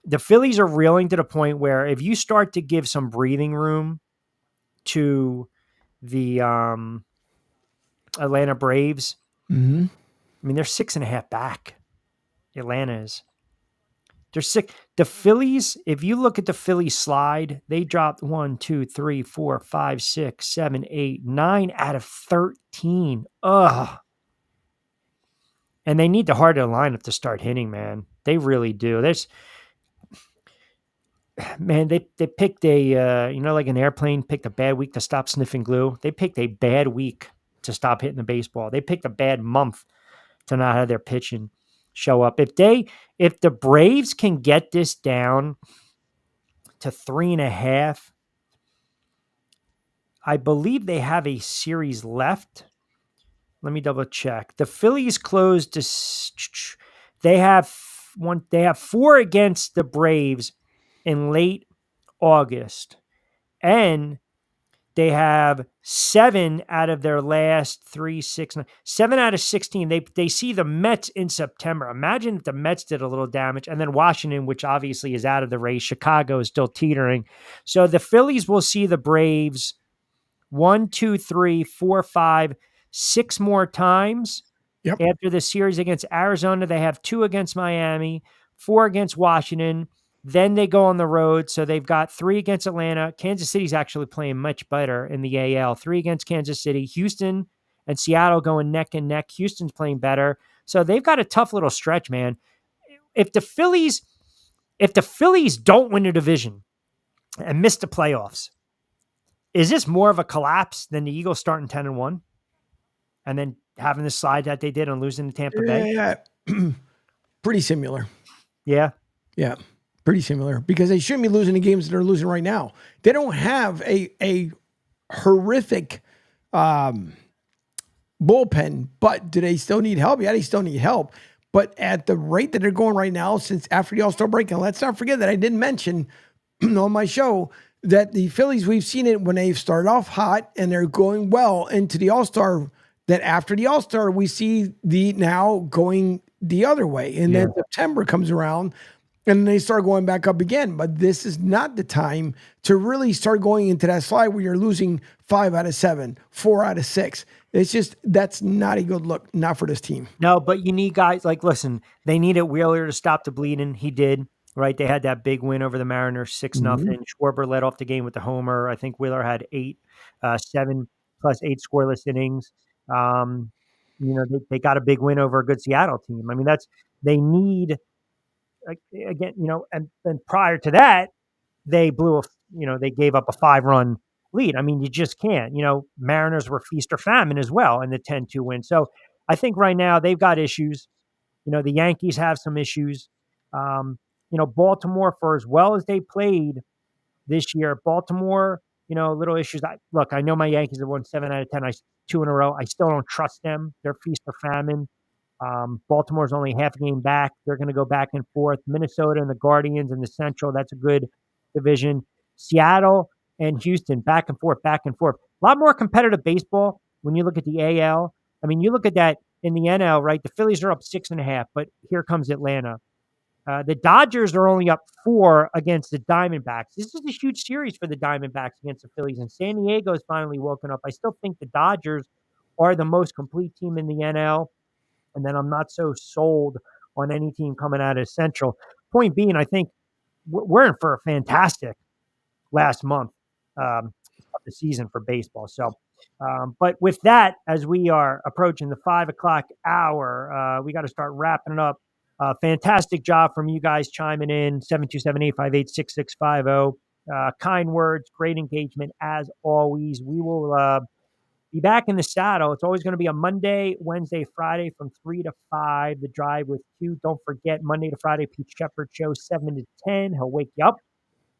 The Phillies are reeling to the point where if you start to give some breathing room to the Atlanta Braves, Mm-hmm. I mean, they're 6.5 back. Atlanta is. They're 6. The Phillies, if you look at the Phillies slide, they dropped 1, 2, 3, 4, 5, 6, 7, 8, 9 out of 13. Ugh. And they need to harden the lineup to start hitting, man. They really do. They picked a, like an airplane picked a bad week to stop sniffing glue. They picked a bad week to stop hitting the baseball. They picked a bad month to not have their pitching show up. If the Braves can get this down to 3.5, I believe they have a series left. Let me double check. The Phillies closed they have 4 against the Braves in late August, and they have 7 out of their last 3, 6, 9, 7 out of 16. They see the Mets in September. Imagine if the Mets did a little damage, and then Washington, which obviously is out of the race. Chicago is still teetering. So the Phillies will see the Braves 1, 2, 3, 4, 5, 6 more times. Yep. After the series against Arizona, they have 2 against Miami, 4 against Washington. Then they go on the road. So they've got 3 against Atlanta. Kansas City's actually playing much better in the AL. 3 against Kansas City. Houston and Seattle going neck and neck. Houston's playing better. So they've got a tough little stretch, man. If the Phillies don't win the division and miss the playoffs, is this more of a collapse than the Eagles starting 10-1 and then having the slide that they did and losing to Tampa Bay? Yeah. Pretty similar. Yeah. Yeah. Pretty similar, because they shouldn't be losing the games that they're losing right now. They don't have a horrific bullpen, but do they still need help? Yeah, they still need help. But at the rate that they're going right now, since after the All-Star break, and let's not forget that I didn't mention on my show that the Phillies, we've seen it when they've started off hot and they're going well into the All-Star, that after the All-Star, we see the now going the other way. And then September comes around, and they start going back up again. But this is not the time to really start going into that slide where you're losing 5 out of 7, 4 out of 6. It's just, that's not a good look, not for this team. No, but you need guys like, listen, they needed Wheeler to stop the bleeding. He did, right? They had that big win over the Mariners, 6-0. Schwarber led off the game with the homer. I think Wheeler had 7 plus 8 scoreless innings. They got a big win over a good Seattle team. I mean, they need, again, and prior to that, they they gave up a 5-run lead. I mean, you just can't. Mariners were feast or famine as well in the 10-2 win. So I think right now they've got issues. The Yankees have some issues. Baltimore, for as well as they played this year, Baltimore, little issues. I know my Yankees have won 7 out of 10. 2 in a row. I still don't trust them. They're feast or famine. Baltimore's only half a game back. They're going to go back and forth. Minnesota and the Guardians in the Central. That's a good division. Seattle and Houston, back and forth, back and forth. A lot more competitive baseball when you look at the AL. I mean, you look at that in the NL, right? The Phillies are up 6.5, but here comes Atlanta. The Dodgers are only up 4 against the Diamondbacks. This is a huge series for the Diamondbacks against the Phillies, and San Diego's finally woken up. I still think the Dodgers are the most complete team in the NL, and then I'm not so sold on any team coming out of Central. Point being, I think we're in for a fantastic last month of the season for baseball. So, but with that, as we are approaching the 5 o'clock hour, we got to start wrapping it up. Fantastic job from you guys chiming in, 727-858-6650. Kind words, great engagement as always. We will be back in the saddle. It's always going to be a Monday, Wednesday, Friday from 3 to 5. The Drive with Q. Don't forget, Monday to Friday, Pete Shepard Show, 7 to 10. He'll wake you up.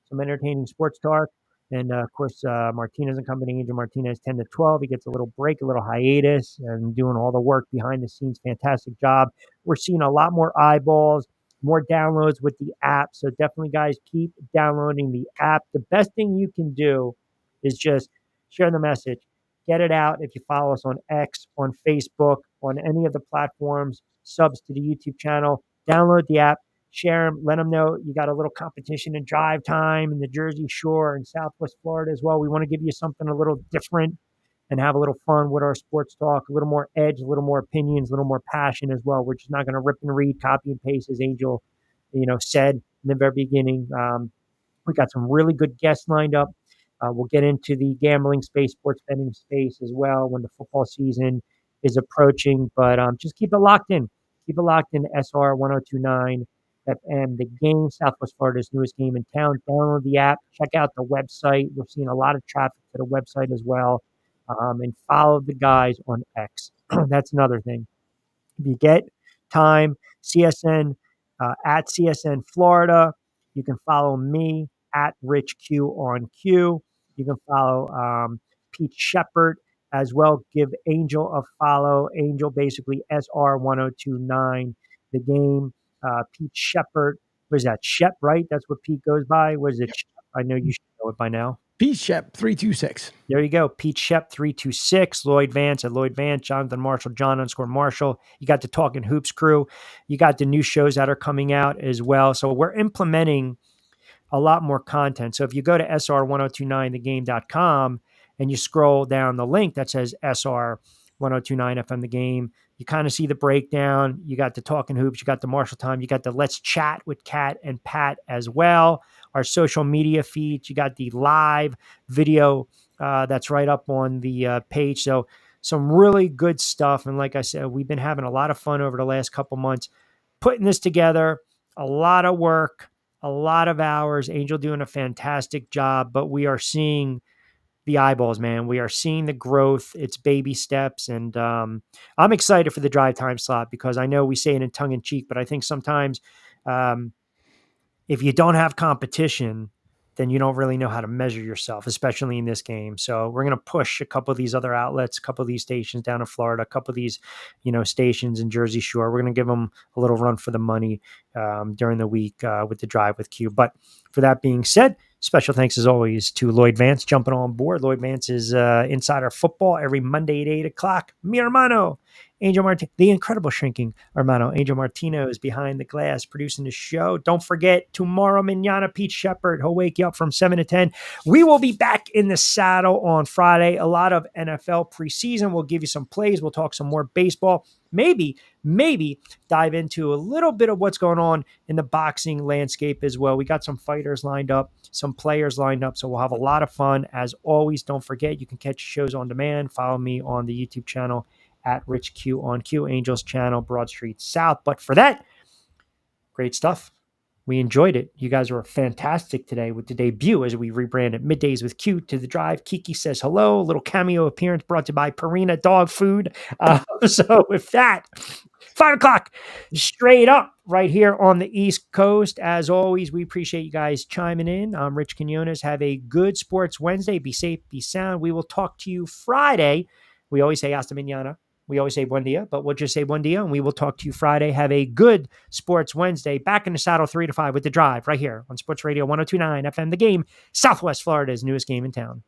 Some entertaining sports talk. And, of course, Martinez and Company, Angel Martinez, 10 to 12. He gets a little break, a little hiatus, and doing all the work behind the scenes. Fantastic job. We're seeing a lot more eyeballs, more downloads with the app. So definitely, guys, keep downloading the app. The best thing you can do is just share the message. Get it out. If you follow us on X, on Facebook, on any of the platforms, subs to the YouTube channel, download the app. Share them, let them know you got a little competition in drive time in the Jersey Shore and Southwest Florida as well. We want to give you something a little different and have a little fun with our sports talk, a little more edge, a little more opinions, a little more passion as well. We're just not going to rip and read, copy and paste, as Angel, said in the very beginning. We got some really good guests lined up. We'll get into the gambling space, sports betting space as well when the football season is approaching. But just keep it locked in. Keep it locked in SR 1029. FM, the game, Southwest Florida's newest game in town. Download the app. Check out the website. We're seeing a lot of traffic to the website as well. And follow the guys on X. That's another thing. If you get time, CSN, at CSN Florida. You can follow me at Rich Q on Q. You can follow Pete Shepard as well. Give Angel a follow. Angel, basically SR 1029, the game. Pete Shepard, what is that? Shep, right? That's what Pete goes by. What is it? I know you should know it by now. Pete Shep 326. There you go. Pete Shep 326. Lloyd Vance at Lloyd Vance. Jonathan Marshall, John_Marshall. You got the Talking Hoops crew. You got the new shows that are coming out as well. So we're implementing a lot more content. So if you go to sr1029thegame.com and you scroll down the link that says SR 1029 FM The Game, you kind of see the breakdown. You got the Talking Hoops, you got the Marshall Time, you got the Let's Chat with Kat and Pat as well. Our social media feeds, you got the live video that's right up on the page. So some really good stuff. And like I said, we've been having a lot of fun over the last couple months putting this together. A lot of work, a lot of hours. Angel doing a fantastic job, but we are seeing the eyeballs, man. We are seeing the growth. It's baby steps. And I'm excited for the drive time slot because I know we say it in tongue in cheek, but I think sometimes if you don't have competition, then you don't really know how to measure yourself, especially in this game. So we're going to push a couple of these other outlets, a couple of these stations down in Florida, a couple of these, stations in Jersey Shore. We're going to give them a little run for the money during the week with the Drive with Q. But for that being said, special thanks as always to Lloyd Vance jumping on board. Lloyd Vance is Insider Football every Monday at 8 o'clock. Mi hermano, Angel Martino, the incredible shrinking hermano, Angel Martino is behind the glass producing the show. Don't forget, tomorrow, Manana, Pete Shepard, he'll wake you up from 7 to 10. We will be back in the saddle on Friday. A lot of NFL preseason. We'll give you some plays. We'll talk some more baseball. Maybe dive into a little bit of what's going on in the boxing landscape as well. We got some fighters lined up, some players lined up, so we'll have a lot of fun. As always, don't forget, you can catch shows on demand. Follow me on the YouTube channel at Rich Q on Q, Angels channel, Broad Street South. But for that, great stuff. We enjoyed it. You guys were fantastic today with the debut as we rebranded Middays with Q to the Drive. Kiki says hello. A little cameo appearance brought to you by Purina Dog Food. So with that, 5 o'clock straight up right here on the East Coast. As always, we appreciate you guys chiming in. I'm Rich Quinones. Have a good Sports Wednesday. Be safe, be sound. We will talk to you Friday. We always say hasta mañana. We always say buen dia, but we'll just say buen dia, and we will talk to you Friday. Have a good Sports Wednesday. Back in the saddle 3 to 5 with The Drive right here on Sports Radio 102.9 FM, The Game, Southwest Florida's newest game in town.